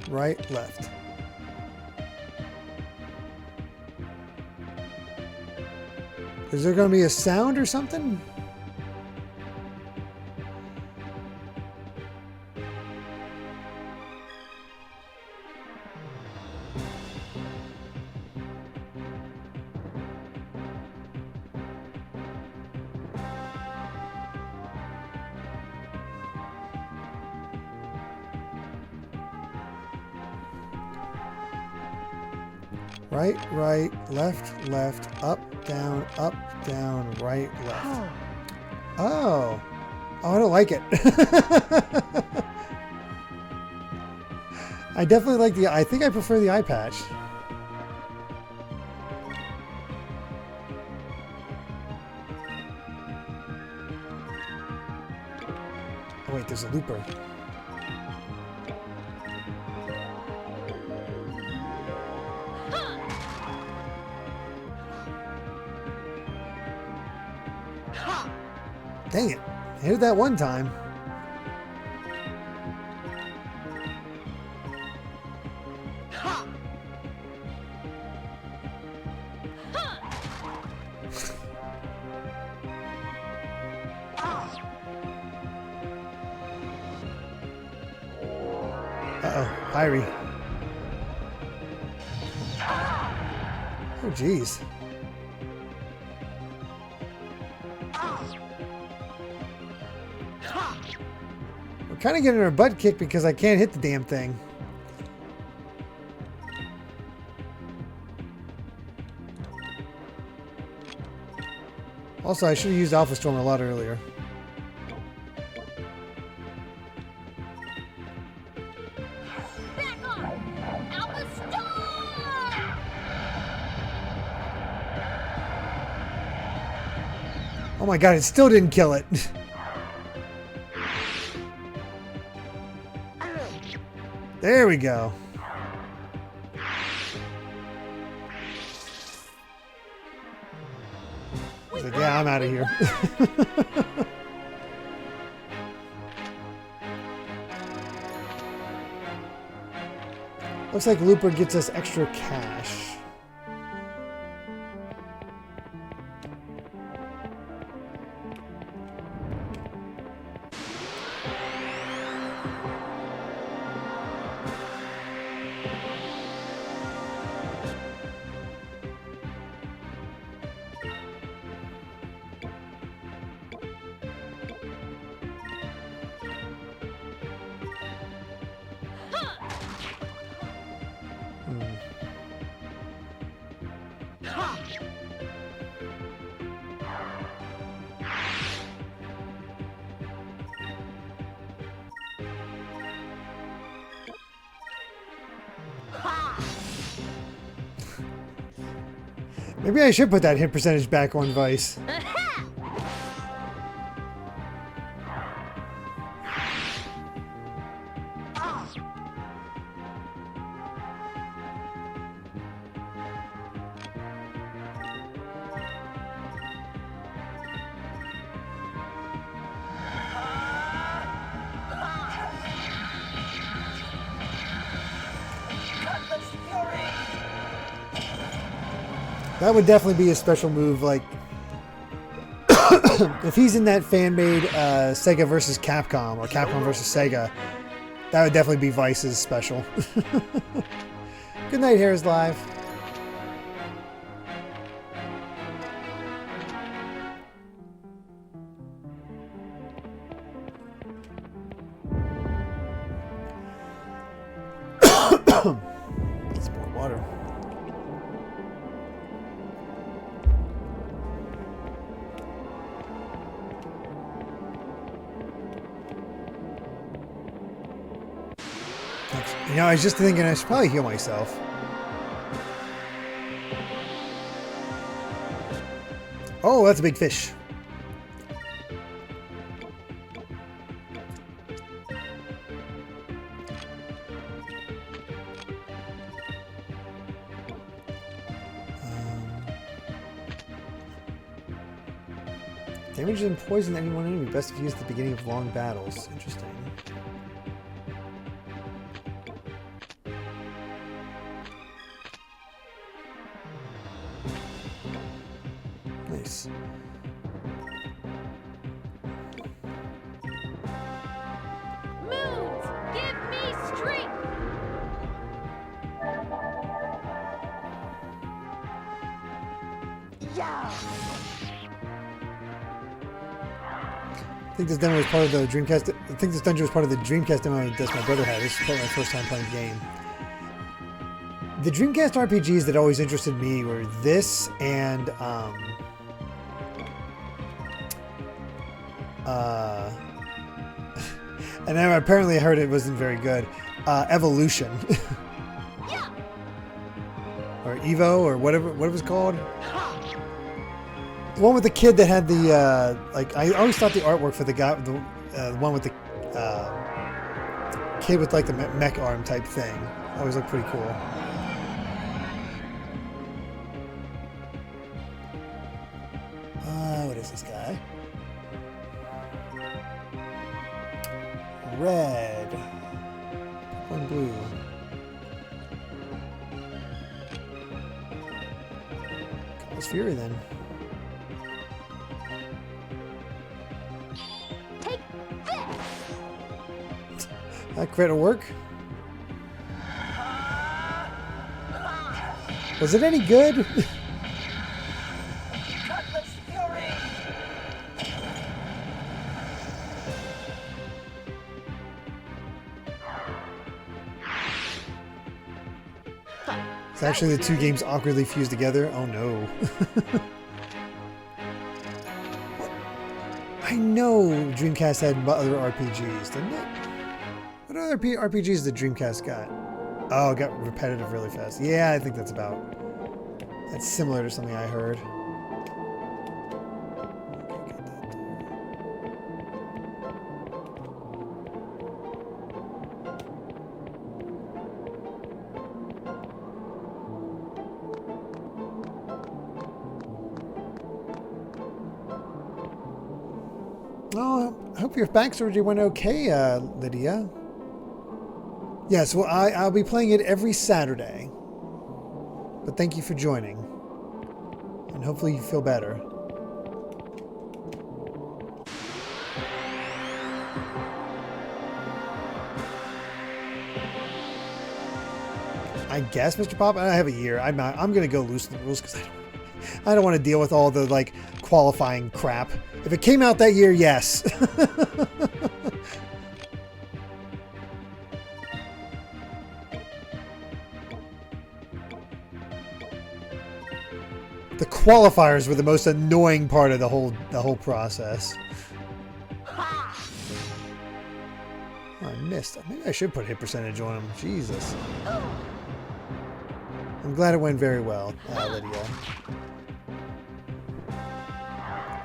right, left. Is there going to be a sound or something? Right, right, left, left, up, down, right, left. Oh. Oh, I don't like it. I definitely like the... I think I prefer the eye patch. Oh, wait, there's a looper. Dang it. I hit it that one time. Uh-oh. Pyrie. Oh, jeez. We're kind of getting our butt kicked because I can't hit the damn thing. Also, I should have used Alpha Storm a lot earlier. Back off! Alpha Storm! Oh my god, it still didn't kill it. There we go. I was like, yeah, I'm out of here. Looks like Looper gets us extra cash. Maybe I should put that hit percentage back on Vyse. Aha! That would definitely be a special move, like if he's in that fan-made Sega versus Capcom or Capcom versus Sega, that would definitely be Vyse's special. Good night, Hair's Live. Get some more water. You know, I was just thinking I should probably heal myself. Oh, that's a big fish. Damage and poison any one enemy. Best if used at the beginning of long battles. Interesting. Nice. Moons, give me strength. Yeah. I think this demo was part of the Dreamcast. I think this dungeon was part of the Dreamcast demo that my brother had. This is probably my first time playing the game. The Dreamcast RPGs that always interested me were this and and then apparently I heard it wasn't very good. Evolution. Yeah. Or Evo or whatever what it was called. The one with the kid that had the like I always thought the artwork for the guy the one with the kid with like the mech arm type thing always looked pretty cool. What is this guy? Red. One blue. Let's Fury then. Take this. That crit will work. Was it any good? It's actually the two games awkwardly fused together. Oh no. I know Dreamcast had other RPGs, didn't it? What other RPGs did Dreamcast got? Oh, it got repetitive really fast. Yeah, I think that's similar to something I heard. Oh, I hope your back surgery went okay, Lydia. Yes, well, I'll be playing it every Saturday. But thank you for joining. And hopefully you feel better. I guess, Mr. Pop, I have a year. I'm going to go loosen the rules because I don't want to deal with all the, like, qualifying crap. If it came out that year, yes. The qualifiers were the most annoying part of the whole process. Oh, I missed. Maybe I should put hit percentage on him. Jesus. I'm glad it went very well, Lydia.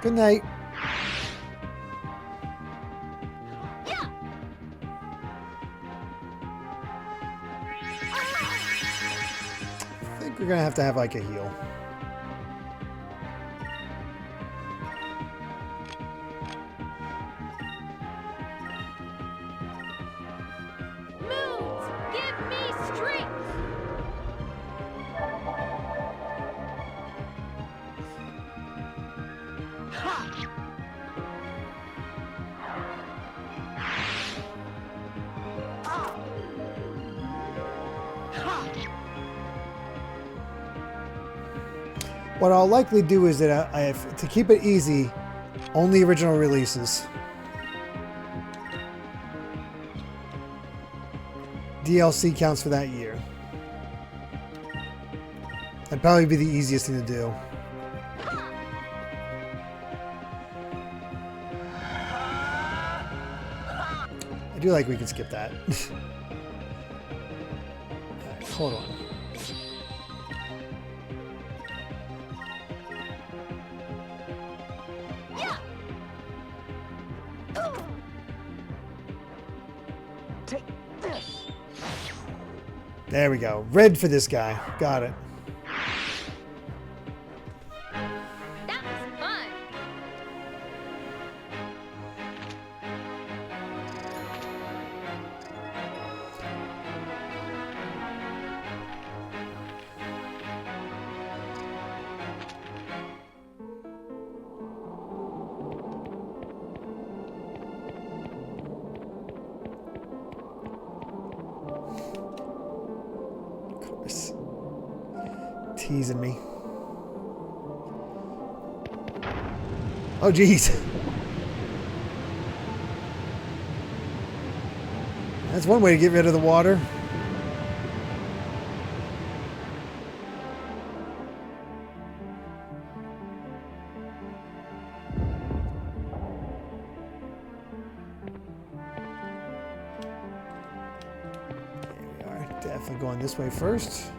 Good night. Yeah. I think we're gonna have to have like a heal. Moons, give me strength. What I'll likely do is that I have to keep it easy, only original releases. DLC counts for that year. That'd probably be the easiest thing to do. I do like we can skip that. Alright, hold on. Take this. There we go. Red for this guy. Got it. That was fun. Of course. Teasing me. Oh, geez. That's one way to get rid of the water. There we are. Definitely going this way first.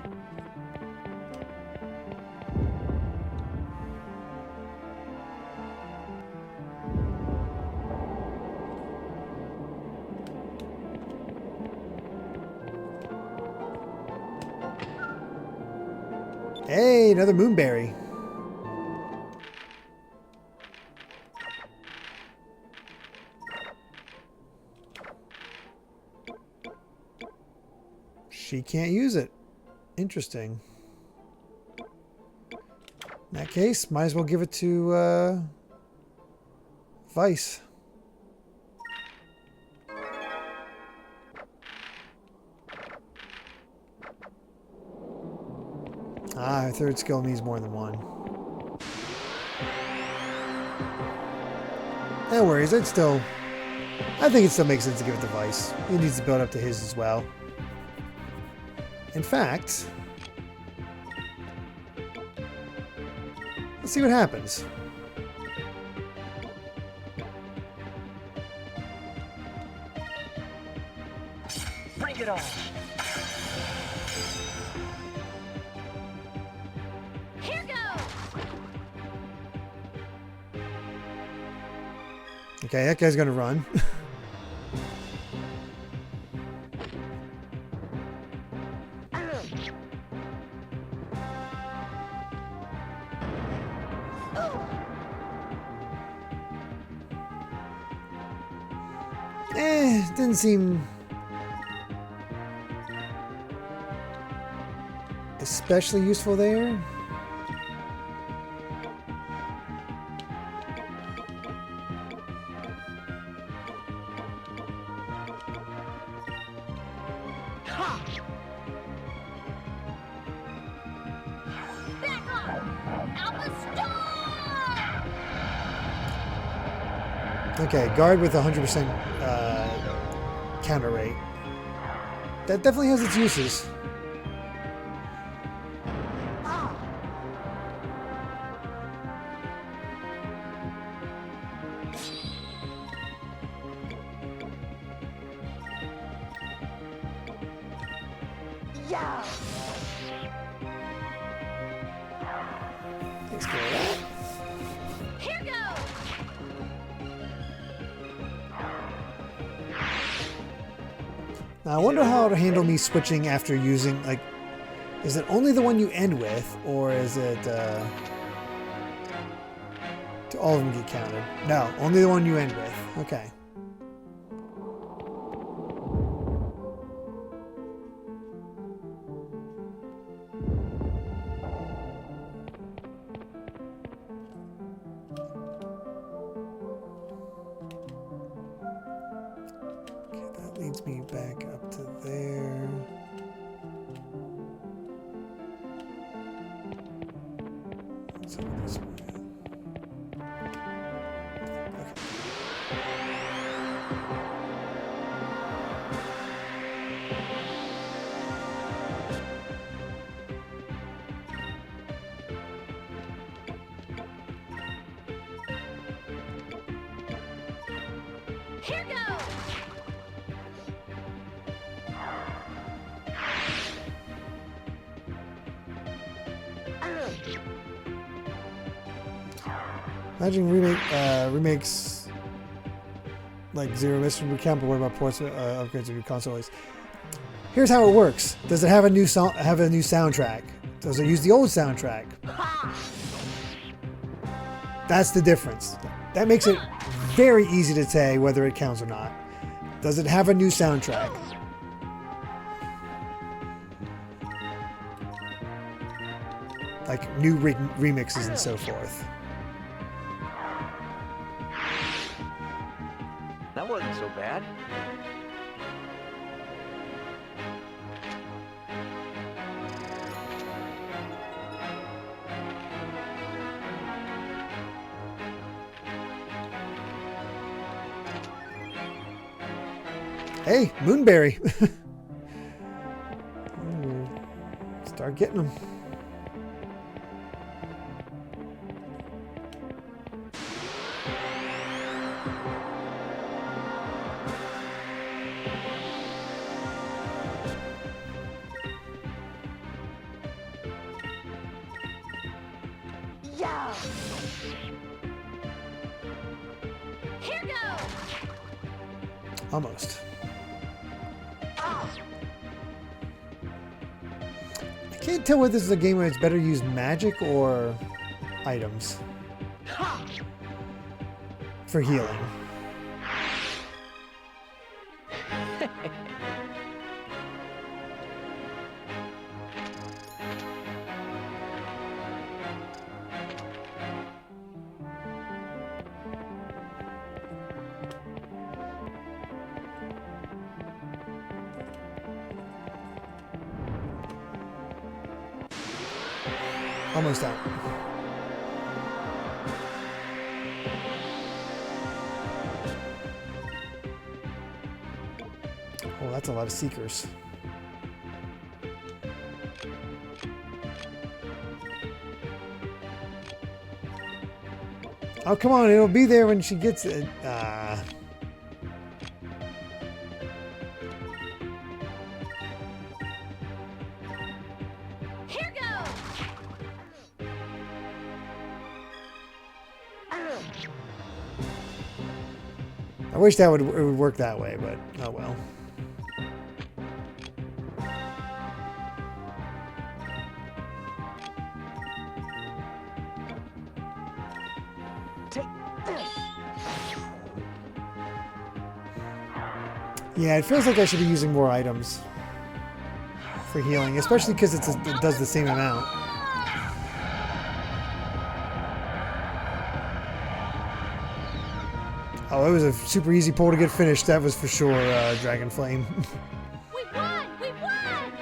Hey, another moonberry. She can't use it. Interesting. In that case, might as well give it to Vyse. Ah, her third skill needs more than one. No worries, I think it still makes sense to give it to Vyse. He needs to build up to his as well. In fact, let's see what happens. Bring it on. Here goes. Okay, that guy's gonna run. Didn't seem especially useful there. Back off. Alpha Star. Okay, guard with 100% counter rate. That definitely has its uses. Yeah. Takes care of that. Here goes. Now, I wonder how it'll handle me switching after using, like, is it only the one you end with, or is it, do all of them get counted? No, only the one you end with. Okay. Leads me back up to there. Let's go this way. Here goes! Imagine remakes like Zero Mission Recount, but what about ports upgrades of your consoles? Here's how it works. Does it have a new soundtrack? Does it use the old soundtrack? That's the difference. That makes it very easy to say whether it counts or not. Does it have a new soundtrack? Like new remixes and so forth. That wasn't so bad. Hey, Moonberry. Start getting them. Yeah. Here goes! Almost. I can't tell whether this is a game where it's better to use magic or items for healing. Almost out. Oh, that's a lot of seekers. Oh, come on, it'll be there when she gets it. Here goes! I wish it would work that way, but oh well. Take this. Yeah, it feels like I should be using more items for healing, especially because it does the same amount. Oh, it was a super easy pull to get finished. That was for sure Dragon Flame. We won! We won!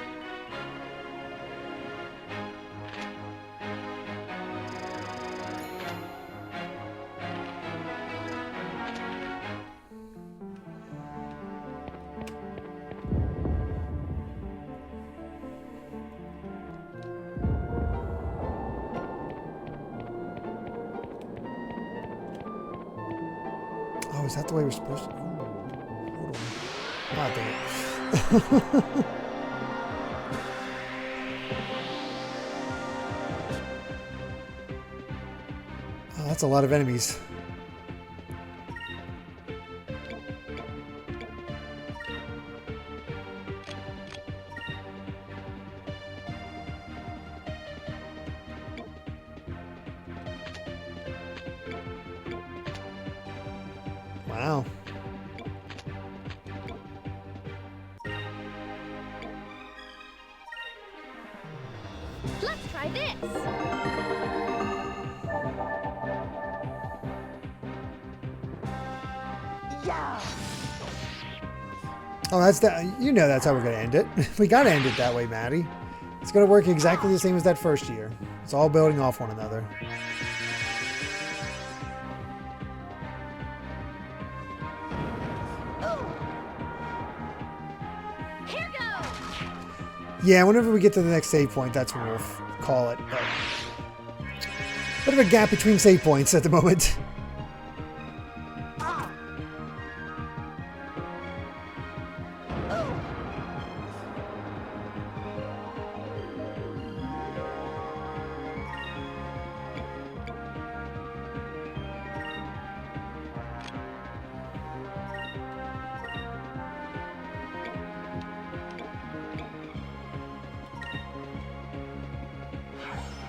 Oh, is that the way we're supposed to? Ooh, hold on. Ah, dang it. Oh, that's a lot of enemies. Wow. Let's try this. Yeah. Oh, that's that. You know that's how we're gonna end it. We gotta end it that way, Maddie. It's gonna work exactly the same as that first year. It's all building off one another. Here goes. Yeah, whenever we get to the next save point, that's when we'll call it. Bit of a gap between save points at the moment.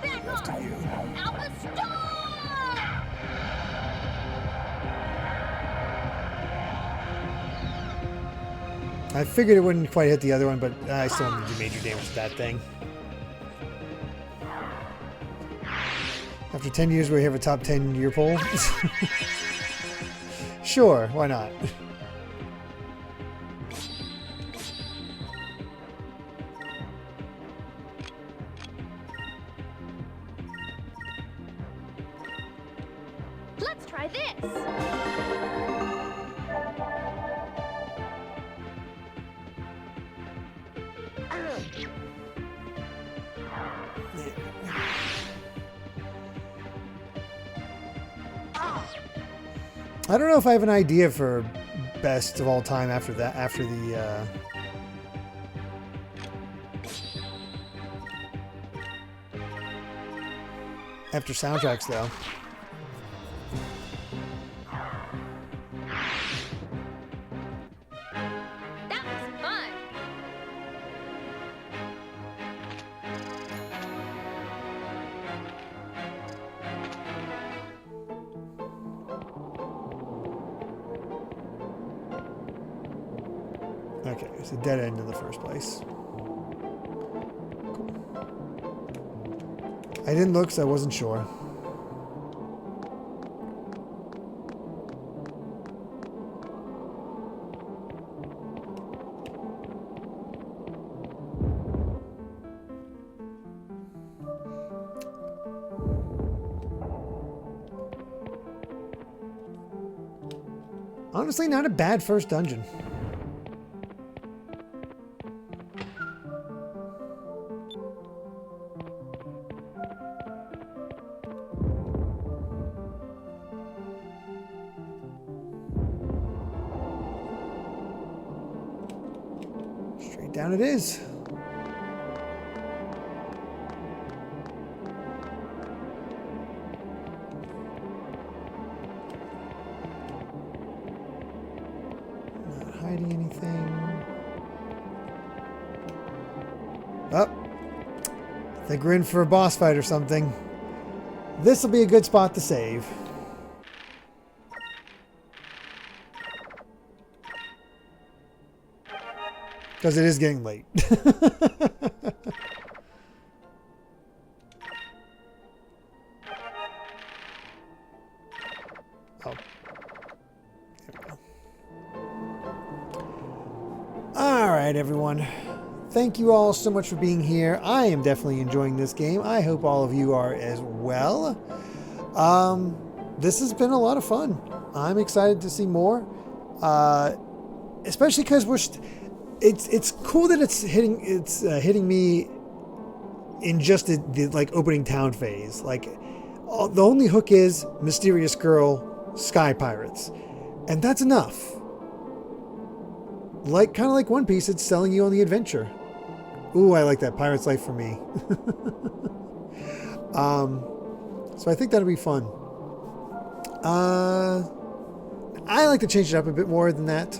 Back off. Alpha Star! I figured it wouldn't quite hit the other one, but I still need to do major damage to that thing. After 10 years, we have a top 10 year poll. Sure, why not? Let's try this. I don't know if I have an idea for best of all time after that, after the after soundtracks though. That was fun. Okay, it's a dead end in the first place. Cool. I didn't look, so I wasn't sure. Honestly, not a bad first dungeon. Straight down it is. Not hiding anything. Oh, I think we're in for a boss fight or something. This will be a good spot to save. Because it is getting late. Oh. There we go. All right, everyone. Thank you all so much for being here. I am definitely enjoying this game. I hope all of you are as well. This has been a lot of fun. I'm excited to see more. Especially because it's cool that it's hitting me in just the like opening town phase. Like the only hook is mysterious girl, sky pirates, and that's enough. Like kind of like One Piece, it's selling you on the adventure. Ooh, I like that. Pirate's Life for me. So I think that'll be fun. I like to change it up a bit more than that.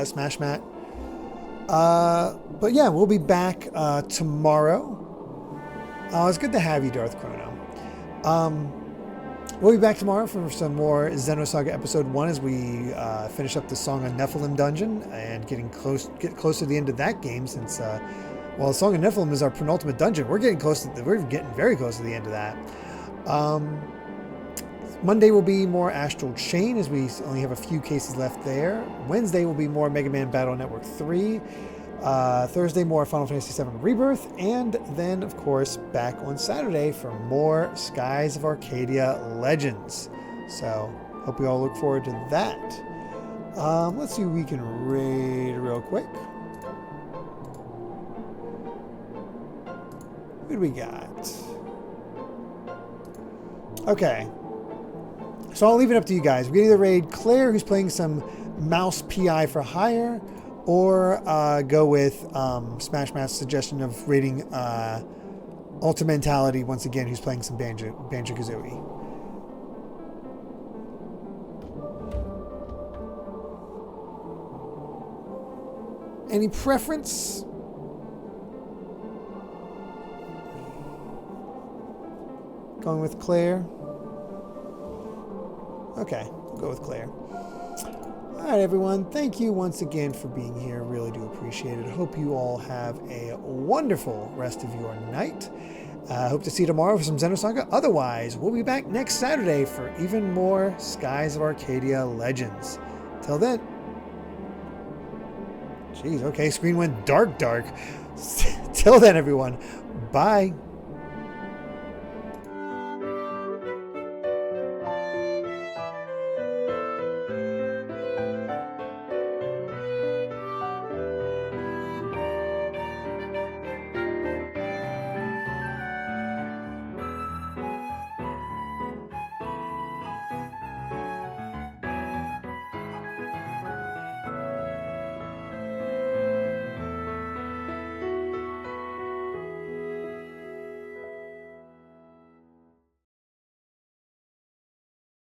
Smash Mat. But yeah, we'll be back tomorrow. It's good to have you, Darth Chrono. We'll be back tomorrow for some more Xenosaga Episode 1 as we finish up the Song of Nephilim dungeon and get close to the end of that game since, well, the Song of Nephilim is our penultimate dungeon. We're getting very close to the end of that. Monday will be more Astral Chain as we only have a few cases left there. Wednesday will be more Mega Man Battle Network 3. Thursday, more Final Fantasy VII Rebirth, and then, of course, back on Saturday for more Skies of Arcadia Legends. So, hope we all look forward to that. Let's see what we can raid real quick. What do we got? Okay. So I'll leave it up to you guys. We can either raid Claire, who's playing some Mouse PI for hire, or go with Smash Mouth's suggestion of raiding Ultimentality once again, who's playing some Banjo-Kazooie. Any preference? Going with Claire? Okay, we'll go with Claire. All right, everyone. Thank you once again for being here. Really do appreciate it. Hope you all have a wonderful rest of your night. Hope to see you tomorrow for some Xenosaga. Otherwise, we'll be back next Saturday for even more Skies of Arcadia Legends. Till then. Jeez, okay, screen went dark. Till then, everyone. Bye.